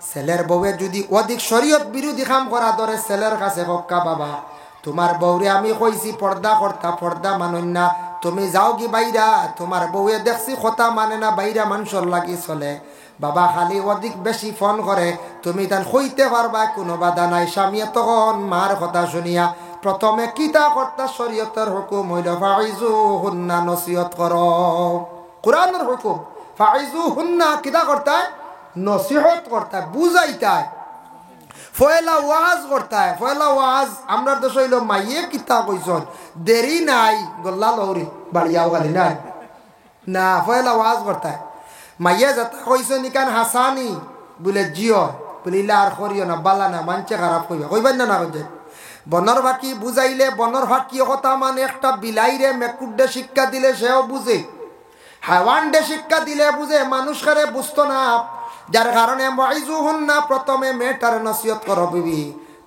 ছেলের বউয়ে যদি অধিক শরীয়ত বিরোধী কাম করা ধরে ছেলের কাছে হক্কা বাবা তোমার বউরে আমি কইছি পর্দা করতা পর্দা মানন না, তুমি যাও কি বাইরা, তোমার বউয়ে দেখছি কথা মানে না, বাইরা মানুষের লাগি চলে। বাবা খালি অধিক বেশি ফোন করে, তুমি তান হইতে পারবা, কোনো বাধা নাই। স্বামী তখন মার কথা শুনিয়া প্রথমে কিতা কর্তা শরীয়তের হুকুম হইল ফাইজু হুন্না, নসিহত করো। কোরআনের হুকুম ফাইজু হুন্না, কিতা করতায় নসিহত করতায়, বুঝাইতায়, ফয়লা ওয়াজ করতায়। ফয়লা ওয়াজ আমরা দেশ হইল মাইয়ে কিতা কইছন দেরি নাই গল্লা লৌরি বাড়িয়াও খালি নাই না, ফয়লা ওয়াজ করতায়। মাইয়ে যাতা কইছন ইকান হাসানি বলে জিও বলিলা আর করিও না, বালা না, মানছে খারাপ কইবা, কইবেন না না কইছে। বনর বাকি বুঝাইলে বনর ফাঁকি কথা মানে একটা বিলাইরে মেকুডে শিক্ষা দিলে সেও বুঝে, হাওয়ানডে শিক্ষা দিলে বুঝে, মানুষ করে বুঝতো না। যার কারণে ওয়াইজুহুন্না, প্রথমে মেয়েটার নসিহত করো, বিবি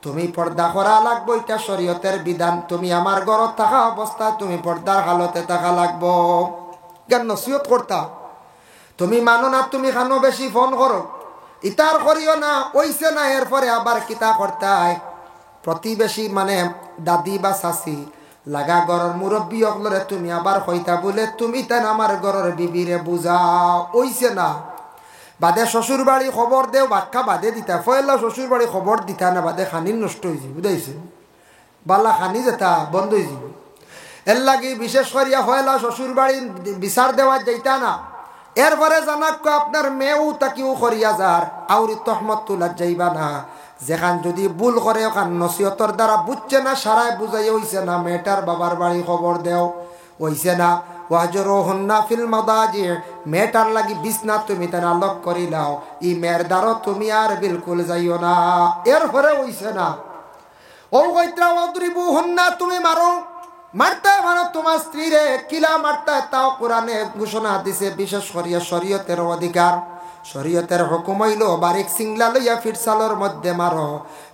তুমি পর্দা করা লাগবো, এটা শরীয়তের বিধান, তুমি আমার ঘরত থাকা অবস্থা তুমি পর্দার হালতে থাকা লাগবো, জ্ঞান নসিহত করতা। তুমি মানো না, তুমি খানো বেশি ফোন করো, ইতার করিও না, ওইসে না। এরপরে আবার কিতা করতায় প্রতিবেশী মানে দাদি বা শাশি লাগা ঘরের মুরব্বী অকলরে তুমি আবার কইতা বলে তুমি তেন আমার ঘরের বিবিরে বুঝাও, ওইসে না। বাদে শ্বশুর বাড়ি খবর দেও, বাক্কা বাদে দিতা, ফয়লা শ্বশুর বাড়ি খবর দিতা না, বাদে খানি নষ্ট হয়েছে, বুঝাইছে, বালা খানি যেতা বন্ধ হয়েছে। এর লাগি বিশেষ করিয়া ফয়লা শ্বশুর বাড়ি বিচার দেওয়া যাইতা না। এরপরে জানাক আপনার মেয়েও তাকিও করিয়া যার আউরি তহমত তোলা যাইবা না। যেখান যদি ভুল করে ওখান নসিহতর দ্বারা বুঝছে না, সারায় বুঝাই হইছে না, মেয়েটার বাবার বাড়ি খবর দেও, হইছে না। ওয়াজরুহুন্না ফিল মাদাজি, মেয়েটার লাগি বিছনা তুমি তেনা লক করিলাও, ই মেয়ের দ্বারা তুমি আর বিলকুল যাইও না। এরপরে হইছে না, ও কইত্রা ওয়াদরিবুহুন্না, তুমি মারো, মারতে মারো তোমার স্ত্রীরে, কিলা মারতে তাও কোরআনে ঘোষণা দিছে, বিশেষ করিয়া শরীয়তের অধিকার, শরীয়তের হুকুম হইল বারিক সিংলা লইয়া ফিরসালর মধ্যে মারো।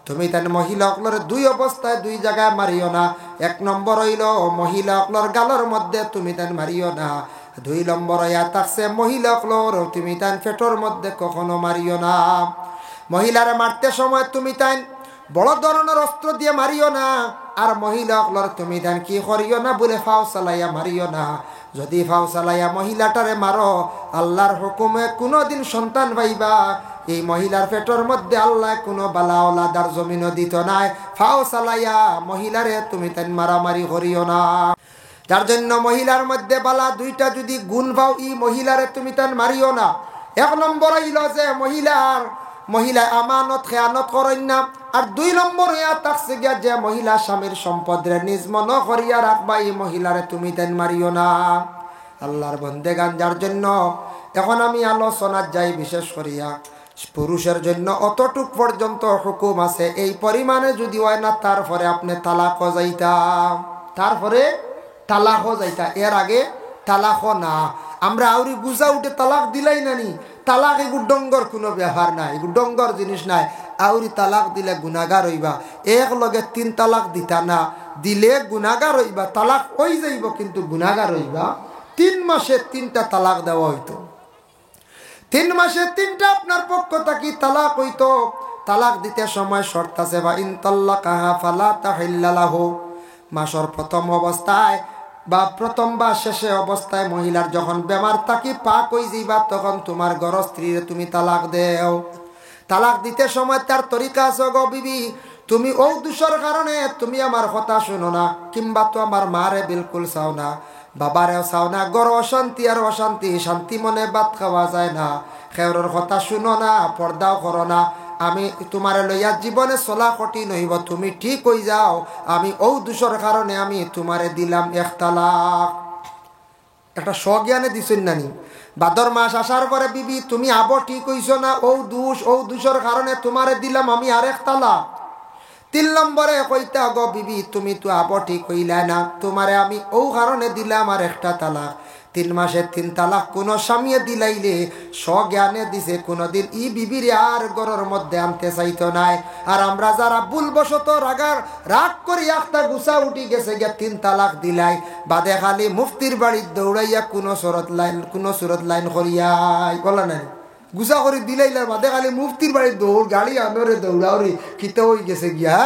তুমি তেন মহিলা অকলর দুই অবস্থায় দুই জায়গায় মারিও না। এক নম্বর হইল মহিলা অকলর গালর মধ্যে তুমি তেন মারিও না। দুই নম্বর হইয়া থাকছে মহিলা অকলর তুমি তেন পেটর মধ্যে কখনো মারিও না। মহিলারা মারতে সময় তুমি তেন বড় ধরনের অস্ত্র দিয়ে মারিও না। আর মহিলা অকলর তুমি তেন কি করিও না বলে ফাও চালাইয়া মারিও না। যদি ফাও চালাইয়া মহিলাটারে মারো, আল্লাহর হুকুমে কোনোদিন সন্তান পাইবা, এই মহিলার পেটের মধ্যে আল্লাহ কোনো বালা ওলাদার জমিনও দিত নাই। ফাও চালাইয়া মহিলারে তুমি তেন মারামারি করিও না। যার জন্য মহিলার মধ্যে বালা দুইটা যদি গুণ পাও, এই মহিলারে তুমি তেন মারিও না। এক নম্বর হইল যে মহিলা আমানত খেয়ানত করেন না। আর দুই নম্বর হইয়া থাকছে গিয়া যে মহিলা স্বামীর সম্পদরে নিজ মন করিয়া রাখবা, এই মহিলারে তুমি তেন মারিও না। আল্লাহর বন্দেগান, যার জন্য এখন আমি আলোচনার যাই বিশেষ করিয়া পুরুষের জন্য অতটুক পর্যন্ত হুকুম আছে। এই পরিমাণে যদি হয় না, তারপরে আপনি তালাকও যাইতা, তারপরে তালাকও যাইতা, এর আগে তালাকও না। আমরা আউরি গুজা উঠে তালাক দিলাই নানি, তালাক এগুলো ডঙ্গর কোনো ব্যাপার নাই, এগুলো ডঙ্গর জিনিস নাই। আউরি তালাক দিলে গুনাগার হইবা, এক লগে 3 তালাক দিতা না, দিলে গুনাগার হইবা, তালাক হই যাইব কিন্তু গুনাগার হইবা। 3 মাসে 3টা তালাক দেওয়া হইতো, 3 মাসে 3টা আপনার পক্ষ থাকি তালাক হইতো। তালাক দিতে সময় শর্ত আছে, বা ইন তাল্লাকাহা ফালা তাহিল্লা লাহু, মাসের প্রথম অবস্থায় বা প্রথম বা শেষে অবস্থায় মহিলার যখন বেমার থাকি পাক হই যাইবা, তখন তোমার ঘর স্ত্রীরে তুমি তালাক দেও। তালাক দিতে সময় তার তরিকা আছে গো বিবি, তুমি ও দোষের কারণে তুমি আমার কথা শুনো না, কিংবা তো আমার মারে বিলকুল চাও না, বাবারেও চাও না, ঘর অশান্তি আর অশান্তি, শান্তি মনে ভাত খাওয়া যায় না, খেউরের কথা শুনো না, পর্দাও করো না, আমি তোমারে লইয়া জীবনে চলা কঠিন হইব, তুমি ঠিক হয়ে যাও, আমি ও দোষের কারণে আমি তোমারে দিলাম 1 তালাক। একটা স্বজ্ঞানে দিছেন নানি, ভাদর মাস আসার পরে বিবি তুমি আবো ঠিক হইছো না, ও দোষের কারণে তোমারে দিলাম আমি আর 1 তালাক। 3 নম্বরে কইতা গো বিবি তুমি তো আবো ঠিক হইলা না, তোমারে আমি ও কারণে দিলাম আর 1টা তালাক। 3 মাসে 3 তালাক কোনো স্বামীয়ে দিলাইলে স্বজ্ঞানে দিছে, কোনোদিন ই বিবির আর ঘরের মধ্যে আনতে চাইতো নাই। আর আমরা যারা ভুলবশত রাগ করি একটা গুছা উঠি গেছে গিয়া 3 তালাক দিলাই, বাদে খালি মুফতির বাড়ির দৌড়াইয়া কোনো সুরত লাইন করিয়াই বলা নাই, গুছা করে দিলাইলার বাদে খালি মুফতির বাড়ি দৌড় গাড়ি আনরে দৌড়াওরে কিতা হয়ে গেছে গিয়া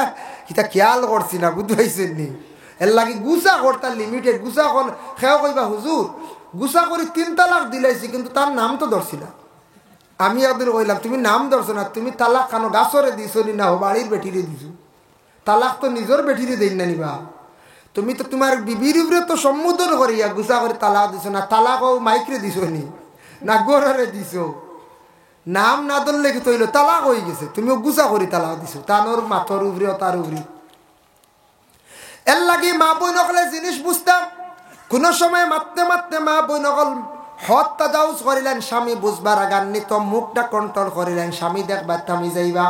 কিতা খেয়াল করছি না বুঝতে পাইছেন নি এর লাগে গুছা করতার লিমিটেড গুছা কর খেয়াও কইবা হুজুর গুছা করে 3 তালাক দিলাইছি কিন্তু তার নাম তো ধরছি না আমি একদিন কইলাম তুমি নাম ধরছো না তুমি তালাক কেন গাছরে দিছো নি না বাড়ির বেটিরে দিছো তালাক তো নিজের বেটিরে দেই না নিবা তুমি তো তোমার বিবির উপরে তো সম্বোধন করিয়া গুছা করে তালাক দিছো না তালাকও মাইকরে দিছো নি না গোড়ারে দিছো নাম না ধরলে কি তৈল তালাক হয়ে গেছে তুমিও গুছা করি তালাক দিছো তানোর মাথর উপরে তার উপরে এর লাগে মা বই নকলে জিনিস বুঝতাম কোন সময় মারতে মারতে মা বই নকল হদ তাজাউজ করিলেন স্বামী বুঝবার আগান্বিত মুখটা কন্ট্রোল করিলেন স্বামী দেখবার থামি যাইবা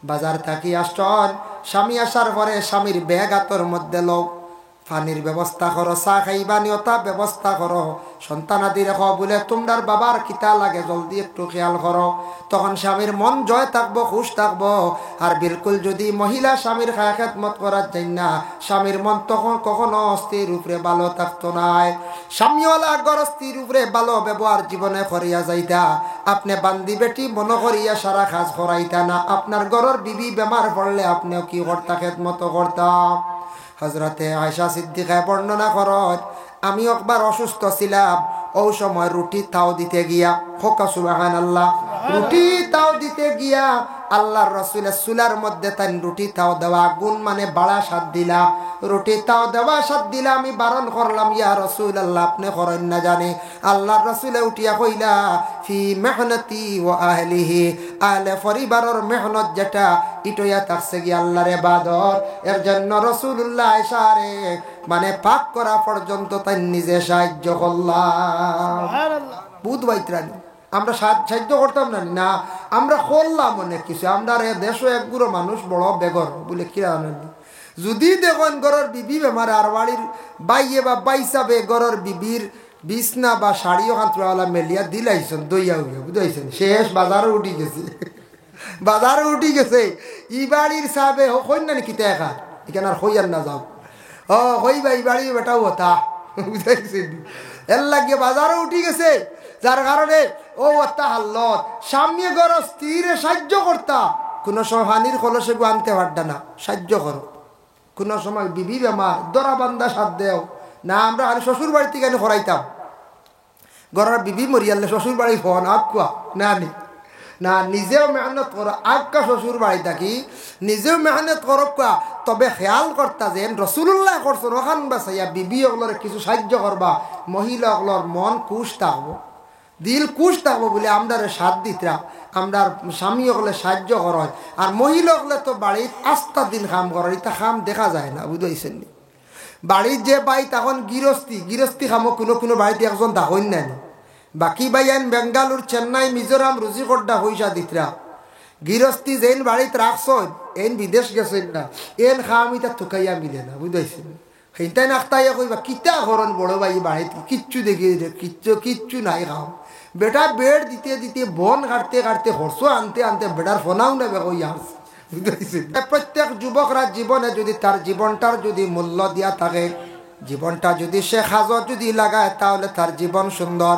বাজার থাকি আসন স্বামী আসার পরে স্বামীর ব্যাগ হাতর মধ্যে লোক পানির ব্যবস্থা করো চা খাইবা নিয়তা ব্যবস্থা করো সন্তানাদি রেখো বলে তোমরার বাবার কিতা লাগে জলদি একটু খেয়াল করো তখন স্বামীর মন জয় থাকবো খুশ থাকবো আর বিলকুল যদি মহিলা স্বামীর খায়া খেদমত করার যাই না স্বামীর মন তখন কখনো অস্থির উপরে ভালো থাকতো নাই স্বামীওয়ালা গরস্থির উপরে ভালো ব্যবহার জীবনে করিয়া যাইতা আপনি বান্দি বেটি মনে করিয়া সারা কাজ করাইতা না আপনার ঘরের বিবি বেমার পড়লে আপনিও কি করতা খেদমত করতা হযরতে আয়েশা সিদ্দিকায় বর্ণনা করেন আমি একবার অসুস্থ ছিলাম ওই সময় রুটি তাও দিতে গিয়া হোকা সুবহানাল্লাহ রুটি তাও দিতে গিয়া আল্লাহর রাসূলের চুলার মধ্যে তাই রুটি তাও দেওয়া গুণ মানে বাড়া স্বাদ দিলা রুটি তাও দেওয়া স্বাদ দিলা আমি বারণ করলাম ইয়া রাসূলুল্লাহ আপনি করেন না জানি আল্লাহর রাসূলে উঠিয়া কইলা ফি মেহনতি ওয়া আহলিহি আহলে পরিবারের মেহনত যেটা ইটোয়া থাকছে গিয়া আল্লাহর ইবাদত এর জন্য রাসূলুল্লাহ ইশারে মানে পাক করা পর্যন্ত তাই নিজে সাহায্য করলাম সুবহানাল্লাহ বুধ বাইত্রানি আমরা সাহায্য করতাম না না আমরা করলাম অনেক কিছু আমরা দেশও এক গুরো মানুষ বড় বেগর বলে কি যদি দেখেন ঘরের বিবি বেমার আর বাড়ির বাইয়ে বা বাইসাবে ঘরের বিবির বিছনা বা শাড়ি ওখান তোলা মেলিয়া দিলাইছেন দইয়া হইয়া বুঝাইছেন শেষ বাজারে উঠি গেছে বাজারে উঠি গেছে ই বাড়ির সাবে হইন না নাকি দেখা এখানে আর হইয়ার না যাও ও হইবা এই বাড়ি বেটাও হতা বুঝাইছেন এর লাগিয়ে বাজারে উঠি গেছে যার কারণে ও অত্তা হাল্লত স্বামী ঘর স্থিরে সাহায্য করতা কোনো সময় হানির কলসে আনতে পারতা না সাহায্য করো কোনো সময় বিবি বেমার দরা বান্ধা সাথ দেও না আমরা আর শ্বশুর বাড়ি থেকে হরাইতাম ঘরের বিবি মরিয়ালে শ্বশুর বাড়ি ফোন আকুয়া না নি না নিজেও মেহনত করো আকা শ্বশুর বাড়ি থাকি নিজেও মেহনত করো কা তবে খেয়াল করতা যে রাসূলুল্লাহ করছেন ওখান বাসাইয়া বিবি ওগুলোর কিছু সাহায্য করবা মহিলা ওগুলোর মন খুশ থাকবো দিল খুশ থাকবো বলে আমরা সাথ দিতরা আমরা স্বামী ওগুলো সাহায্য করা আর মহিলা ওগুলো তো বাড়ির আস্থা দিন কাম করার এটা কাম দেখা যায় না বুঝাইছেন নি বাড়ির যে বাই তখন গৃহস্থী কামও কোনো কোনো বাড়িতে একজন দাহন নেন বাকি বাই আইন বেঙ্গালুর চেন্নাই মিজোরাম রুচিকড্ডা পয়সা দিতরা গৃহস্থী যেন বাড়িতে রাখছ এন বিদেশ গেছেন না এন খাম এটা থুকাইয়া মিলে না বুঝাইছেন সেইটাই নাখতাইয়া কইবা কিতা করন বড় ভাই বাড়িতে কিচ্ছু দেখি কিচ্ছু নাই খাও বেটা বেড দিতে দিতে বন কাটতে কাটতে হর্ষ আনতে আনতে বেটার ফোনাও নেবে কইয়া প্রত্যেক যুবকরা জীবনে যদি তার জীবনটার যদি মূল্য দিয়া থাকে জীবনটা যদি সে সাজত যদি লাগায় তাহলে তার জীবন সুন্দর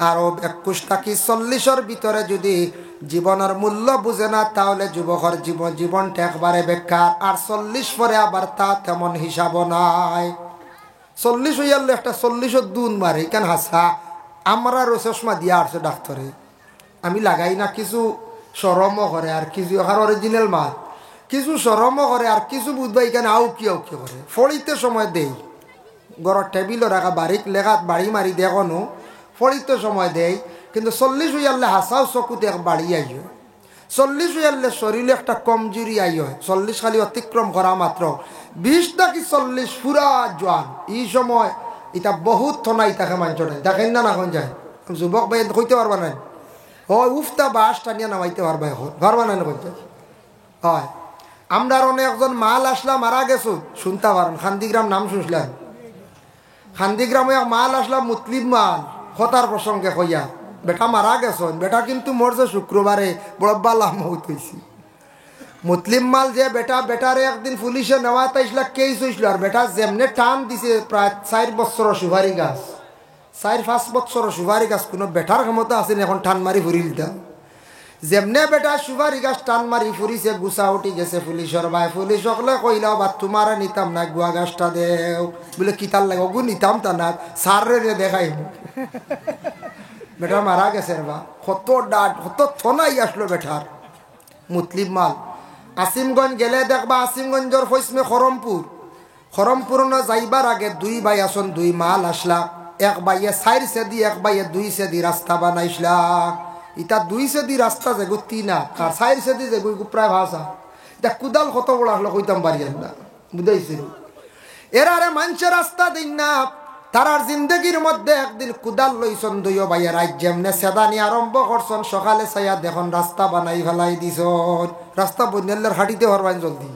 আর 21 থেকে 40-এর ভিতরে যদি জীবনের মূল্য বুঝে না তাহলে যুবকের জীবনটা একবারে বেকার আর 40 পরে আবার তা তেমন হিসাব নাই 40 হইয়ালে একটা 40 দুন মারে কেন হাসা আমরা চশমা দিয়া আসছে ডাক্তারে আমি লাগাই না কিছু সরমও করে আর কিছু আর অরিজিনাল মাল কিছু সরমও করে আর কিছু বুঝবা এখানে আউ কি করে ফলিতে সময় দেই ঘরের টেবিলও রাখা বাড়ির লেখাত বাড়ি মারি দেখনো ফলিতে সময় দেই কিন্তু 40 হইয়ালে হাসাও চকুতে এক বাড়ি আইয় 40 হইয়ালে শরীরে একটা কমজোরি আইয় 40 খালি অতিক্রম করা মাত্র 20 থেকে 40 পুরা জোয়ান এই সময় এটা বহুত থনাই থাকে মানুষটা দেখেন না এখন যায় যুবক ভাই কইতে পারবা না হয় উফতা বাস টানিয়া নামাইতে পারবা এখন পারবা না কইতে হয় আমরা অনেকজন মাল আসলা মারা গেছো শুনতে পারেন খান্দিগ্রাম নাম শুনছিলেন খান্দিগ্রামে মাল আসলাম মুসলিম মাল হতার প্রসঙ্গে কইয়া বেটা মারা গেছেন বেটা কিন্তু মরছে শুক্রবারে বড় বালা মৌত হয়েছি মুসলিম মাল যে বেটারে একদিন পুলিশে নেওয়া তাইছিল কেস হয়েছিল আর বেটা যেমনে টান দিছে প্রায় 4 বছর সুপারি গাছ 4-5 বছর সুপারি গাছ কোনো বেটার ক্ষমতা আছে না এখন টান মারি ফুরিল দাম যেমনে বেটা সুপারি গাছ টান মারি ফুরিছে গুছা উঠি গেছে পুলিশের ভাই পুলিশ সকলে কইলাও বা তোমার নিতাম না গুয়া গাছটা দেও বলে কিতার লাগে ওগু নিতাম তা না সারে দেখাই বেটা মারা গেছে বা কত ডাট কত থনাই আসলো বেটার মুতলিম মাল আসিমগঞ্জ গেলে দেখবা আসিমগঞ্জের ফৈসমে খরমপুর না যাইবার আগে 2 ভাই আসন 2 মাল আসলা এক ভাইয়ে 4 সেদি এক ভাইয়ে 2 সেদি রাস্তা বানাইছলা ইটা 2 সেদি রাস্তা যে গতি না আর 4 সেদি যে গই প্রায় ভাষা এটা কুদাল কত বড় আসলো কইতাম পারি না বুঝাইছিল এরারে মানুষের রাস্তা দিন না তারার জিন্দগির মধ্যে একদিন কুদাল লইছন 2 ভাইয়ে রাত যেমনে সেদানি আরম্ভ করছন সকালে ছায়া দেখুন রাস্তা বানাই ফেলাই দিছন রাস্তা বন্যালের হাঁটিতে হরবান জলদি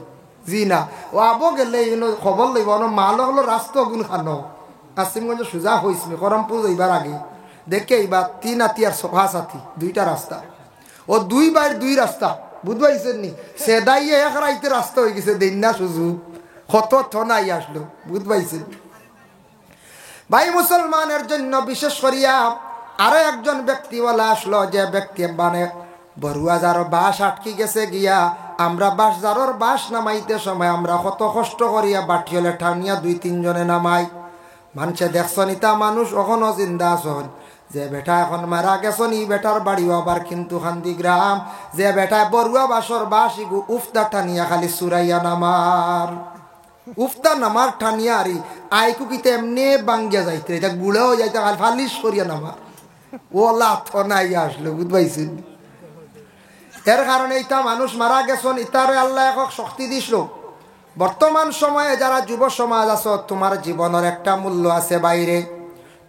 জি না ও আবো গেলে খবর লইব মাল হলো রাস্তা গুণ খানো আসিমগঞ্জ সোজা হয়েছিল করমপুর যাইবার আগে দেখে এইবার 3 আতি আর 5 আতি 2টা রাস্তা ও 2 বাইর 2 রাস্তা বুঝবাইছেন নি সেদাইয়ে এক রাইতে রাস্তা হয়ে গেছে দিন না সুযোগ কত থনাই আসলো বুঝবাইছেন ভাই মুসলমানের জন্য বিশেষ করিয়া আরো একজন ব্যক্তিওয়ালা আসলো যে ব্যক্তি মানে বড়ুয়াজারও বাস আটকি গেছে গিয়া আমরা বাসজারর বাস নামাইতে সময় আমরা কত কষ্ট করিয়া বাটিওলে ঠানিয়া 2-3 জনে নামাই মানুষে দেখছন ইতা মানুষ এখনো জিন্দা আছেন যে বেটা এখন মারা গেছন ই বেটার বাড়িও আবার কিন্তু খান্দিগ্রাম যে বেটা বড়ুয়া বাসর বাস ইগু উফতা ঠানিয়া খালি সুরাইয়া নামার উফতা নামার ঠানিয়া আরি আইকু কিতে এমনি বাঙ্গিয়া যাইতে এটা গুড়াও যাইতে খালি ফালিশ করিয়া নামার ও লাথ নাই আসলো বুঝবাইছেন এর কারণে ইটা মানুষ মারা গেছন ইতারে আল্লাহ এক শক্তি দিছিল বর্তমান সময়ে যারা যুব সমাজ আছো তোমার জীবনের একটা মূল্য আছে বাইরে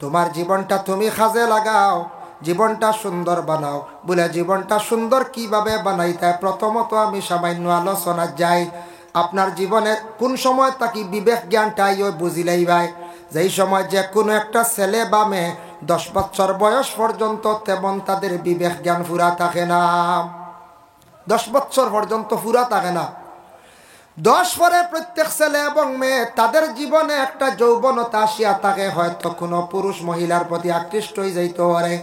তোমার জীবনটা তুমি কাজে লাগাও জীবনটা সুন্দর বানাও বলে জীবনটা সুন্দর কিভাবে বানাইতে প্রথমত আমি সামান্য আলোচনা যাই আপনার জীবনে কোন সময় তাকি বিবেক জ্ঞানটাই বুঝিলেই ভাই যেই সময় যে কোনো একটা ছেলে বা মেয়ে 10 বছর বয়স পর্যন্ত তেমন তাদের বিবেক জ্ঞান পুরা থাকে না 10 বছর পর্যন্ত পুরা থাকে না 10 পরে প্রত্যেক ছেলে এবং মেয়ে তাদের জীবনে একটা যৌবনতা আসিয়া থাকে হয়তো কোনো পুরুষ মহিলার প্রতি আকৃষ্ট হয়ে যাইতে পারে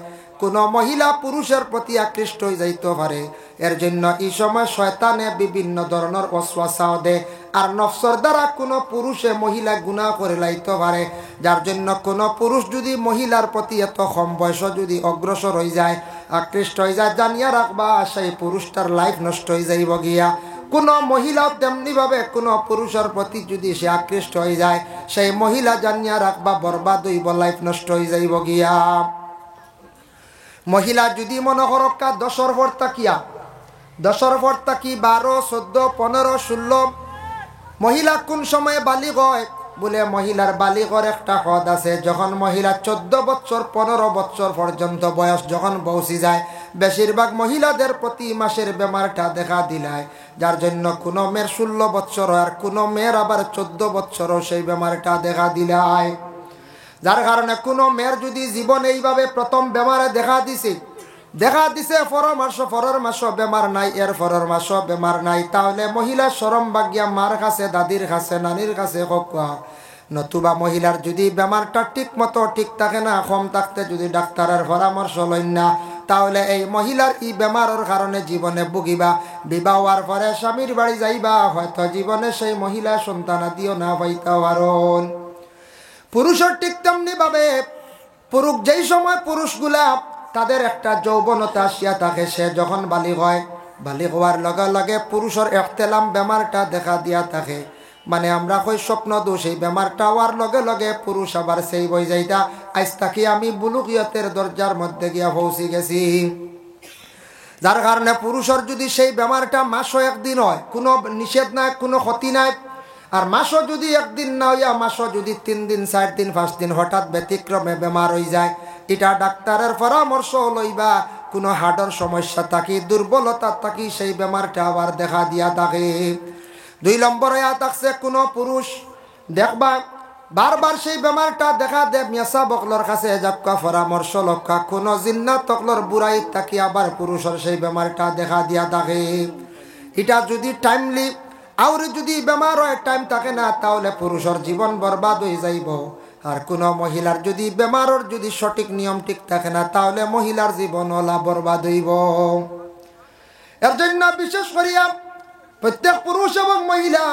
কোনো মহিলা পুরুষের প্রতি আকৃষ্ট হয়ে যাইতে পারে এর জন্য এই সময় শয়তানে বিভিন্ন ধরনের ওয়াসওয়াসাও দেয় আর নফসের দ্বারা কোনো পুরুষে মহিলা গুনাহ করে লাইতে পারে যার জন্য কোনো পুরুষ যদি মহিলার প্রতি এত কম বয়স যদি অগ্রসর হয়ে যায় আকৃষ্ট হয়ে যায় জানিয়া রাখবা সেই পুরুষটার লাইফ নষ্ট হয়ে যাইব গিয়া কোনো মহিলা তেমনি ভাবে কোনো পুরুষের প্রতি যদি সে আকৃষ্ট হয়ে যায় সেই মহিলা জানিয়া রাখবা বরবাদ হইব লাইফ নষ্ট হয়ে যাইব গিয়া মহিলা যদি মনে করক্কা 10 পর তাকিয়া 10 পর তাকি 12, 14, 15, 16 মহিলা কোন সময়ে বালিগ হয় বলে মহিলার বালিগর একটা হদ আছে যখন মহিলা 14 বছর 15 বছর পর্যন্ত বয়স যখন পৌঁছে যায় বেশিরভাগ মহিলাদের প্রতি মাসের বেমারটা দেখা দিলায় যার জন্য কোনো মেয়ের 16 বছর আর কোনো মেয়ের আবার 14 বছরও সেই বেমারটা দেখা দিলায় যার কারণে কোনো মেয়ের যদি জীবন এইভাবে প্রথম বেমারে দেখা দিছে পরের মাসও বেমার নাই এর পরের মাসও বেমার নাই তাহলে মহিলা শরম বাগিয়া মার কাছে দাদির কাছে নানির কাছে কোকা নতুবা মহিলার যদি বেমারটা ঠিক মতো ঠিক থাকে না কম থাকতে যদি ডাক্তারের পরামর্শ লইন না তাহলে এই মহিলার এই বেমারের কারণে জীবনে ভুগিবা বিবাহ হওয়ার পরে স্বামীর বাড়ি যাইবা হয়তো জীবনে সেই মহিলা সন্তান আদিও না পাইতে পারন পুরুষের ঠিক তেমনি ভাবে পুরুষ যেই সময় পুরুষগুলা তাদের একটা যৌবনতা আসিয়া থাকে সে যখন বালিগ হয় বালিগ হওয়ার লগে লগে পুরুষের একতেলাম বেমারটা দেখা দিয়া থাকে মানে আমরা কই স্বপ্ন দোষ এই বেমারটা হওয়ার লগে লগে পুরুষ আবার সেই বই যাইতা আজ তাকে আমি বুলুকিয়তের দরজার মধ্যে গিয়া পৌঁছে গেছি যার কারণে পুরুষের যদি সেই বেমারটা মাসও একদিন হয় কোনো নিষেধ নাই কোনো ক্ষতি নাই আর মাসও যদি একদিন না হইয়া মাসও যদি 3 দিন 4 দিন 5 দিন হঠাৎ ব্যতিক্রমে বেমার হয়ে যায় এটা ডাক্তারের পরামর্শ লইবা কোনো হার্টের সমস্যা থাকি দুর্বলতা থাকি সেই বেমারটা আবার দেখা দিয়া থাকে 2 নম্বর হইয়া থাকছে কোনো পুরুষ দেখবা বারবার সেই বেমারটা দেখা দে মেসা বকলর কাছে যাবকা পরামর্শ লক্ষা কোনো জিন্নাত তকলর বুড়াই থাকি আবার পুরুষের সেই বেমারটা দেখা দিয়া থাকে এটা যদি টাইমলি আর যদি বেমার হয় টাইম থাকে না তাহলে পুরুষের জীবন বরবাদ হয়ে যাইব আর কোনো মহিলার যদি বেমারর যদি সঠিক নিয়ম ঠিক থাকে না, তাহলে মহিলার জীবন ওলা বরবাদ হইব। এর জন্য বিশেষ করিয়া প্রত্যেক পুরুষ এবং মহিলা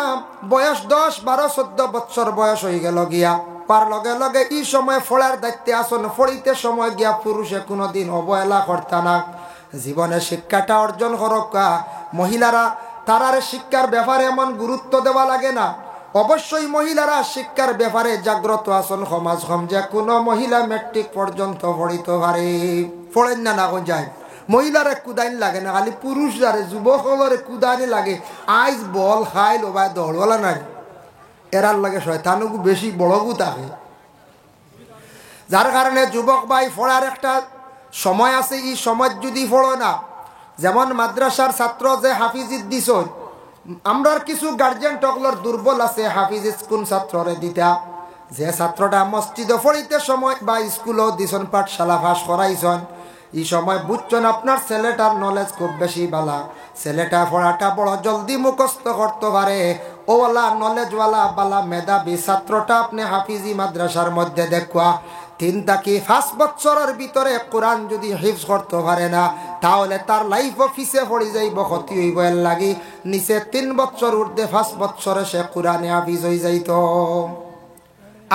বয়স 10, 12, 14 বছর বয়স হয়ে গেল গিয়া, পার লগে লগে এই সময় ফলার দায়িত্বে আসন, ফড়িতে সময় গিয়া পুরুষে কোনোদিন অবহেলা করতা না। জীবনে শিক্ষাটা অর্জন করকা। মহিলারা তারার শিক্ষার ব্যাপারে এমন গুরুত্ব দেওয়া লাগে না। অবশ্যই মহিলারা শিক্ষার ব্যাপারে জাগ্রত আসন সমাজ কম, যে কোনো মহিলা মেট্রিক পর্যন্ত পড়িতে পারে। পড়েন না যায় মহিলারে কুদাইন লাগে না, খালি পুরুষ যারে যুবকরে কুদানি লাগে। আইজ বল খাইল বা দৌড়ওয়ালা নাই, এরার লাগে শয়তানকু বেশি বড়গু থাকে। যার কারণে যুবক ভাই পড়ার একটা সময় আছে, এই সময় যদি পড়ো না, যেমন মাদ্রাসার ছাত্র যে হাফিজিত দিছ, আমরা কিছু গার্জিয়ান টকলর দুর্বল আছে হাফিজিত কোন ছাত্ররে দিতা, যে ছাত্রটা মসজিদে পড়িতে সময় বা স্কুলও দিছন, পাঠশালা ফাঁস করাইছন, এই সময় বুঝছেন আপনার ছেলেটার নলেজ খুব বেশি বালা, ছেলেটা পড়াটা বড় জলদি মুখস্থ করতে পারে, ওলা নলেজওয়ালা বালা মেধাবী ছাত্রটা আপনি হাফিজি মাদ্রাসার মধ্যে দেখুয়া 3 থেকে 5 বছরের ভিতরে কোরআন যদি হিফজ করতে পারে না, তাহলে তার লাইফও ফিসে পড়ে যাইব, ক্ষতি হইব। এর লাগি নিচে 3 বছর উর্ধে 5 বছরে সে কোরআনে হাফিজ হয়ে যাইত।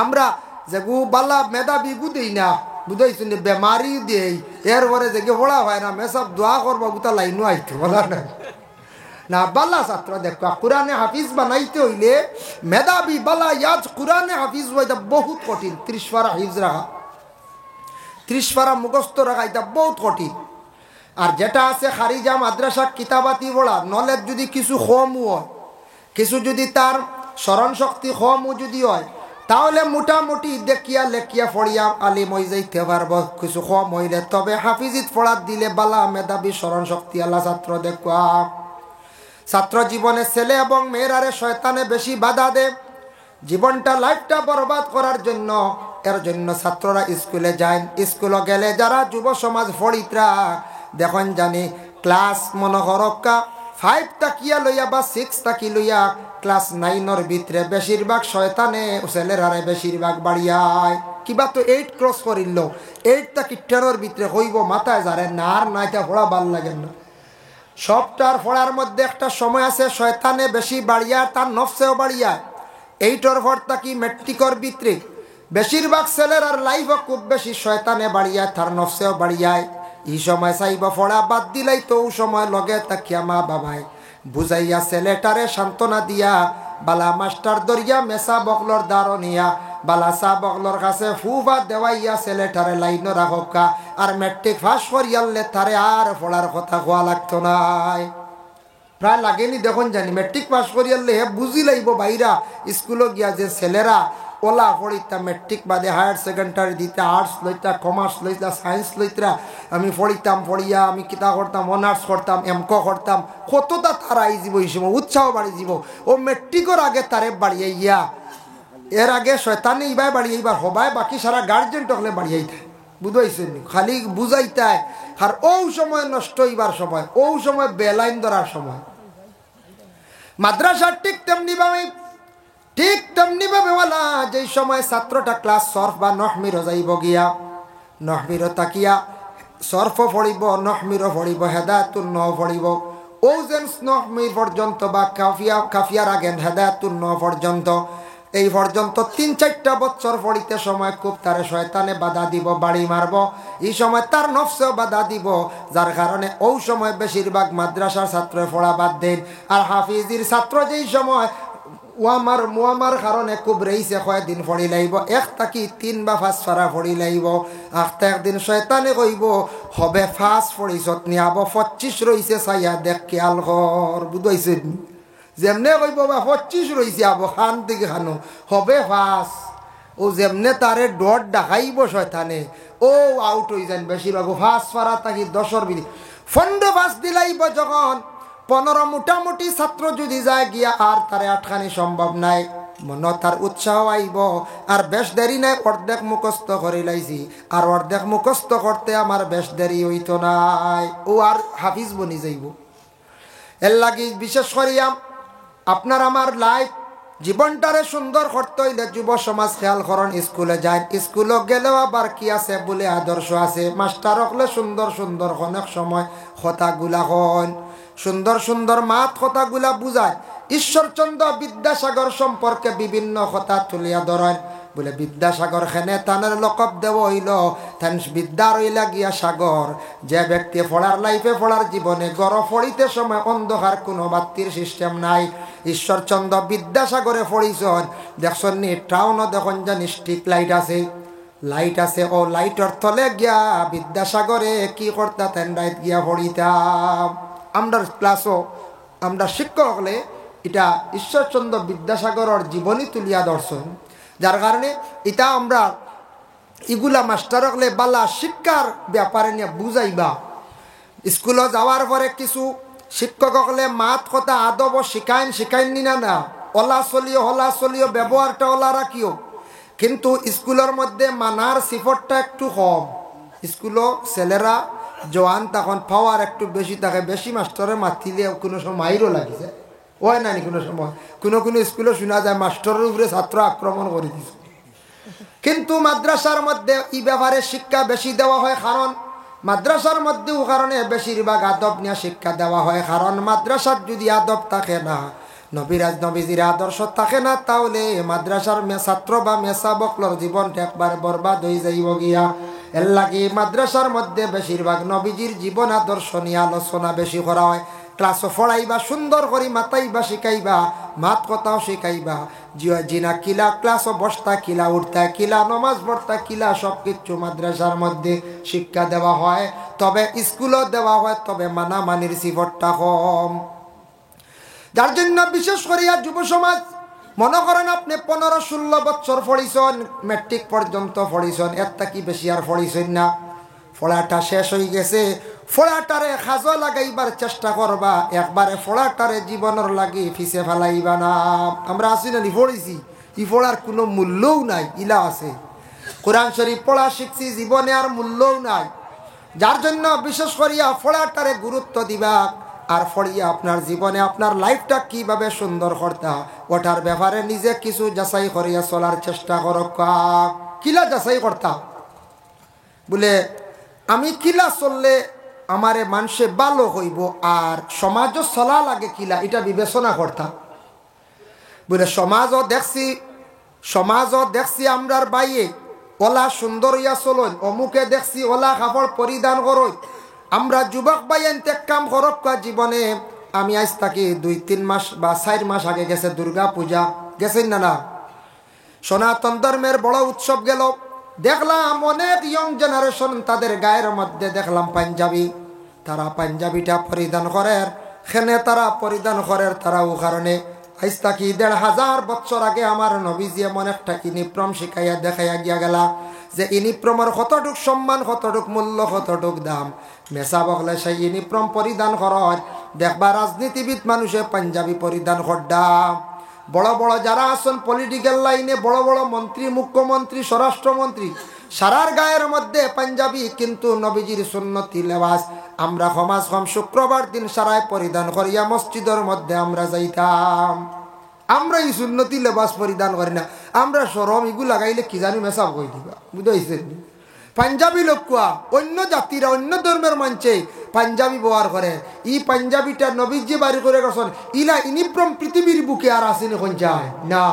আমরা যে গু বালা মেধাবী গু দেই না, বুঝাইছি বেমারি দেই, এরপরে যে পড়া হয় না, মেসব দোয়া করবো গুতা লাইনও আইতো বলা না না। বালা ছাত্র দেখো কোরআনে হাফিজ বানাইতে হইলে মেধাবী বালা ইয়াজ কোরআনে হাফিজ হইতা বহুত কঠিন। 30 পারা হিফজ রাখা, 30 পারা মুখস্থ রাখা, এটা বহুত কঠিন। আর যেটা আছে খারিজা মাদ্রাসা কিতাবাতি পড়া, নলেজ যদি কিছু কমও হয়, কিছু যদি তার স্মরণ শক্তি কমও যদি হয়, তাহলে মোটামুটি দেখিয়া লেখিয়া পড়িয়া আলিম হয়ে যাইতে পারবো। কিছু কম হইলে তবে হাফিজিত পড়ার দিলে বালা মেধাবী স্মরণ শক্তি আল্লাহ ছাত্র দেখুয়া। ছাত্র জীবনে ছেলে এবং মেয়েরারে শয়তানে বেশি বাধা দে, জীবনটা লাইফটা বরবাদ করার জন্য। এর জন্য ছাত্ররা স্কুলে যায়, স্কুলে গেলে যারা যুব সমাজ ফড়িতরা দেখুন জানি ক্লাস মনোহরকা 5 তাকিয়া লইয়া বা 6 তাকি লইয়া ক্লাস 9 ভিতরে বেশিরভাগ শয়তানে ছেলেরারে বেশিরভাগ বাড়িয়ায়। কিবা তো 8 ক্রস করিল, 8 তাকি 10 ভিতরে হইব, মাথায় যারে না আর নাইটা পড়া ভাল লাগে না। সবটার পড়ার মধ্যে একটা সময় আছে শয়তানে বেশি বাড়িয়ায়, তার নফসেও বাড়িয়ায়। 8 পর তাকি মেট্রিকর ভিতরে বেশিরভাগ ছেলের আর লাইফও খুব বেশি শয়তানে বাড়িয়ায়, তার নফসেও বাড়িয়ায়। এই সময় চাইব পড়া বাদ দিলাই তো ও সময় লগে তাকিয়া মা বাবায় বুঝাইয়া ছেলেটারে সান্ত্বনা দিয়া বালা মাস্টার দরিয়া মেসা বকলর দাঁড়ো নিয়া বালা চা বকলর কাছে ফুফা দেওয়াইয়া ছেলেটারে লাইন রাখা, আর মেট্রিক পাস করিয়ালে তারে আর পড়ার কথা কোয়া লাগতো নাই। প্রায় লাগেনি দেখুন জানি মেট্রিক পাস করিয়ালে হে বুঝি লাইব বাইরা স্কুলে গিয়া যে ছেলেরা ওলা পড়িতা মেট্রিক বাদে হায়ার সেকেন্ডারি দিতা, আর্টস লইতা, কমার্স লইতা, সায়েন্স লইতা, আমি পড়িতাম, পড়িয়া আমি কিতা করতাম, অনার্স করতাম, এমকো করতাম, কতটা তারা আই যাব, এই সময় উৎসাহ বাড়ি যাব। ও মেট্রিকের আগে তারে বাড়িয়ে ইয়া, এর আগে শয়তানি ইবাই বাড়িয়ে এইবার হবাই, বাকি সারা গার্জেন টকলে বাড়িয়ে দেয়। বুঝাইছেন খালি বুঝাইতায়। আর ও সময় নষ্ট হইবার সময়, ও সময় বেলাইন ধরার সময়। মাদ্রাসার ঠিক তেমনি ভাবে ওয়ালা যেই সময় ছাত্রটা ক্লাস সরফ বা নহমিরও যাইব গিয়া, নহমিরও তাকিয়া সরফও পড়িব, নহমিরও পড়িব, হেদায়াতুন ন পড়িব। ও যেন নহমির পর্যন্ত বা কাফিয়ার আগেন হেদায়াতুন ন পর্যন্ত, এই পর্যন্ত 3-4টা বছর পড়িতে সময় খুব তারে শয়তানে বাধা দিব, বাড়ি মারব। এই সময় তার নফসেও বাধা দিব, যার কারণে ও সময় বেশিরভাগ মাদ্রাসার ছাত্র পড়া বাদ দেন। আর হাফিজির ছাত্র যেই সময় ওয়ামার কারণে খুব রইছে কয়েকদিন পড়ি লাইব, 1 থেকে 3 বা 5 পারা পড়ি লাইব। আখতে একদিন শয়তানে কইব হবে 5 পড়িছত নিয়াব 25 রইছে চাইয়া দেখ খেয়াল কর। বুঝাইছে যেমনে কইব বা 25 রইছে আবো খান থেকে খানো হবে 5। ও যেমনে তারে ডট দেখাইব শয়তানে, ও আউট হয়ে যান বেশিরভাগ 5 পারা থাকি 10-এর ভিতরে 15 দিলাইব। যখন 15 মোটামুটি ছাত্র যদি যায় গিয়া আর তারে আটখানি সম্ভব নাই, মন তার উৎসাহ আইব। আর বেশ দেরি নাই, অর্ধেক মুখস্থ করে লাইছি, আর অর্ধেক মুখস্থ করতে আমার বেশ দেরি হইতো নাই, ও আর হাফিজ বনি যাইব। এর লাগি বিশেষ করিয়া আপনার আমার লাইফ জীবনটারে সুন্দর করতে হইলে যুব সমাজ খেয়াল করেন, স্কুলে যায়, স্কুলে গেলেও আবার কি আছে বলে আদর্শ আছে। মাস্টার হলে সুন্দর সুন্দর অনেক সময় কথাগুলা হন, সুন্দর সুন্দর মাত কথাগুলা বুঝায়। ঈশ্বরচন্দ্র বিদ্যাসাগর সম্পর্কে বিভিন্ন কথা তুলিয়া ধরেন, বলে বিদ্যাসাগর খেনে তানের লকব দেব হইল তান বিদ্যা রইলা গিয়া সাগর। যে ব্যক্তি পড়ার লাইফে পড়ার জীবনে গড় ফড়িতে সময় অন্ধকার কোনো বাতির সিস্টেম নাই। ঈশ্বরচন্দ্র বিদ্যাসাগরে পড়িছন, দেখছেন নি টাউনও দেখুন জানি স্ট্রিট লাইট আছে, লাইট আছে। ও লাইটর তলে গিয়া বিদ্যাসাগরে কি করতাম, রাইত গিয়া পড়িতাম। আমরা ক্লাসও আমরা শিক্ষক হলে এটা ঈশ্বরচন্দ্র বিদ্যাসাগরের জীবনী তুলিয়া দর্শন, যার কারণে এটা আমরা এগুলা মাস্টার হলে বালা শিক্ষার ব্যাপারে নিয়ে বুঝাইবা। স্কুলে যাওয়ার পরে কিছু শিক্ষক হলে মাত কথা আদব শিখাইন নিনা না, ওলা চলিও ব্যবহারটা ওলা রাখিও। কিন্তু স্কুলের মধ্যে মানার সিফতটা একটু কম। স্কুলও ছেলেরা জোয়ান তখন পাওয়ার একটু বেশি থাকে, বেশি মাস্টারে মাতিলে কোনো সময় মাইরও লাগিছে ওই নানি। কোনো সময় কোনো স্কুলে শোনা যায় মাস্টারের উপরে ছাত্র আক্রমণ করে দিছে। কিন্তু মাদ্রাসার মধ্যে এই ব্যাপারে শিক্ষা বেশি দেওয়া হয়, কারণ মাদ্রাসার মধ্যেও কারণে বেশিরভাগ আদব নিয়ে শিক্ষা দেওয়া হয়। কারণ মাদ্রাসার যদি আদব থাকে না, নবীজির আদর্শ থাকে না, তাহলে মাদ্রাসার ছাত্র বা মেসাবকলর জীবনটা একবার বরবাদ হয়ে যাইব গিয়া। এর লাগে মাদ্রাসার মধ্যে বেশিরভাগ নবীজির জীবন আদর্শ নিয়ে আলোচনা বেশি করা হয়। ক্লাসও পড়াইবা, সুন্দর করে মাতাইবা, শিখাইবা, মাত কথাও শিখাইবা। জিনা কিলা ক্লাসও বসতা কিলা, উঠতা কিলা, নমাজ পড়তা কিলা, সব কিছু মাদ্রাসার মধ্যে শিক্ষা দেওয়া হয়। তবে স্কুলও দেওয়া হয়, তবে মানামানির সিফতটা কম। যার জন্য বিশেষ করিয়া যুব সমাজ মনে করেন আপনি 15-16 বছর পড়িছেন, ম্যাট্রিক পর্যন্ত পড়িছেন, এরটা কি বেশি আর পড়িছেন না। পড়াটা শেষ হয়ে গেছে, ফোড়াটারে খাজো লাগাইবার চেষ্টা করবা, একবারে ফোড়াটারে জীবনের লাগি ফিসে ফেলাইবা না। আমরা আসি না পড়েছি, ই পড়ার কোনো মূল্যও নাই, ইলা আছে। কোরআন শরীফ পড়া শিখছি, জীবনে আর মূল্যও নাই। যার জন্য বিশেষ করিয়া ফোড়াটারে গুরুত্ব দিবা, আর ফড়িয়া আপনার জীবনে আপনার লাইফটা কিভাবে সুন্দর করতা ওটার ব্যাপারে নিজে কিছু যাচাই করিয়া চলার চেষ্টা করো। কিলা যাচাই করতা বলে আমি কিলা চললে আমারে মানুষে ভালো হইব, আর সমাজও চলা লাগে কিলা, এটা বিবেচনা করতাম। বলে সমাজও দেখছি আমরার বাইয়ে ওলা সুন্দর ইয়া চলন, অমুকে দেখছি ওলা কাপড় পরিধান করই। আমরা যুবক বাইন তে কাম করক জীবনে। আমি আজ থাকি 2-3 মাস বা 4 মাস আগে গেছে দুর্গা পূজা, গেছেন না? সনাতন ধর্মের বড় উৎসব গেল, দেখলাম অনেক ইয়ং জেনারেশন তাদের গায়ের মধ্যে দেখলাম পাঞ্জাবি। তারা পাঞ্জাবিটা পরিধান করে, খেনে তারা পরিধান করে, তারা ও কারণে আজ থাকি 1500 বছর আগে আমার নবীজি এমন একটা ইউনিফর্ম শিখাইয়া দেখাইয়া গিয়া গেলা যে ইউনিফর্মের কতটুক সম্মান, কতটুক মূল্য, কতটুক দাম। মেসা বকলে সেই ইউনিফর্ম পরিধান করার দেখবা রাজনীতিবিদ মানুষে পাঞ্জাবি পরিধান করডা। বড় বড় যারা আছেন পলিটিক্যাল লাইনে, বড় বড় মন্ত্রী, মুখ্যমন্ত্রী, স্বরাষ্ট্রমন্ত্রী, সারার গায়ের মধ্যে পাঞ্জাবি। কিন্তু নবীজির সুন্নতি লেবাস আমরা সমাজ কম শুক্রবার দিন সারায় পরিধান করিয়া মসজিদের মধ্যে আমরা যাইতাম। আমরা এই সুন্নতি লেবাস পরিধান করি না, আমরা সরম এগুলো লাগাইলে কি জানি মেসাব কই দিবা, বুঝাইছেন? পাঞ্জাবি লোক অন্য জাতিরা, অন্য ধর্মের মানুষে পাঞ্জাবি ব্যবহার করে। এই পাঞ্জাবিটা নবীজি বাড়ি করে গেছেন, ইলা ইউনিফর্ম পৃথিবীর বুকে আর আসেনি কোন যায় না।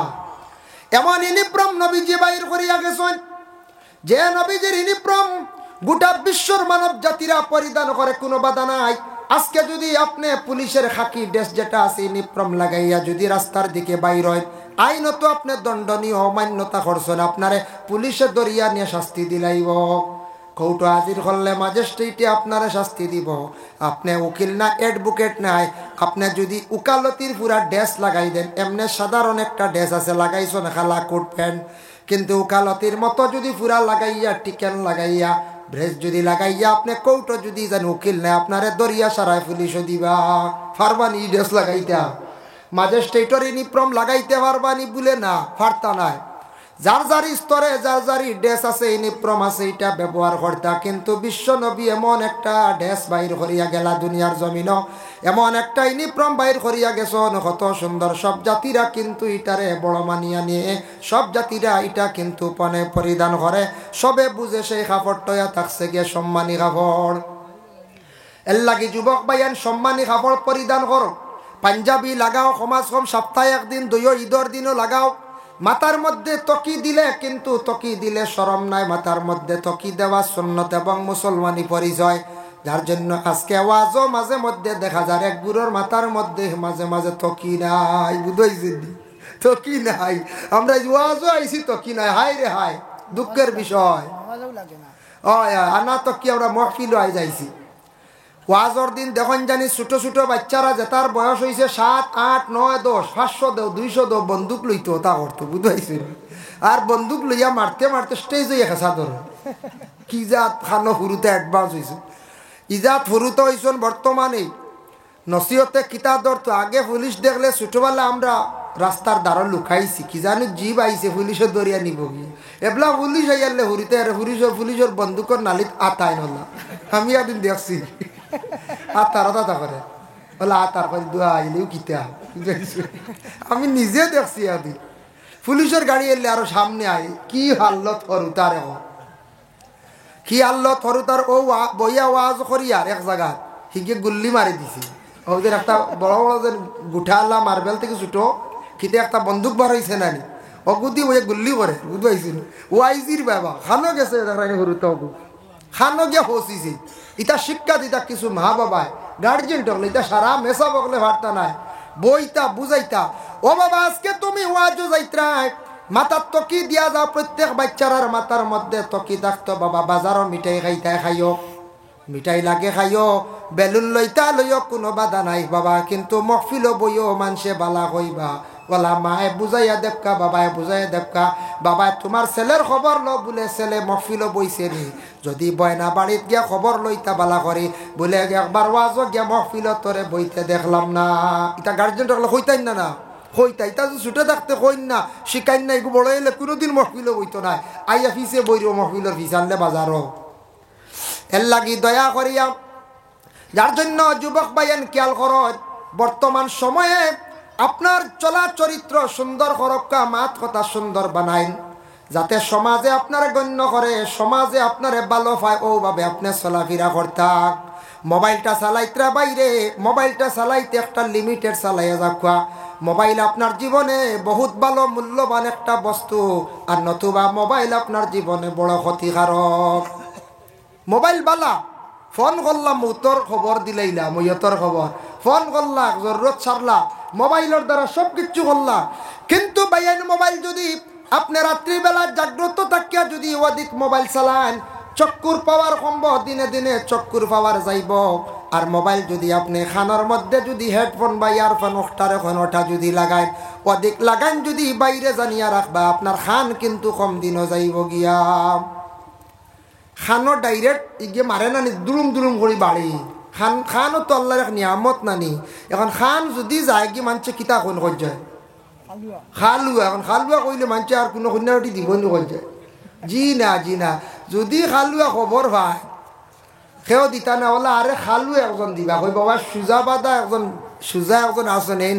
এমন ইউনিফর্ম নবীজি বাইর করিয়া গেছেন যে নবীজির ইউনিফর্ম গোটা বিশ্বর মানব জাতিরা পরিধান করে, কোনো বাধা নাই। আজকে যদি আপনি পুলিশের খাকি ড্রেস যেটা আছে ইউনিফর্ম লাগাইয়া যদি রাস্তার দিকে বাইর হয়, আইনত আপনি দণ্ডনীয় অমান্যতা করছেন, আপনারে পুলিশে দরিয়া নিয়ে শাস্তি দিলাইব। কৌটো হাজির করলে ম্যাজিস্ট্রেটে আপনারে শাস্তি দিব। আপনি উকিল না, অ্যাডভোকেট নাই, আপনি যদি উকালতির পুরা ড্রেস লাগাই দেন, এমনি সাধারণ একটা ড্রেস আছে লাগাইছেন খালা কোট প্যান্ট, কিন্তু উকালতির মতো যদি পুরা লাগাইয়া টিকেন লাগাইয়া ড্রেস যদি লাগাইয়া আপনি কৌটো যদি যেন উকিল নেই, আপনারে দরিয়া সারায় পুলিশও দিবা। ফারবানি ড্রেস লাগাইতা, ম্যাজিস্ট্রেটর ইউনিফর্ম লাগাইতে পারবানি বলে না, পারতা নাই। যার যার স্তরে যার যার ড্রেস আছে ইউনিফর্ম আছে এটা ব্যবহার করতা, কিন্তু বিশ্ব নবী এমন একটা ড্রেস বাইর করিয়া গেলা দুনিয়ার জমিন, এমন একটা ইউনিফর্ম বাইর করিয়া গেছন কত সুন্দর। সব জাতিরা কিন্তু ইটারে বড় মানিয়া নিয়ে সব জাতিরা এটা কিন্তু পনে পরিধান করে, সবে বুঝে সেই কাপড়টা থাকছে গিয়ে সম্মানী কাপড়। এর লাগি যুবক ভাইয়ান সম্মানী কাপড় পরিধান করো, পাঞ্জাবি লাগাও, সমাজ কম সপ্তাহে একদিন দুইও ঈদের দিনও লাগাও। মাথার মধ্যে তকি দিলে কিন্তু তকি দিলে শরম নাই, মাথার মধ্যে তকি দেওয়া সুন্নত এবং মুসলমানি পরিচয়। যার জন্য আজকে ওয়াজও মাঝে মধ্যে দেখা যায় এক বুড়োর মাথার মধ্যে মাঝে মাঝে তকি নাই, বুঝাইছি তকি নাই। আমরা ওয়াজও আইছি তকি নাই, হাই রে হাই, দুঃখের বিষয়। আনা তকি আমরা মহফিল আই যাইছি। ওয়াজর দিন দেখুন জানি ছোট ছোট বাচ্চারা যেটার বয়স হয়েছে 7, 8, 9, 10, 500 দেও 200 দেও বন্দুক লইতো তা করতো, বুঝাইছে। আর বন্দুক লইয়া মারতে মারতে স্টেজ হইয়া খেসা ধরো। কি জাত খানো ফুরুতে অ্যাডভান্স হয়েছে, ইজাত ফুরুতে হয়েছেন বর্তমানে। নসিহতে কিতা ধরতো আগে পুলিশ দেখলে ছোটবেলা আমরা রাস্তার দ্বারা লুকাইছি, কি জানি জীব আইছে পুলিশের দরিয়া নিব কি এবলা পুলিশ আইয়ালে হুরিতে পুলিশের বন্দুকের নালিত আতাই নলা। আমি একদিন দেখছি আতার করে বলে আতার করে দোয়া আইলেও কিতা, আমি নিজে দেখছি আদি পুলিশের গাড়ি এলে আরো সামনে আই কি হাল্লত হরুতার, এখন কি হাল্লত হরুতার। ও বইয়া ওয়াজ করিয়ার এক জায়গা হিগে গুল্লি মারি দিছি। ওদের একটা বড় বড় যে গুঠা আল্লাহ মার্বেল থেকে ছুটো কিতে একটা বন্দুক বার হয়েছে নানি, অগুদি ওই গুল্লি করে বুঝবাইছিল। ও আইজির বাবা খানো গেছে হরুতা অগু খানো গিয়া হসিছে। ইটা শিক্ষা দিতা কিছু মা বাবায় গার্জেন টকলে ইটা সারা মেসা বকলে ভারতা নাই, বইতা বুঝাইতা ও বাবা আজকে তুমি ওয়াজও যাইত্রা মাথার তকি দিয়া যাও, প্রত্যেক বাচ্চারার মাথার মধ্যে তকি থাকতো। বাবা বাজারও মিঠাই খাইতা খাইও, মিঠাই লাগে খাইও, বেলুন লইতা লইও, কোনো বাধা নাই বাবা, কিন্তু মহফিলও বইও মানুষে বালা কইবা বলা মায়ে বুঝাইয়া দেবকা, বাবায় বুঝাইয়া দেবকা। বাবা তোমার ছেলের খবর লো বলে ছেলে মহফিলও বইছে নি, যদি বয়না বাড়িত গিয়া খবর লইতা বালা করে বলে একবার ওয়াজও গিয়া মহফিলত তোরে বইতে দেখলাম না। এটা গার্জেন থাকলে হইতাই না হইতা ইতা ছুটে থাকতে কইন না শিকাইন না, এগুলো বড় এলে কোনোদিন মহফিলও বইতো না। আইয়া ফিসে বইরো মহফিলের ফিস আনলে বাজারও। এর লাগি দয়া করিয়া যার জন্য যুবক ভাইয়েন খেয়াল করত, বর্তমান সময়ে আপনার চলা চরিত্র সুন্দর করক্কা, মাত কথা সুন্দর বানাইন, যাতে সমাজে আপনার গণ্য করে, সমাজে আপনার ভালো পায়, ওভাবে আপনি চলাফেরা করতাম। মোবাইলটা চালাইতে বাইরে, মোবাইলটা চালাইতে একটা লিমিটেড চালাইয়া যাওয়া। মোবাইল আপনার জীবনে বহুত ভালো মূল্যবান একটা বস্তু, আর নতুবা মোবাইল আপনার জীবনে বড় ক্ষতিকারক। মোবাইল বালা ফোন করলাম উত্তর খবর দিলাইলাম ওইতর খবর, ফোন করলা জরুরত ছাড়লা, মোবাইলের দ্বারা সব কিছু করলা। কিন্তু বাইন মোবাইল যদি আপনি রাত্রিবেলা জাগ্রত থাকিয়া যদি অধিক মোবাইল চালান, চক্কুর পাওয়ার কমব, দিনে দিনে চক্কুর পাওয়ার যাইব। আর মোবাইল যদি আপনি খানোর মধ্যে যদি হেডফোন বা ইয়ারফোন ওটার এখন ওটা যদি লাগান, অধিক লাগান যদি বাইরে জানিয়া রাখবা, আপনার খান কিন্তু কম দিনও যাইব গিয়া। খানো ডাইরেক্ট ইগে মারে নানি দুরুম দুরুম করে বাড়ি খানও তো আল্লাহর এক নিয়ামত নানি। এখন খান যদি যায় কি মানুষে কিতা কোন কর যায় খালুয়া, এখন খালুয়া কইলে মানুষে আর কোনো কন্যাটি দিব নি কর যায়। জি না যদি খালুয়া খবর ভাই সেও দিতা না বলে আরে খালু একজন দিবা কই বাবা সুজা বাদা একজন সুজা একজন আসেন এই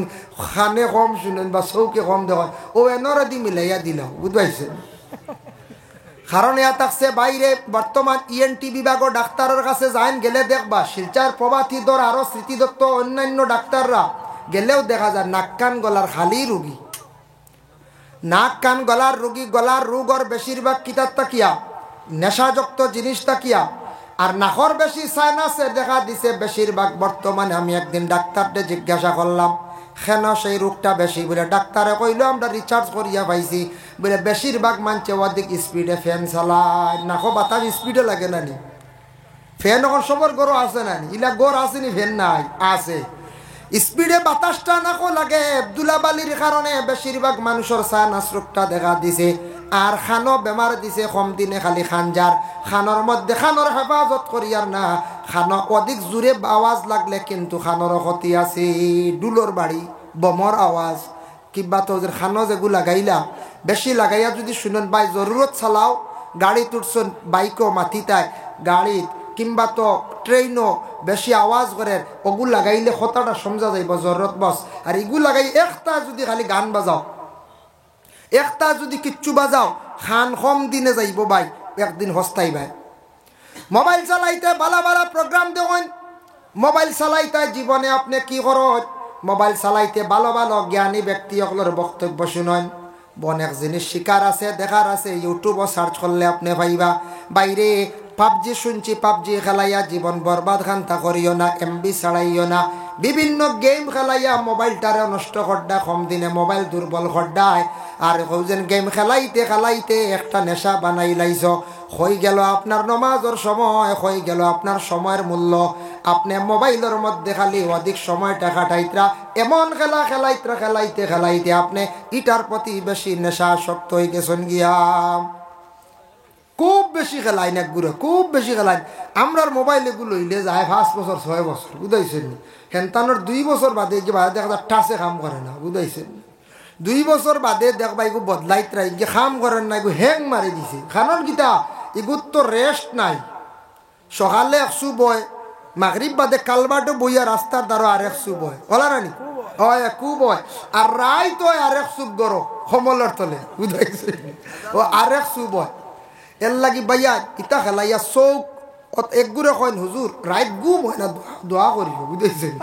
খানে কম শুনেন বা চৌকে কম দেখেন, ও এনরা দি মিলাইয়া দিল বুঝবাইছেন। কারণ ইয়া থাকছে বাইরে বর্তমান ENT বিভাগের ডাক্তারের কাছে যাইন গেলে দেখবা শিলচার প্রভাতী দর আরো স্মৃতিদত্ত অন্যান্য ডাক্তাররা গেলেও দেখা যায় নাক কান গলার খালি রোগী, নাক কান গলার রোগী, গলার রোগর বেশিরভাগ কিতাব তাকিয়া নেশাযুক্ত জিনিস তাকিয়া, আর নাকর বেশি সাইনাসে দেখা দিছে বেশিরভাগ। বর্তমানে আমি একদিন ডাক্তারকে জিজ্ঞাসা করলাম কেন সেই রোগটা বেশি, বলে ডাক্তারে কইল আমরা রিসার্চ করিয়া পাইছি বলে বেশিরভাগ মানুষে অধিক স্পিডে ফ্যান চালায়, নাকো বাতাস স্পিডে লাগে নানি, ফ্যান এখন সবর গরু আছে নানি, ইলা গড় আসেনি ফ্যান নাই আছে, স্পিডে বাতাসটা নাকো লাগে। ধুলাবালির কারণে বেশিরভাগ মানুষের সাইনাস রোগটা দেখা দিছে। আর খানো বেমার দিছে কম দিনে খালি খানজার, খানোর মধ্যে খানোর হেফাজত করিয়ার না, খানো অধিক জোরে আওয়াজ লাগলে কিন্তু খানোর ক্ষতি আছে। ডুলোর বাড়ি, বমর আওয়াজ, কিংবা তো খানো যেগুলো লাগাইলা বেশি লাগাইয়া যদি শুনেন ভাই জরুরত চালাও গাড়ি তুলছেন বাইকও মাথিতায় গাড়ি কিংবা তো ট্রেনও বেশি আওয়াজ করে ওগুলো লাগাইলে কথাটা সমঝা যাইব জরুরত বস। আর এগুলো লাগাই একটা যদি খালি গান বাজাও একটা যদি কিচ্ছু বাজাও খান কম দিনে যাইব ভাই একদিন হস্তাই ভাই। মোবাইল চালাইতে বালা বালা প্রোগ্রাম দেবেন মোবাইল চালাইতে জীবনে আপনি কি করেন মোবাইল চালাইতে ভালো ভালো জ্ঞানী ব্যক্তি সকলের বক্তব্য শুনেন অনেক জিনিস শিকার আছে দেখার আছে ইউটিউবও সার্চ করলে আপনি পাইবা। বাইরে পাবজি শুনছি পাবজি খেলাইয়া জীবন বরবাদ খান্তা করিও না এমবি ছাড়াইও না বিভিন্ন গেম খেলাইয়া মোবাইলটারে নষ্ট করডা কম দিনে মোবাইল দুর্বল করডায় আর যেন গেম খেলাইতে খেলাইতে একটা নেশা বানাই লাইছ হয়ে গেল আপনার নমাজের সময় হয়ে গেল আপনার সময়ের মূল্য আপনি মোবাইলের মধ্যে খালি অধিক সময়টা কাটাইতরা এমন খেলা খেলাইতরা খেলাইতে খেলাইতে আপনি ইটার প্রতি বেশি নেশা শক্ত হয়ে গেছেন গিয়া খুব বেশি খেলাইন একগুলো খুব বেশি খেলাইন আমরার মোবাইল এগুলো হইলে যায় 5 বছর 6 বছর বুঝাইছেন হেনতানোর 2 বছর বাদে যে বাদে দেখা টাচে কাম করে না বুঝাইছেন 2 বছর বাদে দেখবা এগু বদলাইতরা যে কাম করেন না এগু হ্যাং মারি দিছে খানোর গীতা এগুর তো রেস্ট নাই সকালে 100 বয় মাগরিব বাদে কালবাটো বইয়া রাস্তার দ্বারা আর 100 বয় ওলা রানি হয় খুব হয় আর রাই তো আর 100 গরো কমলের তলে বুঝাইছেন ও আর 100 বয় এর লাগি বাইয়া ইতা খেলাইয়া চৌক একগুড়ে কইন হুজুর রাইত গুম হয় না দোয়া করিব বুঝাইছেন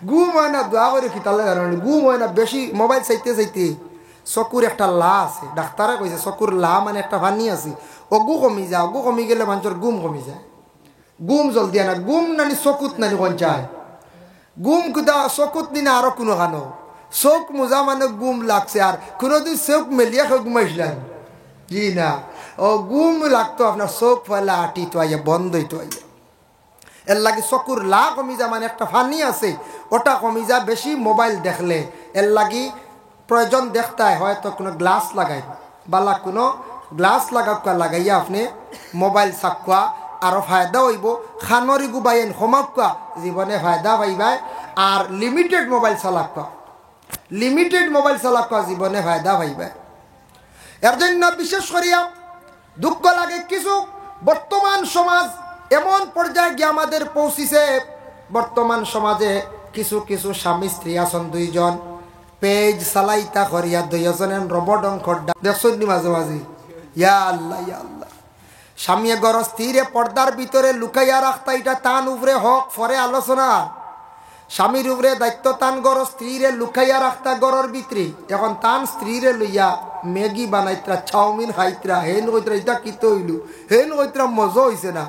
গুম হয় না দোয়া করি খিতালে গুম হয় না বেশি মোবাইল চাইতে চাইতে চকুর একটা লা আছে ডাক্তারে কইছে চকুর লা মানে একটা পানি আছে অগু কমি যায় অগু কমি গেলে মানুষের গুম কমি যায় গুম জলদি না গুম নানি চকুত নানি কোন চায় গুম কুদা চকুত নিনা আরো কোনো খানো চোখ মোজা মানে গুম লাগছে আর কোনোদিন চোখ মেলিয়া ঘুমাইছিলেন জি না ও গুম লাগতো আপনার চোখ ফেলা আটি তো আইয়া বন্ধই তো আইয়া এর লাগে চকুর লা কমি যা মানে একটা ফানি আছে ওটা কমি যা বেশি মোবাইল দেখলে এর লাগি প্রয়োজন দেখতে হয়তো কোনো গ্লাস লাগাই বালা কোনো গ্লাস লাগাইয়া আপনি মোবাইল চাকুয়া আরো ফায়দা হইব খানরি গুবাইন সমাকুয়া জীবনে ফায়দা পাইবাই আর লিমিটেড মোবাইল চালাকুয়া জীবনে ফায়দা পাইবাই। এর জন্য বিশেষ করিয়া দুঃখ লাগে কিছু বর্তমান সমাজ এমন পর্যায়ে গিয়ে আমাদের পৌঁছিছে বর্তমান সমাজে কিছু কিছু স্বামী স্ত্রী আছেন দুইজন পেজ চালাইতা করিয়া দুইজনের রবডং খড্ডা দেখছেন নি মাঝে মাঝে ইয়া আল্লাহ স্বামী গর স্ত্রীরে পর্দার ভিতরে লুকাইয়া রাখতা এটা তান উপরে হক ফরে আলোচনা স্বামীর উপরে দায়িত্ব তান গর স্ত্রীরে লুকাইয়া রাখতা গরর ভিতরে এখন তান স্ত্রীরে লইয়া ম্যাগি বানাইত্রা চাউমিন খাইত্রা হেন কইত্রা এটা কিত হইলু হেন কইত্রা মজা হইছে না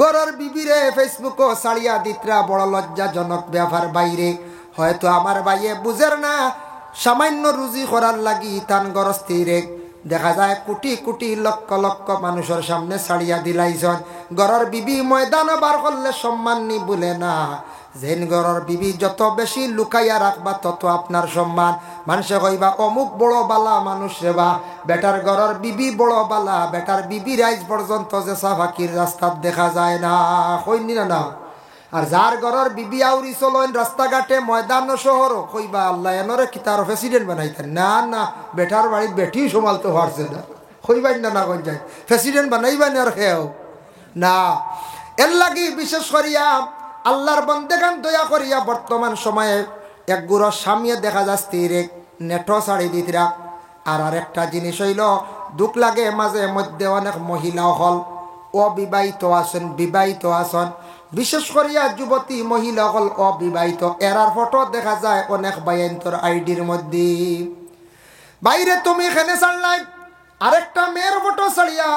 গরর বিবিরে ফেসবুক সাড়িয়া দিত্রা বড় লজ্জাজনক ব্যাপার বাইরে হয়তো আমার ভাইয়ে বুঝের না সামান্য রুজি করার লাগি তান গর স্ত্রীরে দেখা যায় কোটি কোটি লক্ষ লক্ষ মানুষের সামনে ছাড়িয়া দিলাইছন গরর বিবি ময়দান বার করলে সম্মান নি বলে না যেন গরর বিবি যত বেশি লুকাইয়া রাখবা তত আপনার সম্মান মানুষে কইবা অমুক বড় বালা মানুষ রেবা বেটার গরর বিবি বড় বালা বেটার বিবি রাইজ পর্যন্ত যে সাফাকির রাস্তা দেখা যায় না কইনি না আর যার গরর বিবি আউরি চলেন রাস্তাঘাটে ময়দান শহর কইবা আল্লাহ এনরে কি তার প্রেসিডেন্ট বানাইতেন না না বেটার বাড়ির বেটি সমালতে পারছে না কইবাই না কোন যায় প্রেসিডেন্ট বানাইবেন আর খেয়েও না এর লাগি বিশেষ করিয়া আল্লাহর বন্দেগান দয়া করিয়া বর্তমান সময়ে এক গুড়ো স্বামী দেখা যায় স্ত্রীরে নেটো ছাড়ি দিতরা আর আরেকটা জিনিস হইল দুঃখ লাগে মাঝে মধ্যে অনেক মহিলা হল অবিবাহিত আছেন বিবাহিত আছেন বিশেষ করিয়া যুবতী মহিলা হল অবিবাহিত এরার ফটো দেখা যায় অনেক বায়ান্তর আইডির মধ্যে বাইরে তুমি এখানে ছাড়লাই আরেকটা মেয়ের ফটো ছাড়িয়া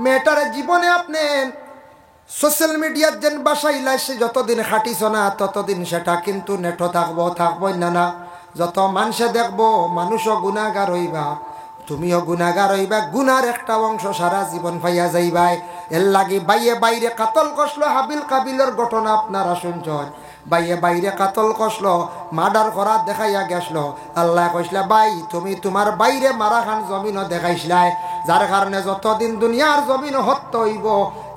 মেয়েটার জীবনে আপনি সোশ্যাল মিডিয়ার যেন বাসাইলা সে যতদিন খাটিছ না ততদিন সেটা কিন্তু নেটো থাকবই না যত মানুষে দেখবো মানুষও গুণাগার হইবা তুমিও গুণাগার হইবা গুনার একটা অংশ সারা জীবন পাইয়া যাইবাই এর লাগি বাইয়ে বাইরে কাতল কষলো হাবিল কাবিলের ঘটনা আপনারা শুনছেন বাইয়ে বাইরে কাতল কষলো মার্ডার করা দেখাইয়া গেছলো আল্লাহ কইসলা ভাই তুমি তোমার বাইরে মারা খান জমিনও দেখাইছিলাই যার কারণে যতদিন দুনিয়ার জমিন হত্য হইব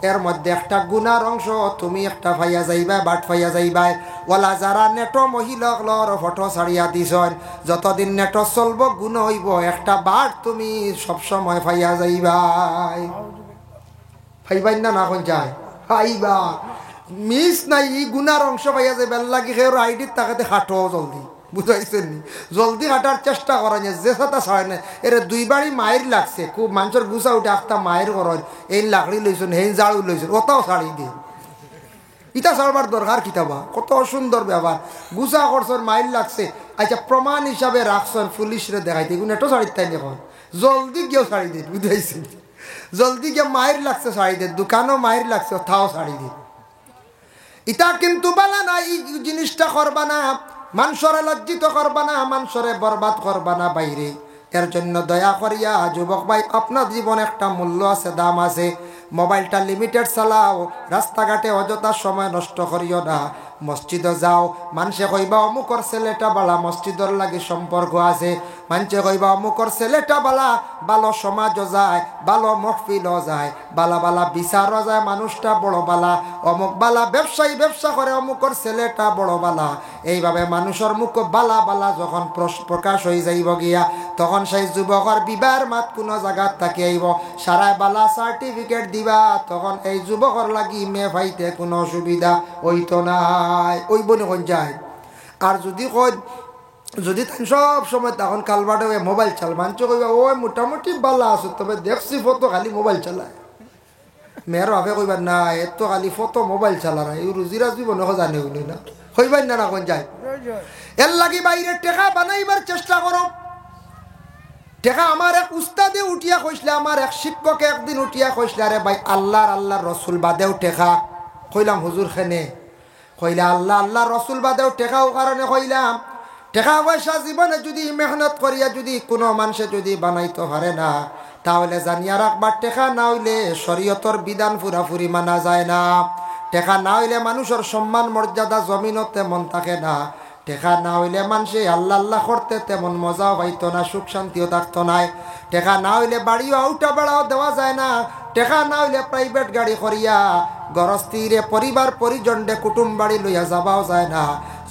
এর মধ্যে একটা গুনার অংশ তুমি একটা ফাইয়া যাইবা বাট ফাইয়া যাইবা ওলা যারা নেটো মহিলাগুলোর ফটো ছাড়িয়া দিছন যতদিন নেটো চলব গুণ হইব একটা বাট তুমি সবসময় ফাইয়া যাইবাই ফাইবাই না কোন যায় ফাইবা মিস নাই ই গুনার অংশ পাইয়া যাবে লাগি খেয়ে আইডির তাকাতে হাঁটো জলদি বুঝাইছেন নি জলদি হাঁটার চেষ্টা করেন যে সাথে ছয় না এর দুই বাড়ি মায়ের লাগছে খুব মানুষের গুছা উঠে একটা মায়ের করেন এই লাকড়ি লইছেন হেই জাড়ু লইছেন ওটাও ছাড়ি দিয়ে ইটা ছাড়বার দরকার কিতাবা কত সুন্দর ব্যবহার গুছা করছেন মায়ের লাগছে আচ্ছা প্রমাণ হিসাবে রাখছেন পুলিশরে দেখাইতে এগুলো এটো ছাড়ি তাই এখন জলদি গিয়েও ছাড়ি দিন বুঝাইছেন জলদি গিয়ে মায়ের লাগছে ছাড়ি দিন দোকানও মায়ের লাগছে ওটাও ছাড়ি দিন ইটা কিন্তু বালা না এই জিনিসটা করবা না মানুষরে লজ্জিত করবা না মানুষরে বরবাদ করবা না বাইরে এর জন্য দয়া করিয়া যুবক ভাই আপনার জীবন একটা মূল্য আছে দাম আছে মোবাইলটা লিমিটেড চালাও রাস্তাঘাটে অযথা সময় নষ্ট করিও না মসজিদে যাও মানুষে কইবা অমুকর ছেলেটা বালা মসজিদর লাগে সম্পর্ক আছে মানুষে কইবা অমুকর ছেলেটা বালা ভালো সমাজও যায় ভালো মহফিলও যায় বালা বালা বিচারও যায় মানুষটা বড় বালা অমুক বালা ব্যবসায়ী ব্যবসা করে অমুকর ছেলেটা বড় বালা এইভাবে মানুষের মুখ বালা বালা যখন প্রকাশ হয়ে যাইব গিয়া তখন সেই যুবকের বিবাহের মাত কোনো জায়গাত থাকি আইব সারায় বালা সার্টিফিকেট দিবা তখন এই যুবকের লাগি মেয়ে ভাইতে কোনো অসুবিধা হইতো না ওই বনে কোন যায় আর যদি কই যদি সব সময় তখন কালবাটে মোবাইল চাল মানছ কইবা ওই মোটামুটি বালা আছো তবে দেখছি ফটো খালি মোবাইল চালায় মেয়ের ভাবে কইবার না এত খালি ফটো মোবাইল চালা না এই রুজিরা জীবন জানে হইনি না হইবার না কোন যায় এর লাগি বাইরে টেকা বানাইবার চেষ্টা করো টেকা আমার এক উস্তাদে উঠিয়া কইসলে আমার এক শিক্ষকে একদিন উঠিয়া কইসলে আরে ভাই আল্লাহর রসুল বাদেও টেকা কইলাম হুজুর খেনে কইলা আল্লাহ রসুল বাদেও টেকাও কারণে কইলাম টেকা পয়সা জীবনে যদি মেহনত করিয়া যদি কোনো মানুষে যদি বানাইতে পারে না তাহলে জানিয়া রাখবার টেকা না হইলে শরীয়তর বিধান পুরাপুরি মানা যায় না টেকা না হইলে মানুষের সম্মান মর্যাদা জমিনত তেমন থাকে না টেকা না হইলে মানুষে আল্লাহ করতে তেমন মজাও পাইতো না সুখ শান্তিও থাকতো নাই টেকা না হইলে বাড়িও আউটা বেড়াও দেওয়া যায় না টেকা না হইলে প্রাইভেট গাড়ি করিয়া গরস্তিরে পরিবার পরিজনডে কুটুম বাড়ি লইয়া যাবাও যায় না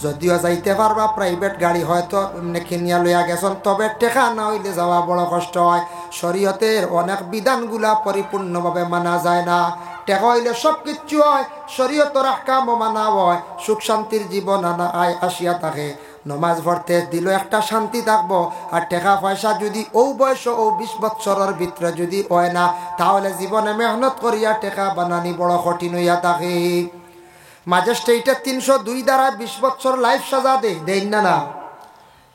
যদিও যাইতে পারবা প্রাইভেট গাড়ি হয়তো এমনি কিনিয়া লইয়া গেছেন তবে টেকা না হইলে যাওয়া বড় কষ্ট হয় শরীয়তের অনেক বিধানগুলা পরিপূর্ণভাবে মানা যায় না টেকা হইলে সব কিচ্ছু হয় শরীয়তের আহকামও মানা হয় সুখ শান্তির জীবন আনা আসিয়া থাকে নমাজ পড়তে দিল একটা শান্তি থাকবো আর টাকা পয়সা যদি ও বয়স ও 20 বছরের ভিতরে যদি হয় না তাহলে জীবনে মেহনত করিয়া টাকা বানানি বড় কঠিন হইয়া থাকে ম্যাজিস্ট্রেটের 302 দ্বারা 20 বছর লাইফ সাজা দেয় না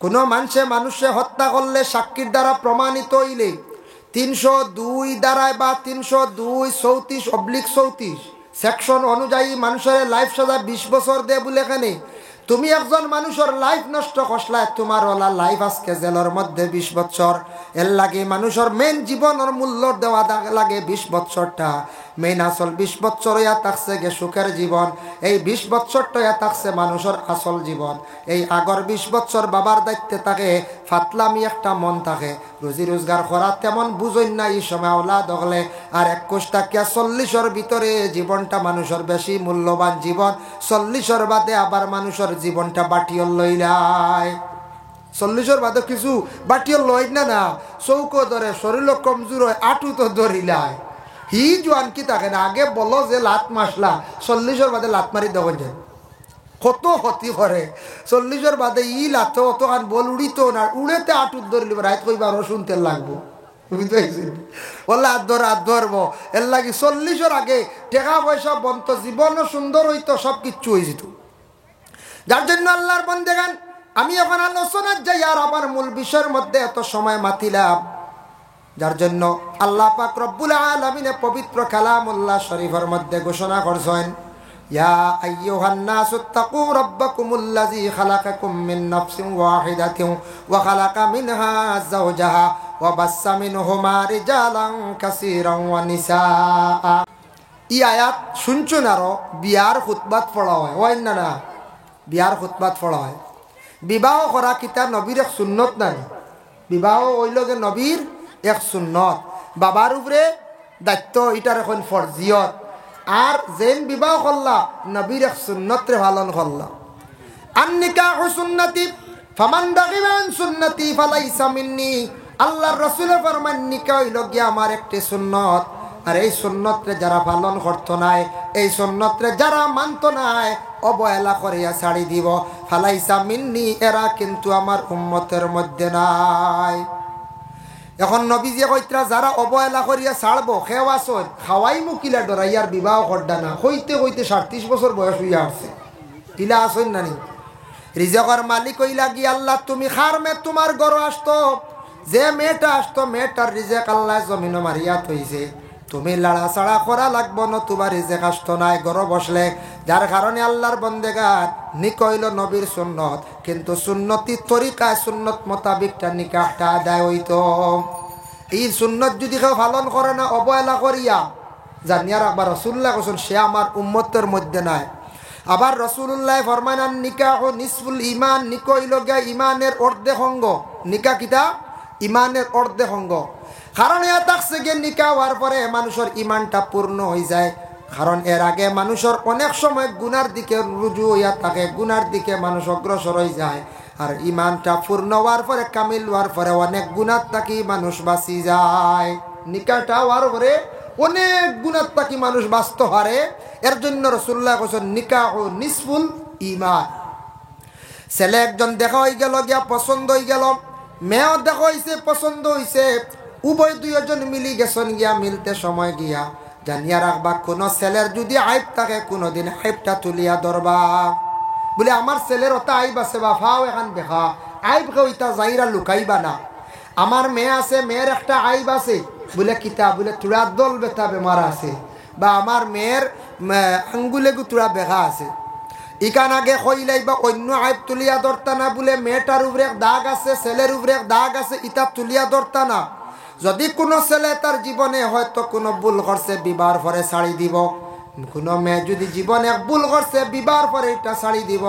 কোনো মানুষে হত্যা করলে সাক্ষীর দ্বারা প্রমাণিত হইলে 302 দ্বারায় বা 302/34 সেকশন অনুযায়ী মানুষের লাইফ সাজা 20 বছর দে বলে এখানে তুমি একজন মানুষের লাইফ নষ্ট করছলাই তোমার ওলা লাইফ আজকে জেলের মধ্যে 20 বছর এর লাগে মানুষের মেন জীবনের মূল্য দেওয়া লাগে 20 বছরটা মেন আসল 20 বছর হইয়া থাকছে গে সুখের জীবন এই 20 বছরটা হইয়া থাকছে মানুষের আসল জীবন এই আগর 20 বছর বাবার দায়িত্বে থাকে ফাতলামি একটা মন থাকে রুজি রোজগার করা তেমন বুঝই না এই সময় ওলাদ হলে আর 21 টাকা 40-এর ভিতরে জীবনটা মানুষের বেশি মূল্যবান জীবন 40-এর বাদে আবার মানুষের জীবনটা বাটিয়ল লইলাই 40-এর বাদে কিছু বাটিয়ল লই না চৌকো ধরে শরীর কমজোর হয় আটু তো ধরিলাই হি জোয়ান কি থাকে না আগে বলো যে লাত মাসলা 40-এর বাদে লাত মারি দেওয়া যায় কত ক্ষতি করে 40-এর বাদে ই লাতে অত কান বল উড়িত না উড়েতে আটুত ধরলি রাত কইবার শুনতে লাগবো বুঝতে বললে হাত ধরবো এর লাগে 40-এর আগে টাকা পয়সা বন্ত জীবনও সুন্দর হইতো সব কিচ্ছু হয়ে যেত যার জন্য আল্লাহর বান্দাগান আমি এখন আলোচনা যাই আর আমার মূল বিষয়ের মধ্যে এত সময় মাতিলাম যার জন্য আল্লাহ পাক রব্বুল আলামিন পবিত্র কালামুল্লাহ শরীফের মধ্যে ঘোষণা করছেন ইয়া আইয়ুহান নাসু তাকু রাব্বাকুমুল্লাযী খালাকাকুম মিন নাফসিন ওয়াহিদাতিন ওয়া খালাকা মিনহা যাওজাহা ওয়া বাসসা মিনহুমা রিজালান কাসীরান ওয়া নিসা এই আয়াত শুনছো না বিয়ার খুতবাত পড়া হয় না বিয়ার খুতবাত পড়া হয় বিবাহ করা কিতা নবীর এক সুন্নত নাই বিবাহ হইল যে নবীর এক সুন্নত বাবার উপরে দায়িত্ব এটার এখন ফরজিয়ত আর জেন বিবাহ করলা নবীর এক সুন্নতরে পালন করলা। আন-নিকাহু সুন্নতি ফামান রাগিবা আন সুন্নতি ফালাইসা মিন্নি। আল্লাহর রাসূল ফরমান নিকাহ হইল গিয়া আমার একটি সুন্নত, আর এই সুন্নতরে যারা পালন করতো নাই, এই সুন্নতরে যারা মানতো নাই, অবহেলা করিয়া ছাড়ি দিব, ফালাইসা মিন্নি, এরা কিন্তু আমার উম্মতের মধ্যে নাই। এখন নবীজি কইত্রা যারা অবহেলা করিয়া ছাড়বো খেওয়া সই খাওয়াই মুকিলা ডরাইয়ার বিবাহ করডা না, হইতে হইতে 37 বছর বয়স হইয়া আসছে, ইলা আসইন নানি। রিজকের মালিক হইলা গিয়া আল্লাহ, তুমি খার মে তোমার ঘর আসতো, যে মেয়েটা আসতো মেয়েটার রিজেক আল্লাহ জমিন মারিয়া থইছে, তুমি লাড়া ছাড়া করা লাগবো, নতুবা রিজেক আসতো নাই ঘর বসলে। যার কারণে আল্লাহর বন্দেগার নিকাহ হইল নবীর সুন্নত, কিন্তু সুন্নতি তরিকায় সুন্নত মোতাবিকটা নিকাহটা আদায় হইতো। এই সুন্নত যদি কেউ পালন করে না অবহেলা করিয়া, জানিয়া রাখবার রাসূলুল্লাহ কইছেন সে আমার উম্মতের মধ্যে নাই। আবার রাসূলুল্লাহ ফরমানান নিকাহ নিসফুল ঈমান, নিকাহ হইল গিয়া ঈমানের অর্ধেক অঙ্গ। নিকাহ কিতা? ঈমানের অর্ধেক অঙ্গ। কারণ এ থাকছে গিয়ে নিকাহ হওয়ার পরে মানুষের ঈমানটা পূর্ণ হয়ে যায়, কারণ এর আগে মানুষের অনেক সময় গুনার দিকে রুজু হইয়া থাকে, গুনার দিকে মানুষ অগ্রসর হয়ে যায়। আর ঈমানটা পূর্ণ হওয়ার পরে, কামিল হওয়ার পরে অনেক গুনার থাকি মানুষ বাঁচি যায়। নিকাহটা হওয়ার পরে অনেক গুনার থাকি মানুষ বাঁচতে পারে। এর জন্য রাসূলুল্লাহ কইছেন নিকাহ নিসফুল ঈমান। ছেলে একজন দেখা হয়ে গেল গিয়া পছন্দ হয়ে গেল, মেয়েও দেখা হয়েছে পছন্দ হয়েছে, উভয় দুইজন মিলি গেছেন গিয়া, মিলতে সময় গিয়া জানিয়া রাখবা কোন ছেলের যদি আইব থাকে কোনোদিন আইবটা তুলিয়া ধরবা। বলে আমার ছেলের ওটা আইব আছে বা ফাও এখান দেখা, আইব ওইটা যাইরা লুকাইবা না। আমার মেয়ে আছে, মেয়ের একটা আইব আছে, বলে কিতা? বলে তুরা দল বেতা বেমার আছে, বা আমার মেয়ের আঙ্গুলে গুতুরা বেঘা আছে। ইকান আগে কইলাই বা অন্য আইব তুলিয়া ধরতা না, বলে মেয়েটার উপরে দাগ আছে, ছেলের উপরে দাগ আছে, ইটা তুলিয়া ধরতা না। যদি কোনো ছেলে তার জীবনে হয়তো কোনো ভুল করছে, বিবাহর পরে ছাড়ি দিব। কোনো মেয়ে যদি জীবনে ভুল করছে, বিবাহর পরে এটা ছাড়ি দিব।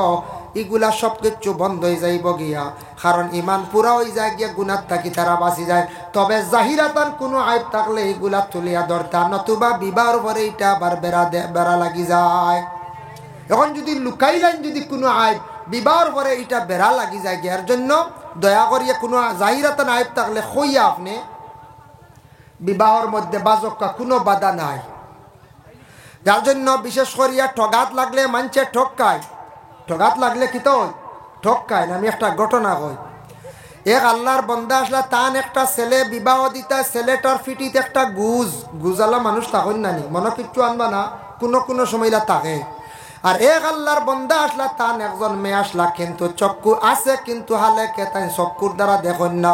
এগুলা সব কিছু বন্ধ হয়ে যাইব গিয়া, কারণ ইমান পুরা হয়ে যায় গিয়া, গুনার থাকি তারা বাঁচি যায়। তবে জাহিরাতান কোনো আইব থাকলে এগুলা তুলিয়া ধরতা, নতুবা বিবাহর পরে এটা আবার বেড়া লাগি যায়। এখন যদি লুকাইলেন যদি কোনো আইব, বিবাহর পরে এটা বেড়া লাগি যায় গিয়ার জন্য দয়া করিয়া কোনো জাহিরাতান আইব থাকলে কইয়া আপনি বিবাহর মধ্যে বাজকা কোনো বাধা নাই। যার জন্য বিশেষ করিয়া ঠগাত লাগলে মানছে ঠকায়, ঠগাত লাগলে কি তো ঠকায় না। আমি একটা ঘটনা কই, এক আল্লাহর বন্দা আসলা, তান একটা ছেলে বিবাহ দিতা, ছেলেটার ফিটিত একটা গুজালা মানুষ থাকেন নানি, মনে কিচ্ছু আনবা না, কোনো সময়লা থাকে। আর এক আল্লাহর বন্দা আসলা, তান একজন মেয়ে আসলা, কিন্তু চক্ষু আছে কিন্তু হালে কে তাই চক্ষুর দ্বারা দেখেন না,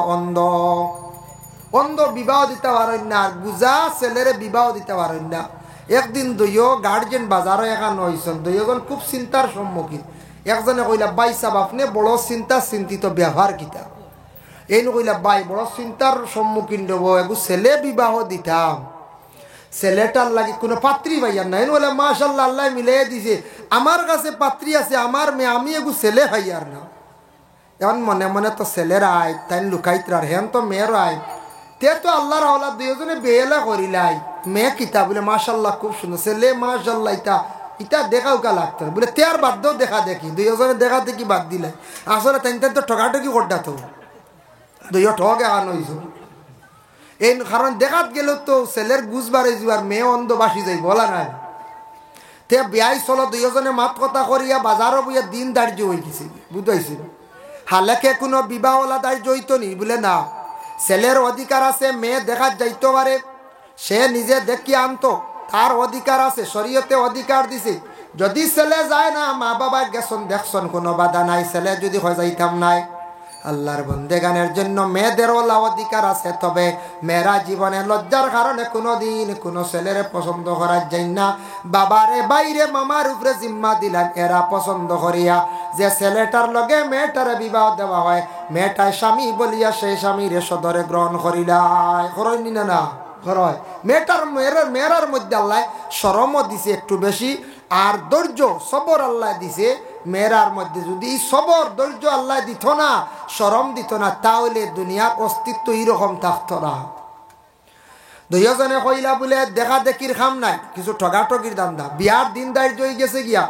অন্ধ বিবাহ দিতে পারেন না, গুজা ছেলেরে বিবাহ দিতে পারেন না। একদিন দুইও গার্জেন বাজারও এখানে হয়েছেন, দুইজন খুব চিন্তার সম্মুখীন। একজনে কইলা, বাই সাহেব আপনি বড় চিন্তিত ব্যবহার কিতা? এই কইলা, বাই বড় চিন্তার সম্মুখীন দেবো, এগু ছেলে বিবাহ দিতাম, ছেলেটার লাগে কোনো পাত্রী ভাইয়ার না। বলে মাশাল্লাহ আল্লাহ মিলাই দিছে, আমার কাছে পাত্রী আছে, আমার মেয়ে, আমি এগু ছেলে ভাইয়ার না। এখন মনে মনে তো ছেলের আয়, তাই লুকাইতার, হেন তো মেয়ের আয়, তে তো আল্লাহর আওলাদ দুইজনে বেয়েলা করিলাই। মেয়ে কিতা? বলে মাশাল্লাহ খুব সুন্দর, ছেলে মাশাল্লাহ ইটা দেখাও কা লাগতো, বলে তে আর বাদ দাও দেখা দেখি, দুইজনে দেখা দেখি বাদ দিলে। আসলে তাই তো ঠকাঠকি করটা, তো দুইও ঠক এখান হইছ। এই কারণ দেখাত গেল তো ছেলের গুজ বাড়ে যাবার, মেয়ে অন্ধ বাসি যাই বলা নাই। তে বিয়াই চলো দুইজনে মাত কথা করিয়া বাজারও বইয়া দিন দার্য হয়ে গেছে, বুঝাইছিল। হালেকে কোনো বিবাহওয়ালা দার্য হইতো নি? বলে না, ছেলের অধিকার আছে, মেয়ে দেখাত যাইতে পারে, সে নিজে দেখিয়ে আনতো, তার অধিকার আছে, শরীয়তে অধিকার দিছে। যদি ছেলে যায় না, মা বাবা গেছন দেখছন, কোনো বাধা নাই। ছেলে যদি হয় যাইতাম নাই, আল্লাহর বন্দেগানের জন্য মেয়েদেরও অধিকার আছে। তবে মেয়েরা জীবনে লজ্জার কারণে কোনোদিন কোনো ছেলের পছন্দ করার যাই না। বাবারে বাইরে মামার উপরে জিম্মা দিলেন, এরা পছন্দ করিয়া যে ছেলেটার লগে মেয়েটারে বিবাহ দেওয়া হয়, মেয়েটায় স্বামী বলিয়া সেই স্বামীরে সদরে গ্রহণ করিলাই। করয়নি না করয়? মেয়েরার মধ্যে আল্লাহ শরমও দিছে একটু বেশি, আর ধৈর্য সবর আল্লাহ দিছে মেয়েরার মধ্যে। যদি সবর ধৈর্য আল্লাহ দিত না, শরম দিত না, তাহলে দুনিয়ার অস্তিত্ব এরকম থাকতো না। দুইজনে কইলা বলে দেখা দেখির খাম নাই, কিছু ঠগাঠগির দান্দা, বিয়ার দিন দায়িত্ব হয়ে গেছে গিয়া।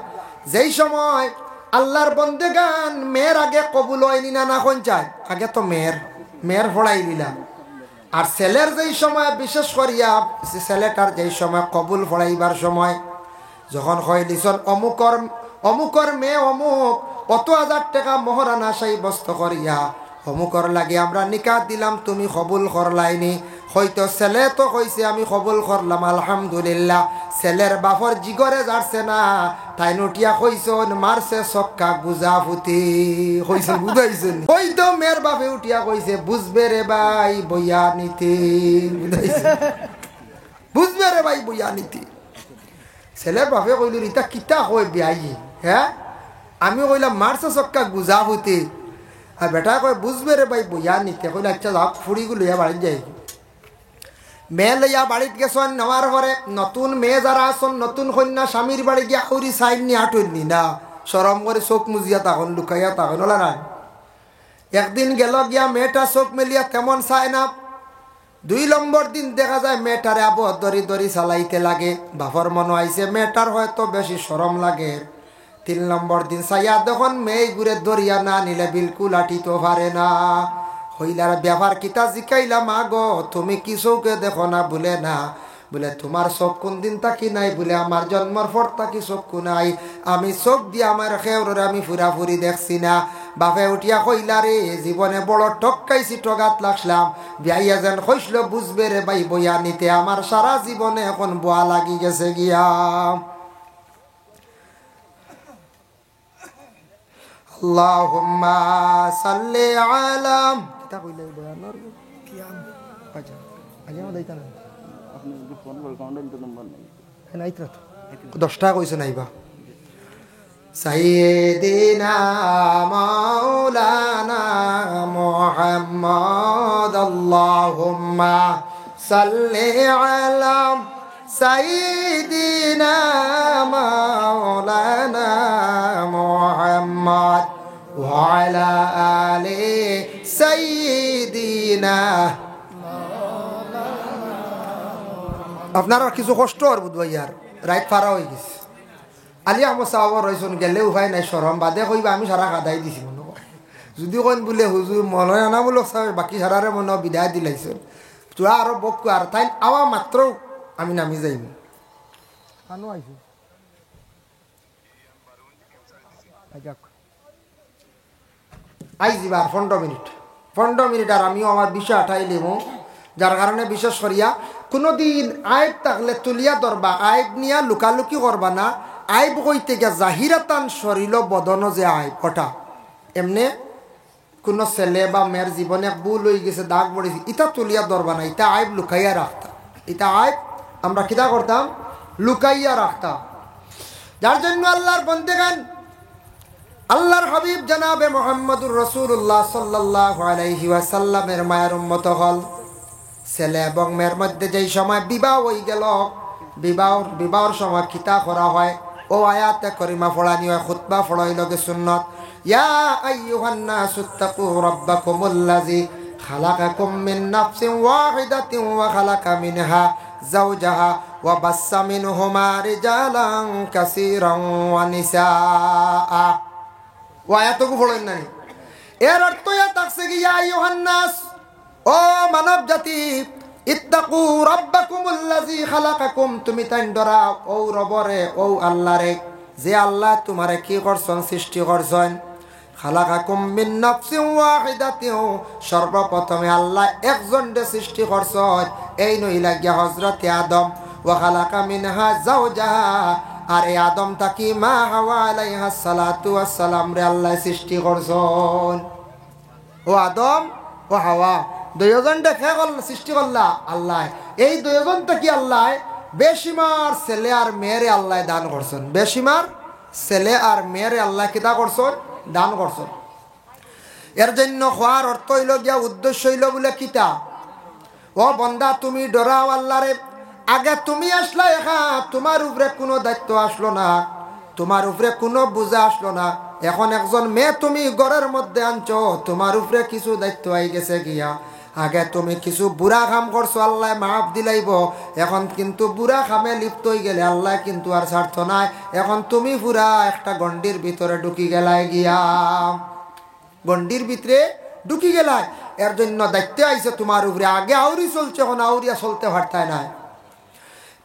যেই সময় আল্লাহর বন্দেগান মেয়ের আগে কবুল হয়নি না না কোন চায়, আগে তো মেয়ের ফড়াই দিলা। আর ছেলের যেই সময় বিশেষ করিয়া ছেলেটার যেই সময় কবুল ফড়াইবার সময় যখন হয় লিসন অমুকর মেয়ে অমুক কত হাজার টাকা মহরানা সাব্যস্ত করিয়া অমুকর লাগে আমরা নিকাহ দিলাম, তুমি কবুল করলাইনি। হয়তো ছেলে তো কইছে আমি কবুল করলাম আলহামদুলিল্লাহ, ছেলের বাপর জিগরে যাচ্ছে না, তাই নটিয়া কইছন মারছে সক্কা গুজা ফুতি কইছেন, বুঝাইছেন। হয়তো মেয়ের বাপে উঠিয়া কইছে বুঝবে রে ভাই বইয়া নীতি, বুঝাইছে, বুঝবে রে ভাই বইয়া নীতি। ছেলের বাপে কইল ইতা কিতা কই বিয়াই, হ্যাঁ আমি কইলাম মারছে সক্কা গুজা ফুতি, আর বেটা কয় বুঝবে রে ভাই বইয়া নিতে। কইলে আচ্ছা যাও ফুড়িগুলো লইয়া বাড়িতে যাই। মেয়ে লইয়া বাড়িতে গেছেন, নেওয়ার পরে নতুন মেয়ে যারা আসন নতুন কন্যা স্বামীর বাড়ি গিয়া ওরি সাইড নি আটুননি না, সরম করে চোখ মুজিয়া তখন লুকাইয়া তখন ওলা নাই। একদিন গেল গিয়া মেয়েটা চোখ মেলিয়া তেমন চায় না। 2 নম্বর দিন দেখা যায় মেয়েটারে আবু দরি দরি চালাইতে লাগে, বাপর মনে আইছে মেয়েটার হয়তো বেশি সরম লাগে। 3 নম্বর দিন চাইয়া তখন মেয়ে ঘুরে দরিয়া না নিলে বিলকুল আটিতে পারে না। হইলার ব্যবহার কিতা জিকাইলা মা গো তুমি কি চোখে দেখো না, বলে না, বলে তোমার চোখ কোন দিন তাকি নাই, বলে আমার জন্মর পর তাকি চক্ষু নাই, আমি চোখ দিয়ে আমার খেউরে আমি ফুরাফুরি দেখছি না। বাপে উঠিয়া কইলা রে জীবনে বড় টক্কাইছি, টগাত লাগলাম, বিয়াইয়া যেন কইসল বুঝবে রে ভাই বইয়া নিতে, আমার সারা জীবনে এখন বোয়া লাগি গেছে গিয়া। আল্লাহুম্মা সাল্লি আলা কিতা কইলে বয়ানোর কিয়াম আচ্ছা আগে আমাদের দাইতা না আপনি ফোন করে কাউন্টার নাম্বার নাই নাইত্রা তো 10 টাকা কইছে নাইবা। সাইয়্যিদিনা মাওলানা মুহাম্মদ আল্লাহুম্মা সাল্লি আলা সাইয়্যিদিনা মাওলানা মুহাম্মদ ওয়া আলা আলি সাইয়্যিদিনা। আপনারা কিছু কষ্ট আর বুধবাইয়ার রাইট পারা হয়ে গেছে। আলী আহমদ সাহাব রয়েছেন গেলে উপায় নাই, সরম বাদে কইবা আমি সারা কাদাই দিছি মনে হয়। যদি কইন বলে হুজুর মনে আনা বলো বাকি সারারে মনে বিদায় দিলাইছেন, তোরা আরো বকু আর তাই আওয়া মাত্র আমি নামি যাইব আনো আইছি আইজিবার 15 মিনিট আর আমিও আমার বিষয় আঠাইলিম, যার কারণে বিশেষ করিয়া কোনোদিন আইব থাকলে তুলিয়া ধরবা, আইব নিয়া লুকালুকি করবা না। আইব কইতে গিয়া জাহিরাতান শরীর বদন যে আইব ওটা এমনি কোনো ছেলে বা মেয়ের জীবনে ভুল হয়ে গেছে, দাগ পড়েছে, ইটা তুলিয়া ধরবা না, ইটা আইব লুকাইয়া রাখতাম। ইটা আইব আমরা কিতা করতাম, লুকাইয়া রাখতাম। যার জন্য আল্লাহর বন্দেগান আল্লাহর হাবিব জনাবে মুহাম্মদুর রাসূলুল্লাহ সাল্লাল্লাহু আলাইহি ওয়াসাল্লামের মায়ের উম্মত হল। ছেলে এবং মেয়ের মধ্যে যেই সময় বিবাহ হয়ে গেল, বিবাহর সময় কিতা করা হয় ও আয়াতে করিমা পড়ানি হয়, খুতবা পড়াইল গে সুন্নত। ইয়া আইয়ুহান নাসুত্তাকু রাব্বাকুমুল্লাযী খালাকাকুম মিন নাফসিন ওয়াহিদাতিন ওয়া খালাকা মিনহা যাওজাহা ওয়া বাসসা মিনহুমা রিজালান কাসীরান ওয়া নিসাআ। ও আয়াতকু পড়েন না, এর অর্থ ইয়া থাকছে কি ইয়া আইয়ুহান নাস, ও মানব জাতি, ইত্তাকু রাব্বাকুমুল্লাযী খালাকাকুম, তুমি তাই ডরাও ও রবরে ও আল্লাহরে, যে আল্লাহ তোমারে কি করছেন, সৃষ্টি করছেন। খালাকাকুম মিন নাফসিন ওয়াহিদাতিন, সর্বপ্রথমে আল্লাহ একজনকে সৃষ্টি করছেন, এই নইলা গিয়া হযরতে আদম। ওয়া খালাকা মিনহা যাওজাহা, আর এই আদম তাকি মা হাওয়া আলাইহা সালাতু ওয়াস সালাম রে আল্লাহ সৃষ্টি করছেন। ও আদম ও হাওয়া দুইজনটা খেয়ে করল সৃষ্টি করলা আল্লাহ। এই দুইজনটা কি আল্লাহ বেশিমার ছেলে আর মেয়েরে আল্লাহ দান করছেন, বেশিমার ছেলে আর মেয়েরে আল্লাহ কিতা করছেন, দান করছেন। এর জন্য হওয়ার অর্থ হইল গিয়া উদ্দেশ্য হইল বলে কিতা, ও বন্দা তুমি ডরাও আল্লাহরে। আগে তুমি আসলা একা, তোমার উপরে কোনো দায়িত্ব আসলো না, তোমার উপরে কোনো বোঝা আসলো না। এখন একজন মেয়ে তুমি ঘরের মধ্যে আনছো, তোমার উপরে কিছু দায়িত্ব আই গেছে গিয়া। আগে তুমি কিছু বুড়া কাম করছো, আল্লাহ মাফ দিলাইব। এখন কিন্তু বুড়া কামে লিপ্ত হয়ে গেলে আল্লাহ কিন্তু আর স্বার্থ নাই। এখন তুমি পুরা একটা গণ্ডির ভিতরে ঢুকি গেলাই গিয়া, গণ্ডির ভিতরে ঢুকি গেলাই। এর জন্য দায়িত্ব আইছে তোমার উপরে। আগে আউরি চলছে, এখন আউরিয়া চলতে পারতায় নাই।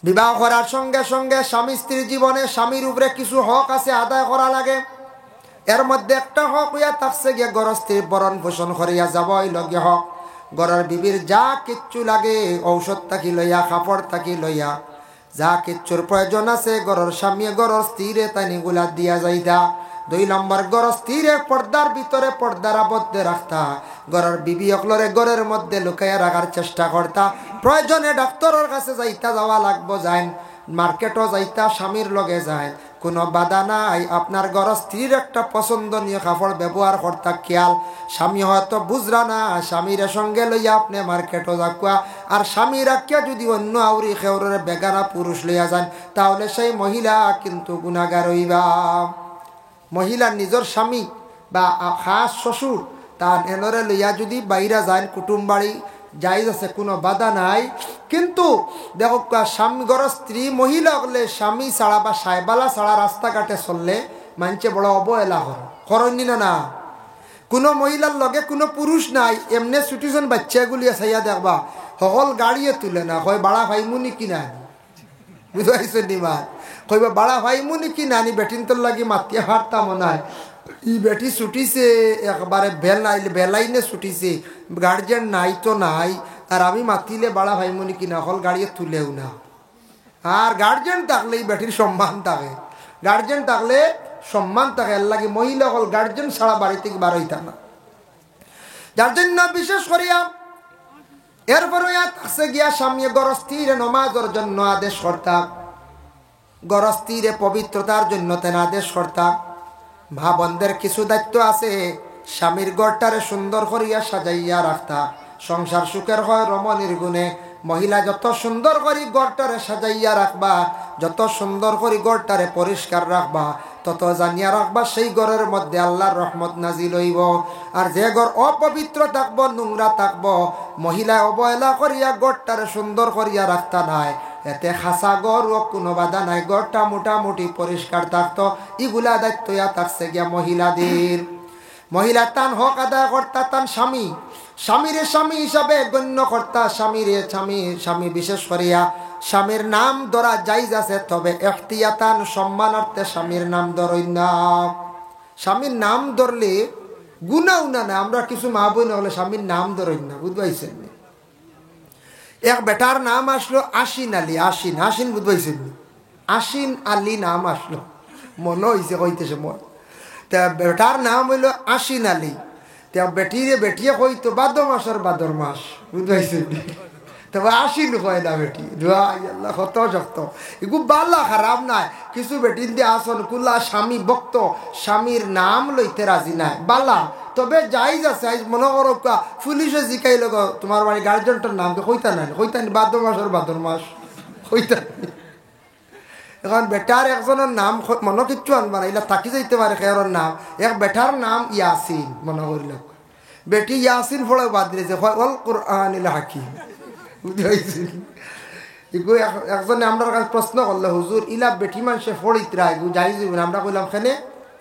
বিবাহ করার সঙ্গে সঙ্গে স্বামী স্ত্রীর জীবনে স্বামীর উপরে কিছু হক আছে, আদায় করা লাগে। এর মধ্যে একটা হক হইয়া থাকছে গিয়া গরস্ত্রীর বরণ পোষণ করিয়া যাব, এই লগে হক গড়ের বিবির যা কিচ্ছু লাগে, ঔষধ থাকি লইয়া, কাপড় থাকি লইয়া, যা কিচ্ছুর প্রয়োজন আছে গড়ের স্বামী গড়ের স্ত্রীরে তাইনিগুলা দিয়া যাইতা। 2 নম্বর, গড়ের স্ত্রীরে পর্দার ভিতরে পর্দার আবদ্ধে রাখতা। গড়ের বিবি অকলরে গড়ের মধ্যে লুকাইয়া রাখার চেষ্টা করতা। প্রয়োজনে ডাক্তারের কাছে যাইতা, যাওয়া লাগবো, যাইন মার্কেটও যাইতা, স্বামীর লগে যায়, কোনো বাধা নাই। আপনার ঘর স্ত্রীর একটা পছন্দনীয় কাপড় ব্যবহার করতা খেয়াল। স্বামী হয়তো বুঝরা না, স্বামীর সঙ্গে লইয়া আপনি মার্কেটও যাকুয়া। আর স্বামী রাখিয়া যদি অন্য আউরি খেউরের বেগানা পুরুষ লইয়া যান, তাহলে সেই মহিলা কিন্তু গুনাহগার হইবা। মহিলা নিজের স্বামী বা খাস শ্বশুর তার এনরে লইয়া যদি বাইরা যায়, কুটুম বাড়ি যাই আছে, কোনো বাধা নাই। কিন্তু দেখো স্বামী ঘর স্ত্রী মহিলা হলে স্বামী ছাড়া বা সাইবালা ছাড়া রাস্তাঘাটে চললে মানুষে বড় অবহেলা করেনি না। না, কোনো মহিলার লগে কোনো পুরুষ নাই, এমনি ছুটিছেন বাচ্চাগুলি চাইয়া দেখবা সকল গাড়িয়ে তুলে না, কয় বাড়া ভাইমুনি কিনা, বুঝতে পারছেন নিমা, কইব বাড়া ভাইমুনি কিনা নি, বেটিন তোর লাগি মাতিয়া হারতাম নাই, ই বেটি ছুটিছে একবারে বেলাইনে ছুটিছে, গার্জেন নাই তো নাই, আর আমি মাতিলে বাড়া ভাইমুনি কিনা হল গাড়িয়ে তুলেও না। আর গার্জেন থাকলে এই বেটির সম্মান থাকে, গার্জেন থাকলে সম্মান থাকে। এর লাগে মহিলা হল গার্জেন ছাড়া বাড়ি থেকে বার হইতা না। যার জন্য বিশেষ করিয়া এরপরে থাকছে গিয়া স্বামী গরস্থিরে নমাজের জন্য আদেশ কর্তা, গরস্থিরে পবিত্রতার জন্য তেন আদেশ কর্তা। মা বোনদের কিছু দায়িত্ব আছে, স্বামীর গড়টারে সুন্দর করিয়া সাজাইয়া রাখতা। সংসার সুখের হয় রমণীর গুণে। মহিলা যত সুন্দর করি গড়টারে সাজাইয়া রাখবা, যত সুন্দর করি গড়টারে পরিষ্কার রাখবা, তত জানিয়া রাখবা সেই ঘরের মধ্যে আল্লাহর রহমত নাজিল হইব। আর যে ঘর অপবিত্র থাকবো, নোংরা থাকবো, মহিলা অবহেলা করিয়া গড়টারে সুন্দর করিয়া রাখতা নাই, এতে খাসা গড় ও কোনো বাধা নাই, গড়টা মোটামুটি পরিষ্কার থাকতো। এগুলা দায়িত্ব থাকছে গিয়া মহিলাদের। মহিলা তান হক আদায় কর্তা, তান স্বামী স্বামীরে স্বামী হিসাবে গণ্য কর্তা। স্বামী বিশেষ করিয়া স্বামীর নাম ধরা জায়েজ আছে, তবে ইখতিয়াতান সম্মানার্থে স্বামীর নাম ধরই না। স্বামীর নাম ধরলে গুনাহ না, আমরা কিছু মা বোন হলে স্বামীর নাম ধরই না, বুঝবাইছেন? এক বেটার নাম আসলো আশিন আলী, আশিন বুঝবাইছেন? আশিন আলী নাম আসলো, মনে হয়েছে কইতেছে মন। তা বেটার নাম হইলো আশিন আলী। তা বেটিয়ে কইতো ভাদ্র মাসের ভাদ্র মাস, বুঝবাইছেন? তবে আশিন হয় না বেটি, আল্লাহ কত শক্ত। এগুলো বালা খারাপ নাই। কিছু বেটিন দিয়ে আসন কুল্লা স্বামী ভক্ত, স্বামীর নাম লইতে রাজি নাই, বালা। তবে যাইজ আছে, মনে করো পুলিশে জিকাইল তোমার বাড়ি গার্জেনটার নাম কইতা নাই, কইতানি ভাদ্র মাসের ভাদ্র মাস কইতানি। এখন বেটার একজনের নাম মনে কিচ্ছু আনবা না, এগুলা থাকি যাইতে পারে খেয়ার নাম। এক বেটার নাম ইয়াসিন, মনে করিল বেটি ইয়াসিন ফলে বাদ দিয়েছে, অল কোরআনিল হাকিম, বুঝতে পারছি? একজনে আমরা কাছে প্রশ্ন করলে, হুজুর ইলা বেটি মানুষে ফড়িতরা এগুলো যাই যাবেন? আমরা কইলাম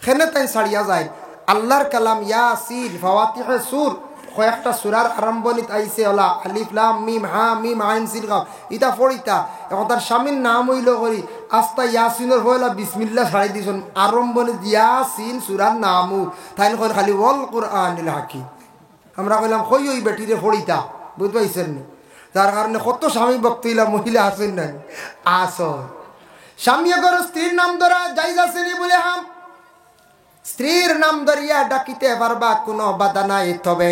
খেনে তাই ছাড়িয়া যায় আল্লাহর কালাম ইয়াসিন ফাওয়াতিহে সূর, কয়েকটা সূরার আরম্ভণীত আইছে ওলা আলিফ লাম মিম হা মিম আইন সিন কাফ, ইটা ফড়িতা। এখন তার স্বামীর নাম হইল করি আস্তা ইয়াসিনের হইলা বিসমিল্লাহ ছাড়াই দিয়েছেন, আরম্ভণীত ইয়াসিন সূরার নামও তাই কই খালি ওয়াল কুরআনিল হাকিম। আমরা কইলাম কই ওই বেটিরে ফড়িতা, বুঝতে পাইছেন? যার কারণে কত স্বামী ভক্তইলা মহিলা আছেন না, আস স্বামী ঘর স্ত্রীর নাম ধরা জায়েজ আছে নি বলে হাম, স্ত্রীর নাম ধরিয়া ডাকিতে পারবা, কোনো বাধা নাই। তবে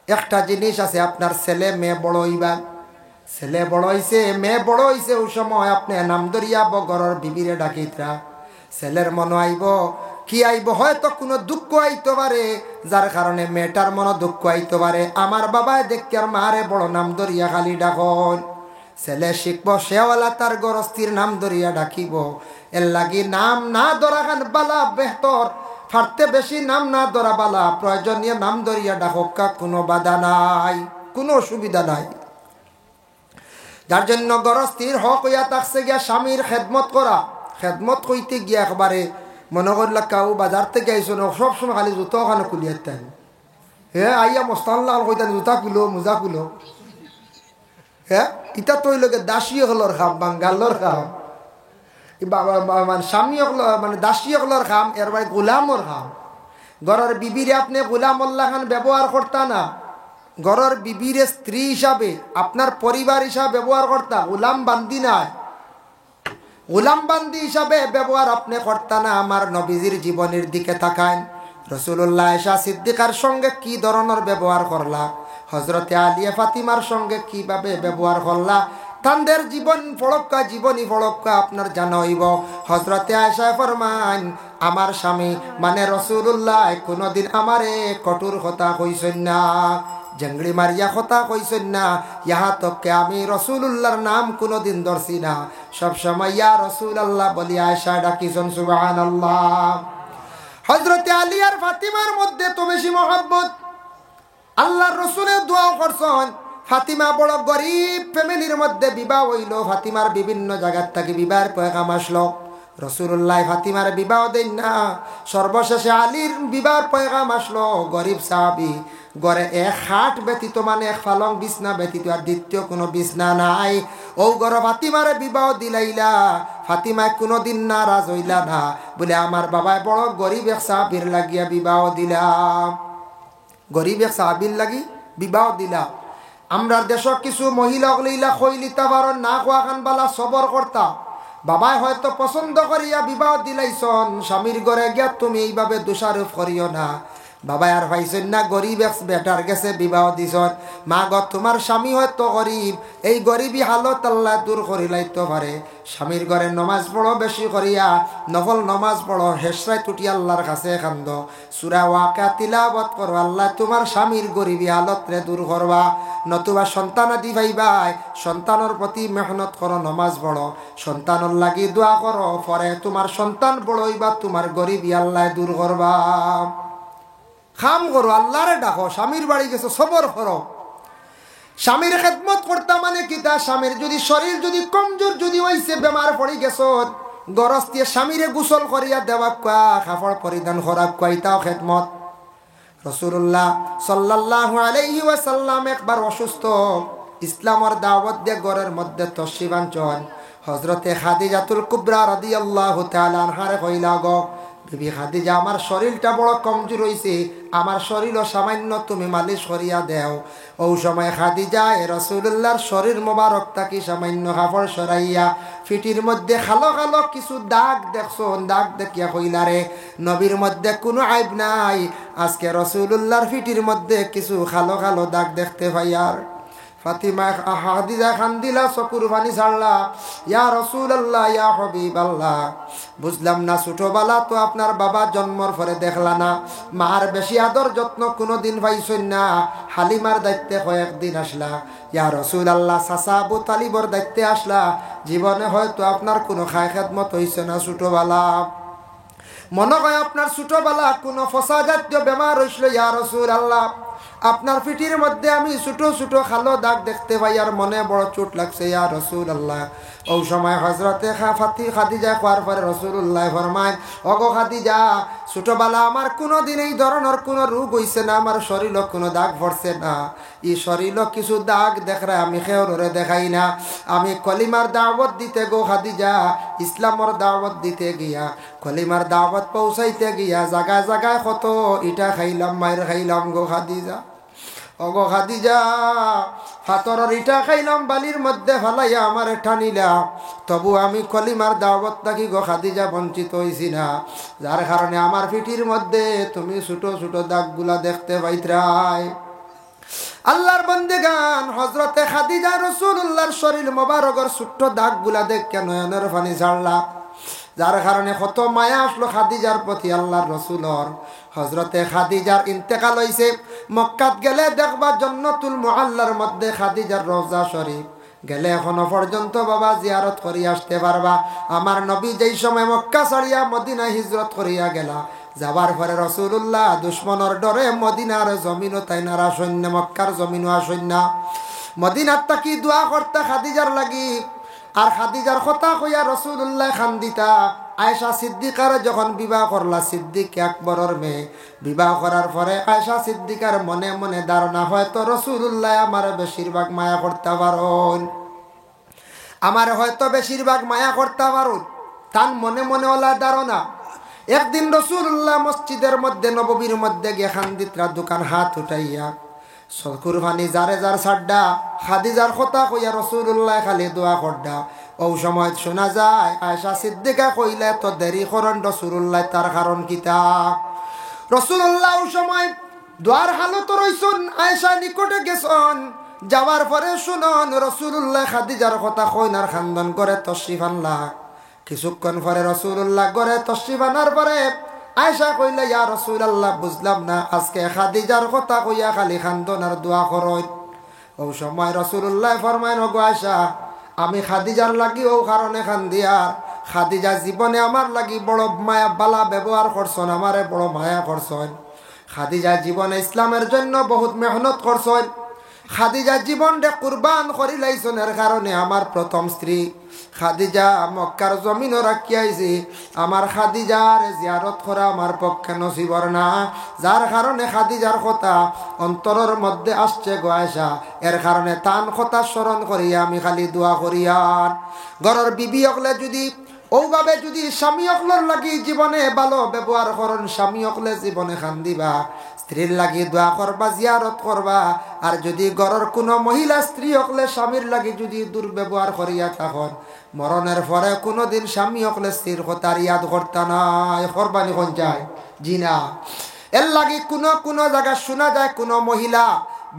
একটা জিনিস আছে, আপনার ছেলে মেয়ে বড় হইবা, ছেলে বড় হইছে মেয়ে বড় হইছে, ওই সময় আপনি নাম ধরিয়া ঘরের বিবিরে ডাকিতরা। ছেলের মনে আইব কি আইব, হয়তো কোনো দুঃখ আইতে পারে, যার কারণে মেয়েটার মনে দুঃখ আইতে পারে। আমার বাবায় দেখি আর মারে বড় নাম ধরিয়া খালি ডাকন, ছেলে শিখব সেওয়ালা তার গরস্তির নাম ধরিয়া ডাকিব। এর লাগি নাম না ধরা খান বালা বেহতর, ফারতে বেশি নাম না ধরা বালা, প্রয়োজনীয় নাম ধরিয়া ডাকা কোনো বাধা নাই। কোনো অসুবিধা নাই। যার জন্য গরস্থির হক হইয়া থাকছে গিয়া স্বামীর খেদমত করা। খেদমত কইতে গিয়া একবারে মনে করলা কাউ বাজার থেকে আইসো না, সবসময় খালি জুতো ওখানে খুলিয়াতেন। আইয়া মস্তাল্লাহ কইতেন জুতা খুলো, মোজা খুলো। ইটা তো লোকে দাসী হলর খাম, বাঙ্গালোর খাম, মানে স্বামী মানে দাসী হলর খাম, এর বাড়ি গোলামর খাম। ঘরের বিবিরে আপনি গোলামল্লা খান ব্যবহার করতা না, ঘরের বিবিরে স্ত্রী হিসাবে আপনার পরিবার হিসাবে ব্যবহার করতা, গোলাম বান্দি নাই, গোলাম বান্দি হিসাবে ব্যবহার আপনি করতা না। আমার নবীজির জীবনের দিকে তাকান, রাসূলুল্লাহ আয়েশা সিদ্দিকার সঙ্গে কি ধরনের ব্যবহার করলা, হযরতে আলিয়া ফাতিমার সঙ্গে কিভাবে ব্যবহার করলা, তাদের জীবনী ফলক্কা আপনার জানা হইব। হযরতে আয়েশা ফরমান, আমার স্বামী মানে রাসূলুল্লাহ কোনদিন আমারে কঠোর কথা কইছেন না, জঙ্গলি মারিয়া কথা কইছেন না, ইহা তককে আমি রাসূলুল্লাহর নাম কোনদিন ধরছি না, সবসময় ইয়া রাসূলুল্লাহ বলি আয়েশা ডাকিছেন। সুবহানাল্লাহ। হযরতে আলী আর ফাতিমার মধ্যে তো বেশি মহব্বত। আল্লাহর রাসূলের দোয়া করছেন, ফাতিমা বড় গরিব ফ্যামিলির মধ্যে বিবাহ হইল, ফাতিমার বিভিন্ন জায়গার থেকে বিবাহের পয়গাম আসলো, রাসূলুল্লাহ ফাতিমার বিবাহ দেন না, সর্বশেষে আলীর বিবাহের পয়গাম আসলো। গরিব সাহাবী, ঘরে এক খাট ব্যতীত মানে এক পালং বিছনা ব্যতীত আর দ্বিতীয় কোনো বিছনা নাই, ও ঘর ফাতিমারে বিবাহ দিলাইলা। ফাতিমায় কোনোদিন নারাজ হইলা না, বলে আমার বাবায় বড় গরিব এক সাহাবীর লাগিয়া বিবাহ দিলা, গরিব এক সাহাবীর লাগি বিবাহ দিলা। আমরা দেশ কিছু মহিলা হইলা খইলিতা পারন না খোয়া খান বালা সবর করতা, বাবাই হয়তো পছন্দ করিয়া বিবাহ দিলাইছন, স্বামীর ঘরে গিয়া তুমি এইভাবে দোষারোপ করিও না। বাবা আর ভাইছেন না গরিব এক বেটার গেছে বিবাহ দিছন, মা গ তোমার স্বামী হয়তো গরিব, এই গরিবী হালত আল্লাহ দূর করিলাইতে পারে। স্বামীর ঘরে নমাজ পড়ো বেশি করিয়া, নফল নমাজ পড়ো, হেসরাই টুটি আল্লাহর কাছে কান্দ, সূরা ওয়াকিয়া তিলাওয়াত করো, আল্লাহ তোমার স্বামীর গরিবী হালত রে দূর করবা। নতুবা সন্তান আদি ভাইবাই, সন্তানের প্রতি মেহনত করো, নমাজ পড়ো, সন্তানের লাগি দোয়া করো, পরে তোমার সন্তান বড় হইবা, তোমার গরিবী আল্লাহ দূর করবা। খাম করো, আল্লাহরে ডাকো, স্বামীর বাড়ি গেছো সবর করো। স্বামীর খেদমত করতা মানে কি, তা স্বামীর যদি শরীর যদি কমজোর যদি হইছে, বেমার পড়ি গেছ, গরজ দিয়ে স্বামীরে গোসল করিয়া দেওয়া কোয়া, কাপড় পরিধান করা কোয়া, ইতাও খেদমত। রাসূলুল্লাহ সাল্লাল্লাহু আলাইহি ওয়াসাল্লাম একবার অসুস্থ, ইসলামের দাওয়াত দিয়ে ঘরের মধ্যে তশরিফ আনছেন। হযরতে খাদিজাতুল কুবরা রাদিয়াল্লাহু তাআলা আনহারে কইলা, গো বিবি খাদিজা, আমার শরীরটা বড় কমজোর হইছে, আমার শরীরও সামান্য তুমি মালিশ করিয়া দেও। ও সময় খাদিজা রাসূলুল্লাহর শরীর মোবারক থাকি সামান্য কাপড় সরাইয়া ফিটির মধ্যে খালো খালো কিছু দাগ দেখছো, দাগ দেখিয়া কইলা, রে নবীর মধ্যে কোনো আইব নাই, আজকে রাসূলুল্লাহর ফিটির মধ্যে কিছু খালো খালো দাগ দেখতে পাই। আর ফাতিমা খাদিজা খান্দিলা, চকুর পানি ছাড়লা, ইয়া রাসূলুল্লাহ, ইয়া হাবিবাল্লাহ, বুঝলাম না ছোটবেলা তো আপনার বাবা জন্মর পরে দেখলা না, মার বেশি আদর যত্ন কোনোদিন পাইছেন না, হালিমার দায়িত্বে কয়েকদিন আসলা, ইয়া রাসূলুল্লাহ চাচা আবু তালিবর দায়িত্বে আসলা, জীবনে হয়তো আপনার কোনো খায় খেদমত হইছে না ছোটবেলা, মনে হয় আপনার ছোটবেলা কোনো ফসা জাতীয় বেমার হইছিল, ইয়া রাসূলুল্লাহ আপনার পিঠির মধ্যে আমি ছোট ছোট খালো দাগ দেখতে পাই, আর মনে বড় চোট লাগছে, ইয়া রাসূলুল্লাহ। ওই সময় হযরতে খাদিজা কোয়ার পরে রাসূলুল্লাহ ফরমায়, ওগো খাদিজা, ছোটবেলা আমার কোনোদিন এই ধরনের কোনো রোগ হইছে না, আমার শরীরও কোনো দাগ পড়ছে না, এই শরীরও কিছু দাগ দেখরা আমি খেওরে দেখাই না, আমি কলিমার দাওয়াত দিতে গো খাদিজা, ইসলামের দাওয়াত দিতে গিয়া, কলিমার দাওয়াত পৌঁছাইতে গিয়া জায়গায় জায়গায় কত ইটা খাইলাম, মায়ের খাইলাম গো খাদিজা, ওগো খাদিজা, ফাতরের ইটা খাইলাম, বালির মধ্যে ফেলাইয়া আমারে টানিলা, তবু আমি কলিমার দাওয়াত থাকি গো খাদিজা বঞ্চিত হইছি না, যার কারণে আমার পিঠির মধ্যে তুমি ছোট ছোট দাগগুলা দেখতে পাইত্রাই। আল্লাহর বান্দেগান, হযরতে খাদিজা রাসূলুল্লাহর শরীর মোবারকের ছোট্ট দাগগুলা দেখে নয়নের পানি ছাড়লা, যার কারণে কত মায়া আসলো খাদিজার প্রতি আল্লাহর রাসূলের। হযরতে খাদিজার ইন্তেকাল হইছে, মক্কাত গেলে দেখবা জান্নাতুল মুআল্লার মধ্যে খাদিজার রওজা শরীফ, গেলে এখনো পর্যন্ত বাবা জিয়ারত করি আসতে পারবা। আমার নবী যেই সময় মক্কা ছাড়িয়া মদিনায় হিজরত করিয়া গেলা, যাবার পরে রাসূলুল্লাহ দুশমনের ডরে মদিনার জমিনও তাই নারা সৈন্য, মক্কার জমিনও আসৈন্য। মদিনার তাকি দোয়া করতা খাদিজার লাগি, আর খাদিজার কথা কইয়া রাসূলুল্লাহ খান্দিতা। আয়েশা সিদ্দিকার যখন বিবাহ করলা, সিদ্দিক আকবরের মেয়ে, বিবাহ করার পরে আয়েশা সিদ্দিকার মনে মনে ধারণা হয়তো রাসূলুল্লাহ আমার বেশিরভাগ মায়া করতে পারেন, আমার হয়তো বেশিরভাগ মায়া করতে পারুন, তার মনে মনে ওলা ধারণা। একদিন রাসূলুল্লাহ মসজিদের মধ্যে নববীর মধ্যে গিয়ে খান্দিতরা দোকান হাত উঠাইয়া কুরবানি যারে যার সাড্ডা খাদিজার কথা কইয়া রাসূলুল্লাহ খালি দোয়া করডা। ও সময় শোনা যায় আয়েশা সিদ্দিকা কইলে তো দেরি করেন রাসূলুল্লাহ, তার কারণ কিতা? রাসূলুল্লাহ ও সময় দোয়ার হালত রইছুন, আয়েশা নিকটে গেছন। যাওয়ার পরে শুনন রাসূলুল্লাহ খাদিজার কথা কইনার খান্দন করে তশরিফ আনলা। কিছুক্ষণ পরে রাসূলুল্লাহ করে তশরিফ আনার পরে আয়েশা কইলে, ইয়া রাসূলুল্লাহ বুঝলাম না আজকে খাদিজার কথা কইয়া খালি খান্দন আর দোয়া করই। ও সময় রাসূলুল্লাহ ফরমায়েন, ওগো আয়েশা, আমি খাদিজার লাগি ও কারণে খান্দিয়ার, খাদিজা জীবনে আমার লাগি বড় মায়া বালা ব্যবহার করছেন, আমারে বড় মায়া করছেন। খাদিজা জীবনে ইসলামের জন্য বহুত মেহনত করছেন। খাদিজা জীবনটা কুরবান করি লাইছেন, এর কারণে আমার প্রথম স্ত্রী খাদিজা মক্কার জমিনও রাখিয়াইছে। আমার খাদিজার জিয়ারত করা আমার পক্ষে নসিবর না, যার কারণে খাদিজার কথা অন্তরের মধ্যে আসছে গো আয়েশা, এর কারণে তান কথা স্মরণ করিয়া আমি খালি দোয়া করিয়ার। ঘরের বিবি হকলে যদি ওভাবে যদি স্বামী হকলের লাগি জীবনে ভালো ব্যবহার করেন, স্বামী হকলে জীবনে খান্দিবা, স্ত্রীর লাগি দোয়া করবা, জিয়ারত করবা। আর যদি ঘরের কোনো মহিলা স্ত্রী হকলে স্বামীর লাগি যদি দুর্ব্যবহার করিয়া থাকেন, মরণের পরে কোনোদিন স্বামী হকলে স্ত্রীর কথা ইয়াদ করতা নাই, করবানি কোন যায় জি না। এর লাগি কোনো জায়গা শোনা যায় কোনো মহিলা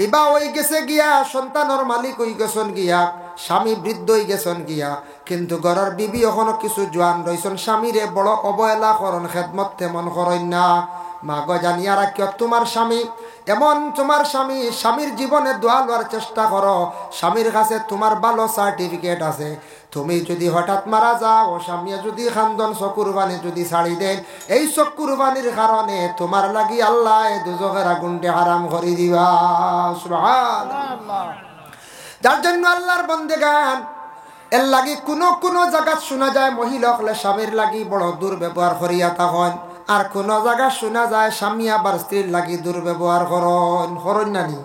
বিবাহ হয়ে গেছে গিয়া, সন্তানের মালিক হয়ে গেছেন গিয়া, স্বামী বৃদ্ধ হয়ে গেছেন গিয়া, কিন্তু ঘরের বিবি এখনো কিছু জোয়ান রয়েছেন, স্বামীরে বড় অবহেলা করেন, খেদমত তেমন করেন না। মা গো জানিয়া রাখিও তোমার স্বামী এমন, তোমার স্বামীর জীবনে দোয়া লওয়ার চেষ্টা করো। স্বামীর কাছে তোমার ভালো সার্টিফিকেট আছে। তুমি যদি হঠাৎ মারা যাও, স্বামী যদি খান্দন চকুরবানি যদি ছাড়ি দেন, এই চকুরবানির কারণে তোমার লাগি আল্লাহ দুজকের আগুনটি হারাম করে দিবা। সুবহানাল্লাহ। যার জন্য আল্লাহর বন্দেগান এর লাগি কোনো জায়গা শোনা যায় মহিলা হলে স্বামীর লাগি বড় দুর্ব্যবহার করিয়া তখন, আর কোন জায়গা শোনা যায় স্বামী আবার স্ত্রীর লাগি দুর্ব্যবহার করেন নানি।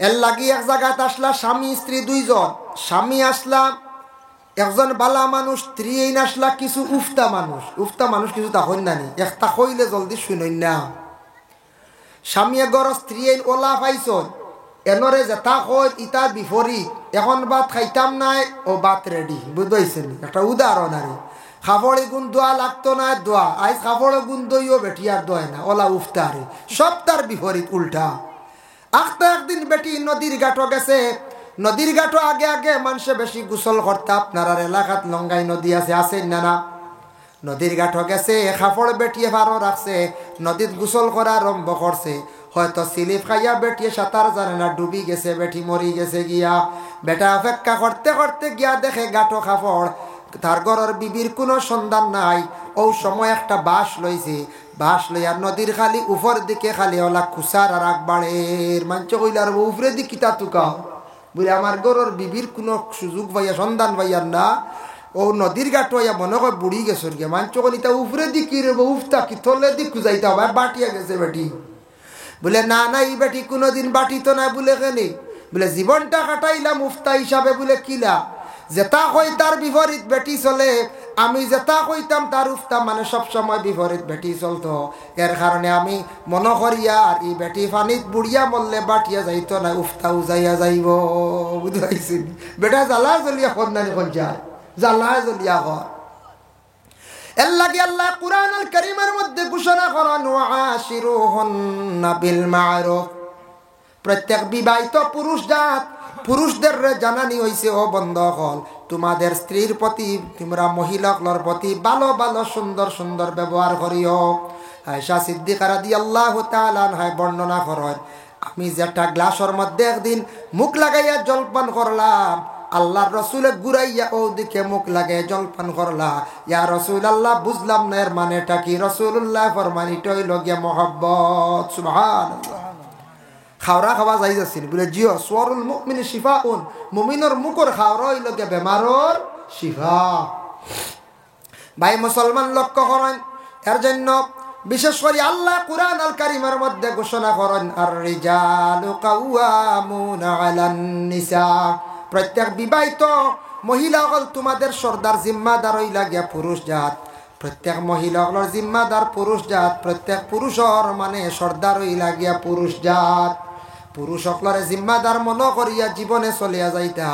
এর লাগি এক জায়গায় আসলা স্বামী স্ত্রী দুইজন, স্বামী আসলা একজন বালা মানুষ, স্ত্রী এই আসলা কিছু উফতা মানুষ কিছু তখন নানি, একটা কইলে জলদি শুনই না। স্বামী গর স্ত্রী ওলা পাইছন, এনরে যেটা কয় ইটার বিপরীত, এখন ভাত খাইতাম নাই ও ভাত রেডি, বুঝতে একটা উদাহরণ। আর খাবড়ে গুণ দোয়া লাগতো না দোয়া, আজ খাবড়ে গুণ দইও বেটিয়ার দোয় না, ওলা উফতারে সব তার বিপরীত উল্টা। আখতা একদিন বেটি নদীর ঘাটও গেছে, নদীর ঘাটও আগে মানুষে বেশি গোসল করতে, আপনার এলাকাত লঙ্গাই নদী আছে না? নদীর ঘাটও গেছে, খাফড় বেটিয়ে ভারও রাখছে, নদীত গোসল করা আরম্ভ করছে। হয়তো স্লিপ খাইয়া বেটিয়ে সাঁতার জানে না, ডুবি গেছে, বেটি মরি গেছে গিয়া। বেটা অপেক্ষা করতে করতে গিয়া দেখে গাঁটো খাফড়, তার ঘরের বিবির কোনো সন্ধান নাই। ও সময় একটা বাঁশ লইছে, বাঁশ লইয়া নদীর খালি উপর দিকে খালি ওলা কুসার আর আকবাড়ের মাঞ্চ কইলার উপরে দিকে তা তুকা বলে আমার ঘরের বিবির কোনো সুযোগ পাইয়া সন্ধান পাইয়ার না। ও নদীর ঘাট হইয়া মনে হয় বুড়ি গেছেন গে, মাঞ্চ কলিতা উপরে দিকে রে উফতা কি থলে দিক খুঁজাইতে হবে, বাটিয়া গেছে বেটি। বলে না এই বেটি কোনোদিন বাটিত না, বলে কেনে? বলে জীবনটা কাটাইলাম উফতা হিসাবে, বলে কিলা যেটা কই তার বিপরীত বেটি চলে, আমি যেটা কইতাম তার উফতা মানে সবসময় বিপরীত বেটি চলতো। এর কারণে আমি মনে করিয়া আর এই বেটি পানিত বুড়িয়া মরলে বাটিয়া যাইতো না, উফতা উজাইয়া যাইব, বুঝতে পারছেন? বেটা জ্বালা জ্বলিয়া কন্যানি কোন যায়, জ্বালা জ্বলিয়া কর। এর লাগে আল্লাহ কুরআনুল কারীমের মধ্যে ঘোষণা করেন, ওয়াশিরুহুন্না বিল মা'রুফ। প্রত্যেক বিবাহিত পুরুষদের জানানি হইছে, ও বন্ধুগণ, তোমাদের স্ত্রীর প্রতি, তোমরা মহিলাগুলোর প্রতি ভালো ভালো সুন্দর সুন্দর ব্যবহার করিও। আয়েশা সিদ্দিকা রাদিয়াল্লাহু তাআলা আনহা বর্ণনা করেন, আমি যেটা গ্লাসের মধ্যে একদিন মুখ লাগাইয়া জলপান করলাম, আল্লাহর রসুলে ঘুরাইয়া ও দিকে মুখ লাগে জলপান করলা। ইয়া রসুল আল্লাহ, বুঝলাম না এর মানেটা কি। রসুল্লাহ ফরমানিটা হইল গিয়া মহব্বত। সুবহানাল্লাহ। খাওয়া খাওয়া যাই যাচ্ছিল বলে জিও সোয়ারুল মুমিনি শিফাউন, মুমিনের মুখর খাওয়া হইল গিয়া বেমারর শিফা। ভাই মুসলমান লক্ষ্য করেন, এর জন্য বিশেষ করে আল্লাহ কুরআন আল কারীমের মধ্যে ঘোষণা করেন আর রিজালু কাওয়ামুনা আলান নিসা। প্রত্যেক বিবাহিত মহিলা হল তোমাদের সর্দার, জিম্মাদার হইলা গিয়া পুরুষ জাত। প্রত্যেক মহিলা হল জিম্মাদার পুরুষ জাত। প্রত্যেক পুরুষর মানে সর্দার হইলা গিয়া পুরুষ জাত। পুরুষ সকলের জিম্মাদার মনে করিয়া জীবনে চলিয়া যাইতা,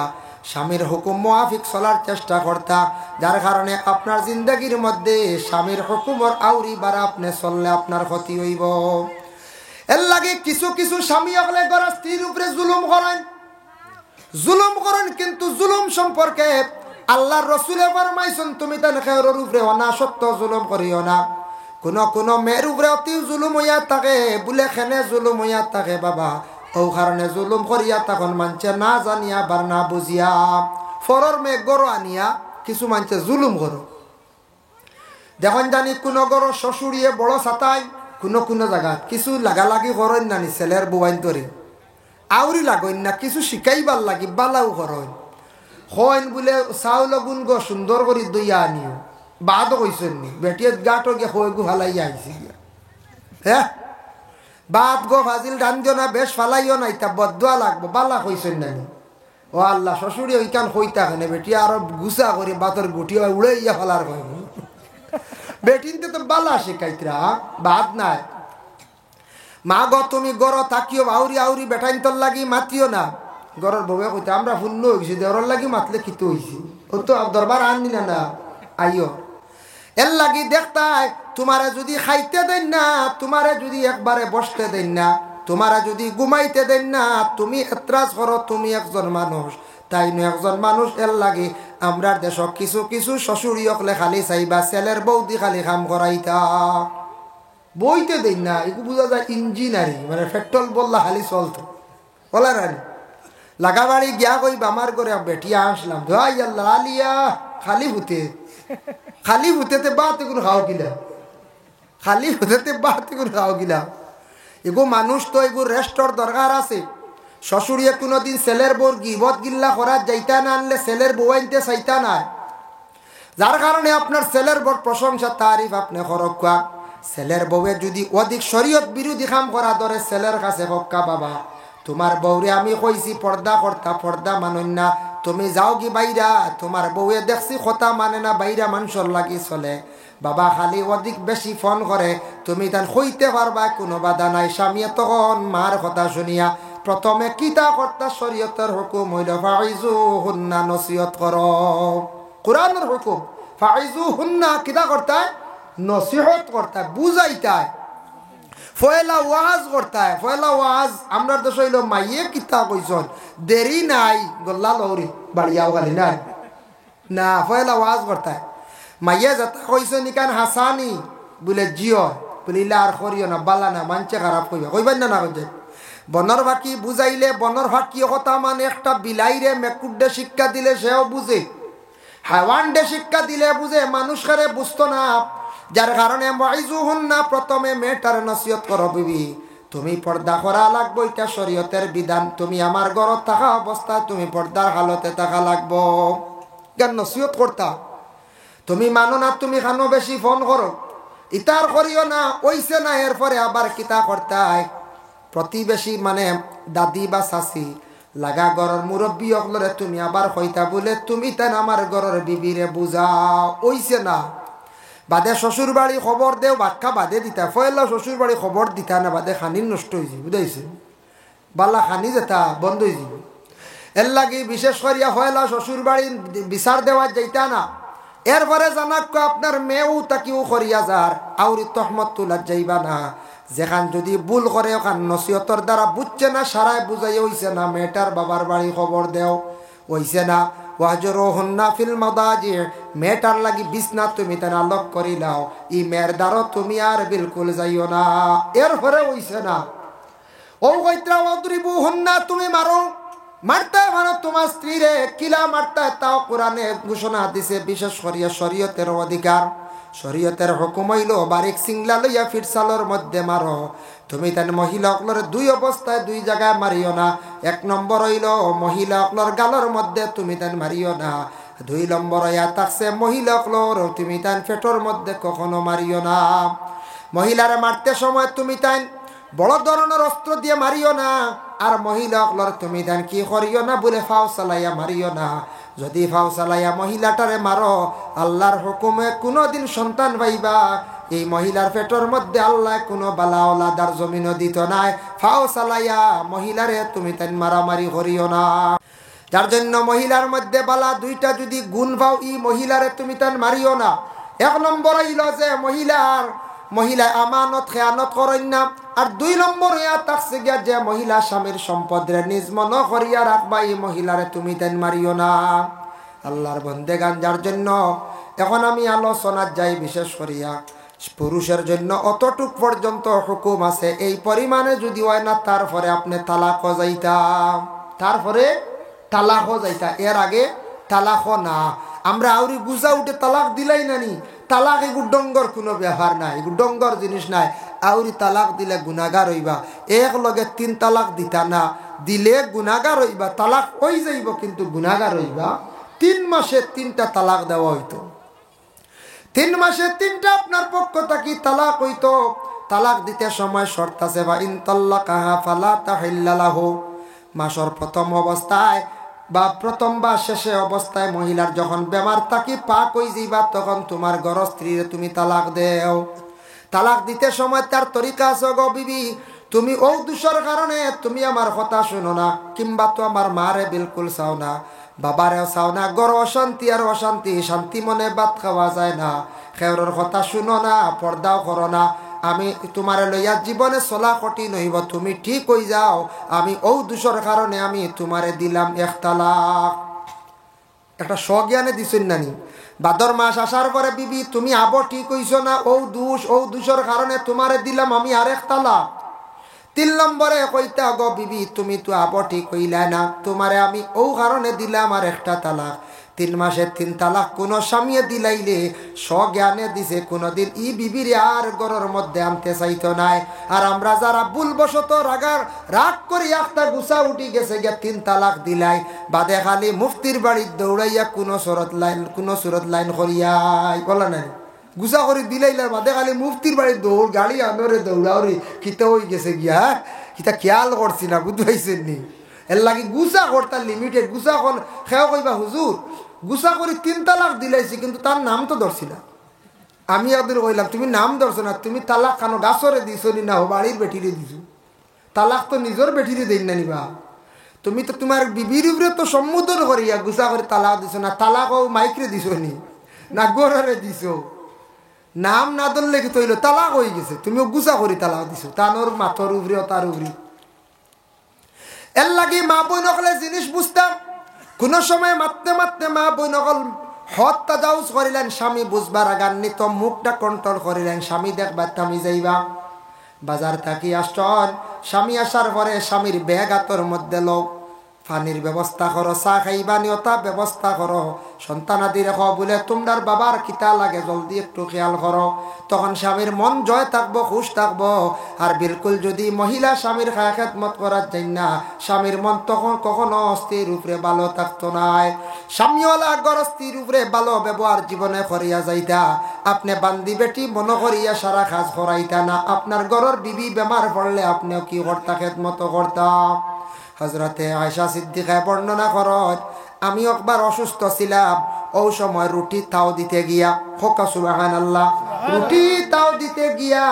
স্বামীর হুকুম মুআফিক চলার চেষ্টা করতা। যার কারণে আপনার জিন্দগির মধ্যে স্বামীর হুকুমর আউরি বারা আপনি চললে আপনার ক্ষতি হইব। এর লাগে কিছু কিছু স্বামী হলে গড়া স্ত্রীর উপরে জুলুম করেন, জুলুম করেন, কিন্তু জুলুম সম্পর্কে আল্লাহর রসুলে ফরমাইছেন তুমি তার খেয়ের উপরে অনাসত্য জুলুম করিও না। কোন মেয়ের উপরে অতি জুলুম হইয়া থাকে, বলে খেনে জুলুম হইয়া থাকে বাবা, ও কারণে জুলুম করিয়া তখন মানছে না জানিয়া বার না বুঝিয়া ফরর মেয়ে গরো আনিয়া কিছু মানছে জুলুম করো। দেখুন জানি কোনো গরো শ্বশুরিয়ে বড় ছাতায়, কোনো জায়গা কিছু লাগালাগি করেন নানি ছেলের বুবাইন তরে আউরি লাগইন না, কিছু শিখাইবার লাগি বালাও করেন। হইন বলে চাউল গুণ গো সুন্দর করে দইয়া আনিও বাদও কইছেন নি বেটিয়ে গাটো গিয়ে হয়ে গু ফালাইয়া আইসি হ্যাঁ, বাদ গো ফাজিল ডান্দিও না, বেশ ফালাইও না, ইতা বদুয়া লাগবো বালা কইছেন নানি। ও আল্লাহ, শ্বশুরি ওইখান হইতা কেনে বেটিয়া আরো গুছা করে বাতর গুটিয়া উড়ে ইয়া ফেলার কইব। বেটিনতে তো বালা শিখাইতরা বাদ নাই। মা গো তুমি গড় থাকিও আউরি আউরি বেটাইন তোর লাগি মাতিও না। গড়ের বউয়ে কইতে আমরা শূন্য হয়েছি, দেওয়ার লাগি মাতলে খিতে হয়েছি, ও তো দরবার আননি না আইও। এর লাগি দেখতাই তোমারে যদি খাইতে দেন না, তোমারে যদি একবারে বসতে দেন না, তোমারে যদি ঘুমাইতে দেন না, তুমি এত্রাজ করো তুমি একজন মানুষ, তাই নয় একজন মানুষ। এর লাগে আমরা দেশ কিছু কিছু শ্বশুরি অকলে খালি চাইবা ছেলের বৌদি খালি কাম করাইতা, বইতে দেন না। এগুলো বোঝা যায় ইঞ্জিনিয়ারিং, মানে পেট্রোল বললা খালি চলতো বলা রানি লাগাবাড়ি গিয়া কইবা আমার করে বেটিয়া আসলাম ভাই আল্লাহ আলিয়া খালি হুতে খালি হুতেতে বাতে কোনো খাও কিলা, খালি হুতেতে বাতে কোনো খাও কিলা। এগো মানুষ তো এগো রেস্টর দরকার আছে। শ্বশুরিয়ে কোনোদিন ছেলের বউর গিবত গিল্লা করার যাইতা না, আনলে ছেলের বউ আনতে চাইতা না। যার কারণে আপনার ছেলের বড় প্রশংসা তারিফ আপনি খরকা। ছেলের বউয়ে যদি অধিক শরীয়ত বিরোধী কাম করা ধরে ছেলের কাছে হক্কা বাবা তোমার বউরে আমি কইছি পর্দা করতা, পর্দা মানন না, তুমি যাও কি বাইরা, তোমার বউয়ে দেখছি কথা মানে না, বাইরা মানুষের লাগি চলে বাবা, খালি অধিক বেশি ফোন করে, তুমি তান কইতে পারবা কোনো বাধা নাই। স্বামীয়ে তখন মার কথা শুনিয়া প্রথমে কিতা কর্তা শরীয়তের হুকুম হইল ফাইজু হুন্না, নসিহত করো। কোরআনের হুকুম ফাইজু হুন্না, কিতা করতায় নসিহত করতায়, বুঝাইতায়, ফয়লা ওয়াজ করতায়। ফয়লা ওয়াজ আমরা দেশ হইল মাইয়ে কিতা কইছন দেরি নাই গল্লা লৌরি বাড়িয়াও গালি নাই না, ফয়লা ওয়াজ করতায়। মাইয়ে যাতা কইছেন ইকান হাসানি বলে জিও বলে ইলা আর করিও না, বালা না, মানছে খারাপ কইবা, কইবেন না না কইছে। বনর ফাঁকি বুঝাইলে বনর ফাঁকি কথা মানে একটা বিলাইরে মেকুডে শিক্ষা দিলে সেও বুঝে, হাওয়ানডে শিক্ষা দিলে বুঝে, মানুষ কারে বুঝতো না। যার কারণে ওয়াইজুহুন্না, প্রথমে মেয়েটার নসিহত করো বিবি তুমি পর্দা করা লাগবো, এটা শরীয়তের বিধান, তুমি আমার ঘরত থাকা অবস্থায় তুমি পর্দার হালতে থাকা লাগবো। কেন নসিহত করতা, তুমি মানো না, তুমি খানো বেশি ফোন করো, ইতার করিও না, ওইসে না। এরপরে আবার কিতা করতায় প্রতিবেশী মানে দাদি বা শাশি লাগা ঘরের মুরব্বী অকলরে তুমি আবার কইতা বলে তুমি তেন আমার ঘরের বিবিরে বুঝাও, ওইসে না। বাদে শ্বশুর বাড়ি খবর দেও, বাক্কা বাদে দিতা, ফয়লা শ্বশুর বাড়ি খবর দিতা না, বাদে খানি নষ্ট হয়ে যাবে, বুঝাইছে বালা খানি যেতা বন্ধ হয়ে যাবে। এর লাগি বিশেষ করিয়া ফয়লা শ্বশুর বাড়ি বিচার দেওয়া যাইতা না। এরপরে জানাক আপনার মেয়েও তাকিও করিয়া যার আউরি তহমত তোলা যাইবা না। যেখান যদি ভুল করে ওখান নসিহতর দ্বারা বুঝছে না, সারায় বুঝাই হইছে না, মেয়েটার বাবার বাড়ি খবর দেও, হইছে না। ওয়াজরুহুন্না ফিল মাদাজি, মেয়েটার লাগি বিছনা তুমি তানা লক করিলাও, ই মেয়ের দ্বারা তুমি আর বিলকুল যাইও না। এরপরে হইছে না ও কইত্রা ওয়াদরিবুহুন্না, তুমি মারো, মারতে পারো তোমার স্ত্রীরে, কিলা মারতে তাও কোরআনে ঘোষণা দিছে, বিশেষ করিয়া শরীয়তের অধিকার, শরীয়তের হুকুম হইল বারিক সিংলা লইয়া ফিরসালর মধ্যে মারো। তুমি তাই মহিলা অকলর দুই অবস্থায় দুই জায়গায় মারিও না। এক নম্বর হইল মহিলা অকলর গালর মধ্যে তুমি তাই মারিও না। দুই নম্বর হইয়া থাকছে মহিলা অকলর তুমি তাই পেটর মধ্যে কখনো মারিও না। মহিলারে মারতে সময় তুমি তাই বড় ধরনের অস্ত্র দিয়ে মারিও না। আর মহিলা অকলর তুমি তাই কি করিও না বলে ফাও চালাইয়া মারিও না। যদি ফাও চালাইয়া মহিলাটারে মারো, আল্লাহর হুকুমে কোনোদিন সন্তান পাইবা, এই মহিলার পেটের মধ্যে আল্লাহ কোনো বালা ওলাদার জমিনও দিত নাই। ফাও চালাইয়া মহিলারে তুমি তাই মারামারি করিও না। যার জন্য মহিলার মধ্যে বালা দুইটা যদি গুণ পাও, ই মহিলারে তুমি তাই মারিও না। এক নম্বর হইল যে মহিলা আমানত খেয়ানত করেন না। আর দুই নম্বর ইয়া থাকছে গিয়া যে মহিলা স্বামীর সম্পদরে নিজ মন করিয়া রাখবা, এই মহিলারে তুমি তেন মারিও না। আল্লাহর বন্দেগান, যার জন্য এখন আমি আলোচনার যাই বিশেষ করিয়া পুরুষের জন্য অতটুক পর্যন্ত হুকুম আছে। এই পরিমাণে যদি হয় না, তারপরে আপনি তালাকও যাইতা, তারপরে তালাকও যাইতা, এর আগে তালাকও না। আমরা আউরি গুজা উঠে তালাক দিলাই নানি, তালাক এগুলো ডঙ্গর কোনো ব্যাপার নাই, এগুলো ডঙ্গর জিনিস নাই। আউরি তালাক দিলে গুনাগার হইবা, এক লগে 3 তালাক দিতা না, দিলে গুনাগার হইবা, তালাক হয়ে যাইব কিন্তু গুনাগার হইবা। 3 মাসে 3টা তালাক দেওয়া হইতো, 3 মাসে 3টা আপনার পক্ষ থাকি তালাক হইতো। তালাক দিতে সময় শর্ত আছে, বা ইন তাল্লাকাহা ফালা তাহিল্লা লাহু। মাসের প্রথম অবস্থায় বা প্রথম বা শেষে অবস্থায় মহিলার যখন বেমার থাকি পাক হয়ে যাইবা, তখন তোমার ঘর স্ত্রীরে তুমি তালাক দেও। তালাক দিতে সময় তার তরিকা আছে গো বিবি। তুমি ও দোষের কারণে তুমি আমার কথা শুনো না, কিংবা তো আমার মারে বিলকুল চাও না, বাবারেও চাও না, ঘর অশান্তি আর অশান্তি, শান্তি মনে ভাত খাওয়া যায় না, খেউরের কথা শুনো না, পর্দাও করো না, আমি তোমার লইয়া জীবনে চলা কঠিন হইব, তুমি ঠিক হয়ে যাও, আমি ও দোষের কারণে আমি তোমারে দিলাম 1 তালাক। একটা স্বজ্ঞানে দিছেন নানি, ভাদর মাস আসার পরে বিবি তুমি আবো ঠিক হইছো না, ও দোষের কারণে তোমারে দিলাম আমি আরেক তালাক। 3 নম্বরে কইতা গো বিবি তুমি তো আবো ঠিক হইলা না, তোমারে আমি ও কারণে দিলাম আর একটা তালাক। 3 মাসে 3 তালাক কোন স্বামীয়ে দিলাইলে স্বজ্ঞানে দিছে, কোনদিন ই বিবির আর ঘরের মধ্যে আনতে চাইতো নাই। আর আমরা যারা ভুলবশত রাগ করি একটা গুছা উঠি গেছে গিয়া 3 তালাক দিলাই, বাদে খালি মুফতির বাড়ির দৌড়াইয়া কোন সুরত লাইন করিয়াই বলা নাই, গুছা করে দিলাইলার বাদে খালি মুফতির বাড়ির দৌড়, গাড়ি আনরে দৌড়াওরে কিতা হয়ে গেছে গিয়া, কিতা খেয়াল করছি না, বুঝতে পাইছেন নি? এর লাগে গুছা করতার লিমিটেড। গুছা কন খেয়া কইবা হুজুর গুছা করে 3 তালাক দিলাইছি, কিন্তু তার নাম তো ধরছি না। আমি ওদের কইলাম তুমি নাম ধরছো না, তুমি তালাক খানো গাছরে দিছো নি, না বাড়ির বেটিরে দিছো, তালাক তো নিজের বেটিরে দেন না নিবা। তুমি তো তোমার বিবির উপরে তো সম্বোধন করিয়া গুছা করে তালাক দিছো না, তালাকও মাইকরে দিছো নি, না গোড়ারে দিছো, নাম না ধরলে কি তৈল তালাক হয়ে গেছে, তুমিও গুছা করি তালাক দিছো, তানোর মাথর উপরে তার উপরে। এর লাগে মা বই নকলে জিনিস বুঝতাম, কোন সময় মারতে মারতে মা বই নকল হত তাজাউজ করিলেন, স্বামী বুঝবার আগান্বিত মুখটা কন্ট্রোল করিলেন, স্বামী দেখবার থামি যাইবা। বাজার থাকি আসন, স্বামী আসার পরে স্বামীর ব্যাগ হাতর মধ্যে লো, পানির ব্যবস্থা করো, চা খাইবা নিয়তা ব্যবস্থা করো, সন্তানাদি রেখো, বলে তোমার বাবার কিতা লাগে জলদি একটু খেয়াল করো। তখন স্বামীর মন জয় থাকবো, খুশ থাকবো। আর বিলকুল যদি মহিলা স্বামীর খায়া খেদমত করার যাই না, স্বামীর মন তখন কখনো স্ত্রীর উপরে ভালো থাকতো নাই। স্বামীওয়ালা গর স্ত্রীর উপরে ভালো ব্যবহার জীবনে করিয়া যাইতা, আপনি বান্দি বেটি মনে করিয়া সারা কাজ করাইতা না। আপনার গরর বিবি বেমার পড়লে আপনিও কি করতা, খেদমত করতা। হযরতে আয়েশা সিদ্দিকা বর্ণনা করেন, আমি একবার অসুস্থ ছিলাম, ওই সময় রুটি তাও দিতে গিয়া, হোক সুবহানাল্লাহ, রুটি তাও দিতে গিয়া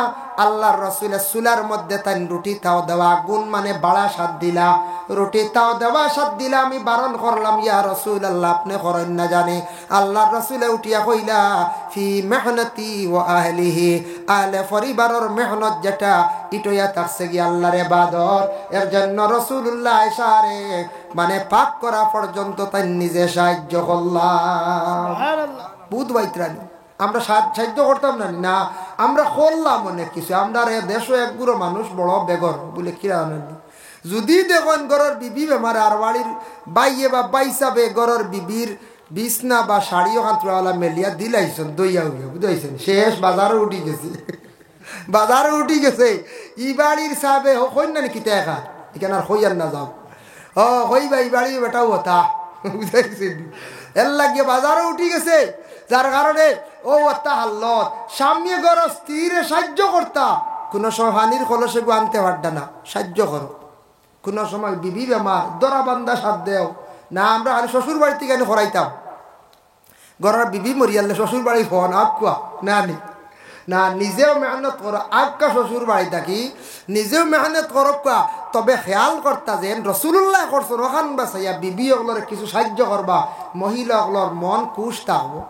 আল্লাহর রাসূলের চুলার মধ্যে তাই রুটি তাও দেওয়া, গুণ মানে বাড়া স্বাদ দিলা, রুটি তাও দেওয়া স্বাদ দিলা। আমি বারণ করলাম, ইয়া রাসূলুল্লাহ আপনি করেন না জানি। আল্লাহর রাসূলে উঠিয়া কইলা, ফি মেহনতি ও আহলিহি, আহলে পরিবারের মেহনত যেটা ইটয়া থাকছে গিয়া আল্লাহর ইবাদত। এর জন্য রাসূলুল্লাহ আয়েশারে মানে পাক করা পর্যন্ত তাই নিজে সাহায্য করলাম। সুবহানাল্লাহ, বুধ বাইত্রানি আমরা সাহায্য করতাম না, না আমরা করলাম অনেক কিছু। আমরা দেশও একগুলো মানুষ বড় বেগর বলে কিরা যদি দেখুন ঘরের বিবি বেমার আর বাড়ির বাইয়ে বা বাইসাবে ঘরের বিবির বিছনা বা শাড়িও হাতওয়ালা মেলিয়া দিলাইছেন দইয়া হইয়া বুঝাইছেন শেষ বাজারও উঠি গেছে বাজারও উঠি গেছে ই বাড়ির সাবে হইন না নাকি দেখা এখানে আর হইয়ার না যাও হইবা এই বাড়ির বেটাও হতা বুঝাইছেন এর লাগিয়ে বাজারও উঠি গেছে যার কারণে ও অত্তা হাল্লত স্বামী ঘর স্ত্রীরে সাহায্য করতা কোনো সময় হানির কলসে গো আনতে পারডা না সাহায্য করো কোনো সময় বিবি বেমার দরা বান্দা সাথ দেও না আমরা আর শ্বশুর বাড়ি থেকে হরাইতাম ঘরের বিবি মরিয়ালে শ্বশুর বাড়ি হন আকুয়া না নি না নিজেও মেহনত করো আক্কা শ্বশুর বাড়ি থাকি নিজেও মেহনত করো কুয়া তবে খেয়াল করতা যে রসুল্লাহ করছো ওখান বাসাইয়া বিবি ওগুলোর কিছু সাহায্য করবা মহিলা ওগুলোর মন কুশ থাকবো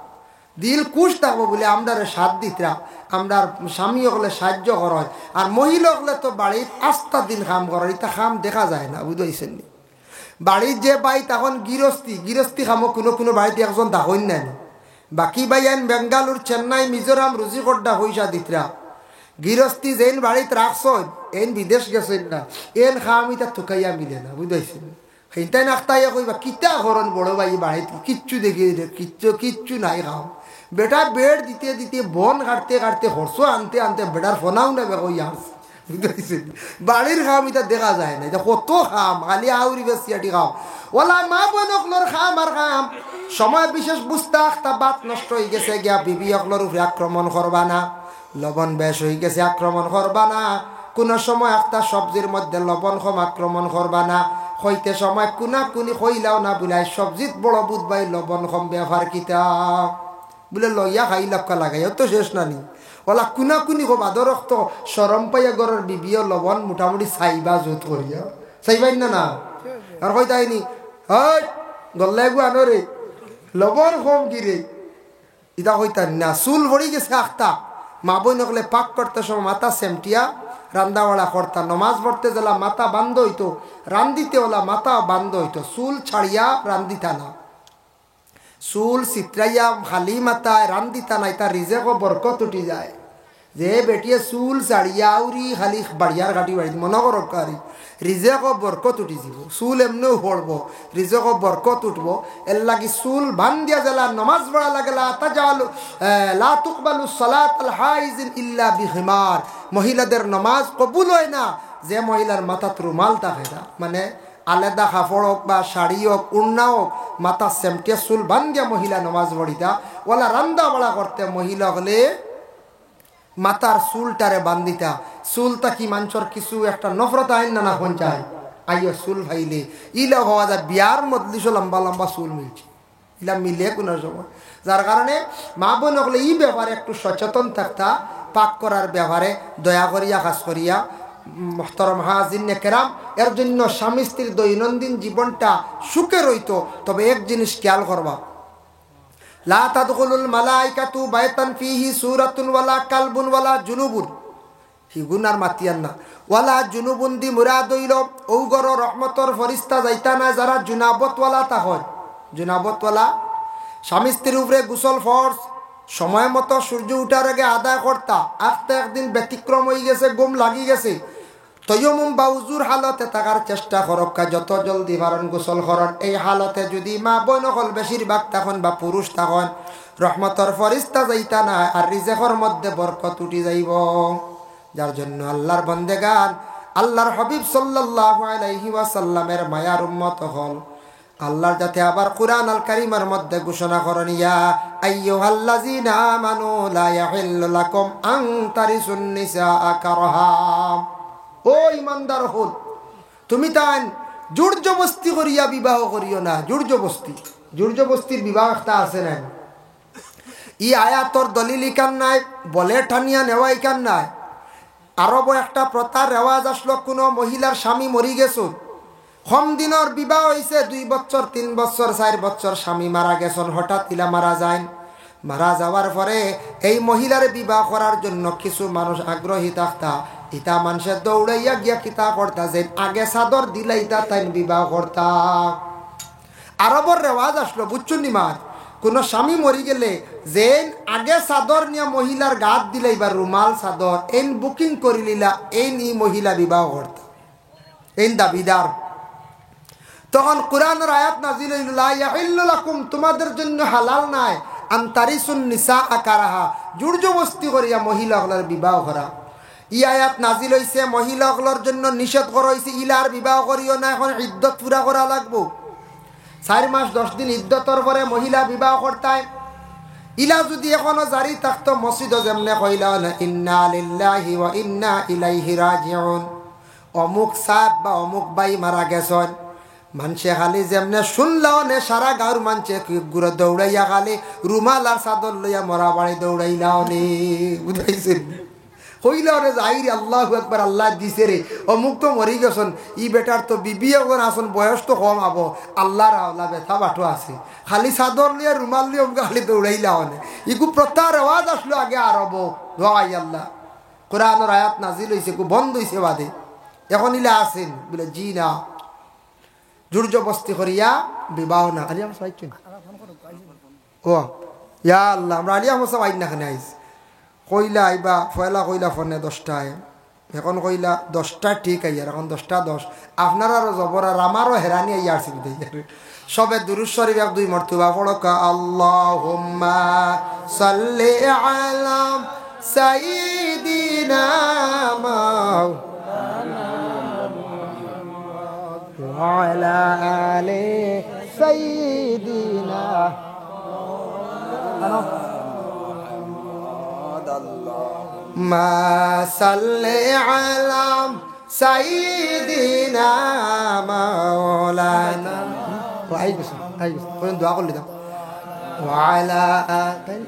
দিল কুশ থাকবো বলে আমরা সাথ দিতরা আমরা স্বামী ওগুলো সাহায্য করা হয় আর মহিলা ওগুলো তো বাড়ির আস্থা দিন কাম করার এটা কাম দেখা যায় না বুঝাইছেন নি বাড়ির যে বাই তখন গৃহস্থী খামো কোনো কোনো বাড়িতে একজন দাহন নেন বাকি বাই আইন বেঙ্গালুর চেন্নাই মিজোরাম রুজিকোড্ডা হইসা দিতরা গৃহস্থী যেন বাড়িতে রাখছ এন বিদেশ গেছেন না এন খামি তা থুকাইয়া মিলে না বুঝাইছেন সেইটাই নাখতাইয়া কইবা কিতা ঘরন বড় ভাই বাড়িতে কিচ্ছু দেখি কিচ্ছু নাই খাও বেটা বেড দিতে দিতে বন কাটতে কাটতে হর্ষ আনতে আনতে বেটার ফোনাও নেবে কই আসছে বুঝাইছেন বাড়ির খাম এটা দেখা যায় না এটা কত খাম খালি আউরি বেশি খাও ওলা মা বোনকলোর খাম আর খাম সময় বিশেষ বুঝতে আখতা বাত নষ্ট হয়ে গেছে গিয়া বিবি অকলোর উপরে আক্রমণ করবা না লবণ বেশ হয়ে গেছে আক্রমণ করবা না কোনো সময় একটা সবজির মধ্যে লবণ কম আক্রমণ করবা না হইতে সময় কুনা কুনি হইলাও না বুলাই সবজিত বড় বুধবাই লবণ কম ব্যবহার কিতা বলে লইয়া খাই লক্কা লাগাই তো শেষ নানি ওলা কুনা কুনি কো বাদর রক্ত সরম পাইয়া গরের বিবিও লবণ মোটামুটি চাইবা জোত করিয়া চাইবাই না না আর কইতাইনি হই গল্লাই গু আনো রে লবণ কম কি রে ইটা কইতান না চুল ভরি গেছে আখতা মা বই নকলে পাক করতে সময় মাথা সেমটিয়া রান্দাওয়ালা করতা নমাজ পড়তে গেলা মাথা বান্ধ হইতো রান্দিতে ওলা মাথা বান্ধ হইতো চুল ছাড়িয়া রান্দিতা না চুল চিত্রাইয়া খালি মাথায় রান্দিতা নাই তার রিজেকও বরকত উঠি যায় যে বেটিয়ে চুল ছাড়িয়া আউরি খালি বাড়িয়ার ঘাটি বাড়ি মনে করো কারি রিজেকও বরকত উঠি যাব চুল এমনিও পড়ব রিজেকও বরকত উঠব এর লাগি চুল বান দিয়া গেলা নমাজ পড়া লাগেলা তাজালু লা তুকবালু সালাতুল হাইজিন ইল্লা বিহিমার মহিলাদের নমাজ কবুল হয় না যে মহিলার মাথাত রুমাল থাকে না মানে আলাদা কাপড় হোক বা শাড়ি হোক উড়না হোক মাথা সেমটিয়া চুল বান দিয়া মহিলা নমাজ পড়িতা ওলা রান্দা বড়া করতে মহিলা হলে মাথার চুলটারে বান্ধিতা চুলটা কি মানুষের কিছু একটা নফরত আইন না না পঞ্চায় আইও চুল ভাইলে ইলা হওয়া যায় বিয়ার মজলিসও লম্বা লম্বা চুল মিলছে ইলা মিলে কোনো সময় যার কারণে মা বোন হলে এই ব্যাপারে একটু সচেতন থাকতা পাক করার ব্যাপারে দয়া করিয়া কাজ করিয়া মোহতরম হাজিন কেরাম এর জন্য স্বামী স্ত্রীর দৈনন্দিন জীবনটা সুখে রইত তবে এক জিনিস খেয়াল করবা লা তাদখুলুল মালাইকাতু বাইতান ফিহি সূরাতুন ওয়ালা কালবুন ওয়ালা জুনুবুন হিগুনার মাতিয়ান না ওয়ালা জুনুবুন দি মুরাদ হইল ও গর রহমতর ফরিস্তা যাইতা না যারা জুনাবতওয়ালা তাহর জুনাবতওয়ালা স্বামী স্ত্রীর উপরে গোসল ফরজ সময় মতো সূর্য উঠার আগে আদায় করতা আজকে একদিন ব্যতিক্রম হয়ে গেছে ঘুম লাগি গেছে তয়মুম বাউজুর হালতে থাকার চেষ্টা করক্কা যত জলদি পারেন গোসল করন এই হালতে যদি মা বোন হল বেশিরভাগ তখন বা পুরুষ তখন রহমতর ফরিস্তা যাইতা না আর রিজেকর মধ্যে বরকত উঠি যাইব যার জন্য আল্লাহর বন্দেগান আল্লাহর হাবিব সাল্লাল্লাহু আলাইহি ওয়াসাল্লামের মায়ার উম্মত হল আল্লাহর যাতে আবার কুরআন আল কারীমের মধ্যে ঘোষণা করেন ইয়া আইয়ুহাল্লাযীনা আমানু লা ইয়াহিল্লু লাকুম আন তারিসুন নিসা কারহা ও ইমানদার হল তুমি তান জোর জবস্তি করিয়া বিবাহ করিও না জোর জবস্তির বিবাহ একটা আছে না ই আয়াতর দলিল কান নাই বলে ঠানিয়া নেওয়াই কান নাই আরব একটা প্রথার রেওয়াজ আসলো কোনো মহিলার স্বামী মরি গেছে কম দিনের বিবাহ হয়েছে 2 বছর 3 বছর 4 বছর স্বামী মারা গেছেন হঠাৎ ইলা মারা যায় মারা যাওয়ার পরে এই মহিলার বিবাহ করার জন্য কিছু মানুষ আগ্রহী থাকতা ইতা মানুষের দৌড়াইয়া গিয়া কিতা করতা যে আগে চাদর দিলে ইতা তাই বিবাহ করতা আরবর রেওয়াজ আসলো বুঝছুন নিমাজ কোনো স্বামী মরি গেলে যে আগে চাদর নিয়ে মহিলার গাত দিলে এবার রুমাল চাদর এন বুকিং করি লিলা এই নি মহিলা বিবাহ করতা এই দাবিদার। তখন কোরআনের আয়াত নাযিল হইল, লা ইয়াহিল্লু লাকুম, তোমাদের জন্য হালাল নাই, আনতারিসুন নিসা আকারাহা, জোর জবরদস্তি করিয়া মহিলাগুলোর বিবাহ করা। ই আয়াত নাজিল হইছে মহিলাগুলোর জন্য নিষেধ করা হইছে, ইলার বিবাহ করিও না, এখন ইদ্যত পুরা করা লাগবো। 4 মাস 10 দিন ইদ্যতর পরে মহিলা বিবাহ করতায়। ইলা যদি এখনো জারি থাকতো, মসজিদও যেমনে কইলা না ইন্না লিল্লাহি ওয়া ইন্না ইলাইহি রাজিউন, অমুক সাহেব বা অমুক বাই মারা গেছেন, মানুষে খালি যেমনে শুনলাও নে সারা গাঁর মানুষে ঘুরে দৌড়াইয়া খালি রুমাল আর চাদর লইয়া মরা বাড়ি দৌড়াইলাও নে, বুঝাইছেন? কইলাও রে যাইরে আল্লাহু আকবার, আল্লাহ দিছে রে, অমুক তো মরি গেছেন, ই বেটার তো বিবি এখন আসুন, বয়স তো কম আবো, আল্লাহর আল্লাহ ব্যথা বাটো আছে, খালি চাদর লিয়ে রুমাল লিয়ে খালি দৌড়াইলাও নে। ইগু প্রতার আওয়াজ আসলো আগে আরব ভাই আল্লাহ কোরআনের আয়াত নাজিল হইছে, কু বন্ধ হইছে বাদে, এখন ইলা আছেন বলে জি না, জোর জবরদস্তি করিয়া বিবাহ না। আলিয়া মশাই ও ইয়া আল্লাহ, আমরা আলিয়া মশা আইন না খানে আইস কইলা আইবা, পয়লা কইলা ফোনে 10টায়, এখন কইলা 10টা ঠিক আইয়ার, এখন 10টা 10, আপনার আরো জবর আর আমারও হেরানি আইয়া আসি বুঝাই। সবে দুরূদ শরীফ 2 মর্তবা পড়কা, আল্লাহুম্মা সাল্লি আলা সাইয়্যিদিনা وعلى آل سيدنا ما صل على سيدنا مولانا دعاء قل لهم وعلى آل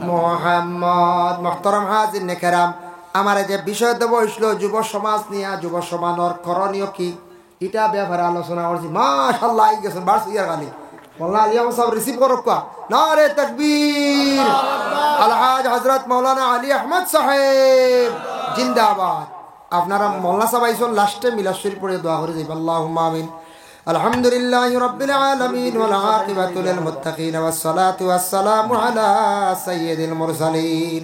মোহাম্মদ। মুহতারাম হাজির নেকেরাম, আমার যে বিষয় দেব হইছিল যুব সমাজ নিয়ে, যুব সমাজের করণীয় কি, এটা ব্যাপারে আলোচনা করছি। মাশাআল্লাহ আই গেছেন বাস ইয়ার গালি মোল্লা আলিয়া সাহেব রিসিভ করো কা, নারে তাকবীর, আলহাজ হযরত মাওলানা আলী আহমদ সাহেব জিন্দাবাদ। আপনারা মোল্লা সাহেব আইসন, লাস্টে মিলাদ শরীফ পড়ে দোয়া করে যাইব, আল্লাহুম্মা আমিন। আলহামদুলিল্লাহি রাব্বিল আলামিন ওয়াল আকিবাতু লিল মুত্তাকিন ওয়াস সালাতু ওয়াস সালামু আলা সাইয়্যিদিল মুরসালিন।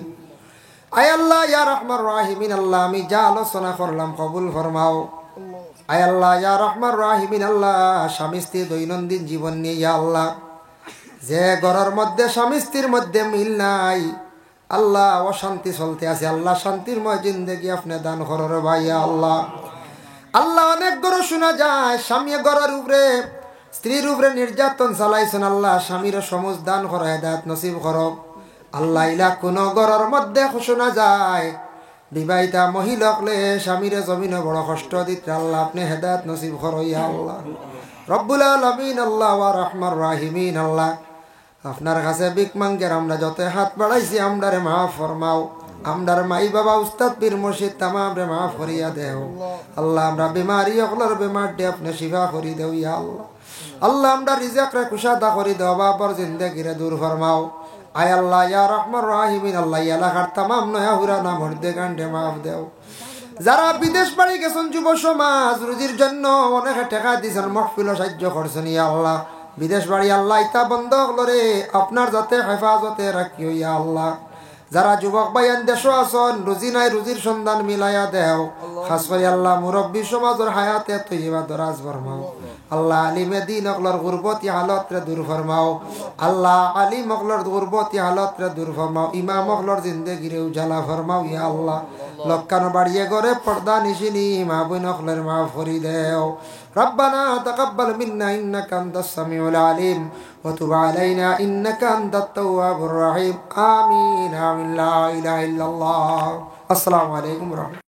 আয় আল্লাহ ইয়া রহমান রাহিমিন, আল্লাহ আমি যা আলোচনা করলাম কবুল ফরমাও। আয় আল্লাহ ইয়া রহমান রাহিমিন, আল্লাহ স্বামী স্ত্রী দৈনন্দিন জীবন নিয়ে, ইয়া আল্লাহ যে ঘরের মধ্যে স্বামী স্ত্রীর মধ্যে মিল নাই, আল্লাহ অশান্তি চলতে আছে, আল্লাহ শান্তিরময় জিন্দেগি আপনি দান করর ভাই আল্লাহ। আল্লাহ অনেক গরু শোনা যায় স্বামী ঘরের উপরে স্ত্রীর উপরে নির্যাতন চালাইছেন, আল্লাহ স্বামীর সমুজ দান করো, হেদায়েত নসিব করো আল্লাহ। ইলা কোন ঘরের মধ্যে শোনা যায় বিবাহিতা মহিলাকলে স্বামীরে জমিনে বড় কষ্ট দিতে, আল্লাহ আপনি হেদায়েত নসিব করো ইয়া আল্লাহ রব্বুল আলামিন। আল্লাহ ওয়া রহমান রাহিমিন, আল্লাহ আপনার কাছে ভিক মাঙ্গের আমরা যত হাত বাড়াইছি, আমরারে মাফ ফরমাও, আমরার মাই বাবা উস্তাদ পীর মুর্শিদ তামাম রে মাফ করিয়া দেও আল্লাহ। আমরা বিমারি অকলার বেমার দে আপনি শিফা করি দেও ইয়া আল্লাহ। আল্লাহ আমরা রিজিক রে কুশাদা করি দেও, বাবার জিন্দেগি রে দূর ফরমাও। আয় আল্লাহ ইয়া রহমান রাহিমিন, আল্লাহ এলাকার তামাম নয়া হুরানা মর্দে গান্ডে মাফ দেও। যারা বিদেশ বাড়ি গেছেন যুব সমাজ রুজির জন্য অনেকে টাকা দিয়েছেন, মহফিল সাহায্য করছেন ইয়া আল্লাহ। বিদেশ বাড়ি আল্লাহ ইতা বন্ধ হলরে আপনার যাতে হেফাজতে রাখিও ইয়া আল্লাহ। যারা যুবক ভাইয়ান দেশ আছেন রুজি নাই, রুজির সন্ধান মিলাইয়া দেও, খাস করে আল্লাহ মুরব্বী সমাজের হায়াতে তৈবা দরাজ ফরমাও আল্লাহ। আলিমে দিন অকলর গুরবতি হালত রে দূর ফরমাও আল্লাহ, আলিম অকলর গুরবতি হালত রে দূর ফরমাও, ইমাম অকলর জিন্দেগি রে উজালা ফরমাও ইয়া আল্লাহ। লক্কানো বাড়িয়ে গড়ে পর্দা নিশিনি মা বোন অকলের মাফ করি দেও। ربنا تقبل منا إنك أنت السميع العليم وتب علينا إنك أنت التواب الرحيم آمين آمين لا إله إلا الله. السلام عليكم ورحمة الله.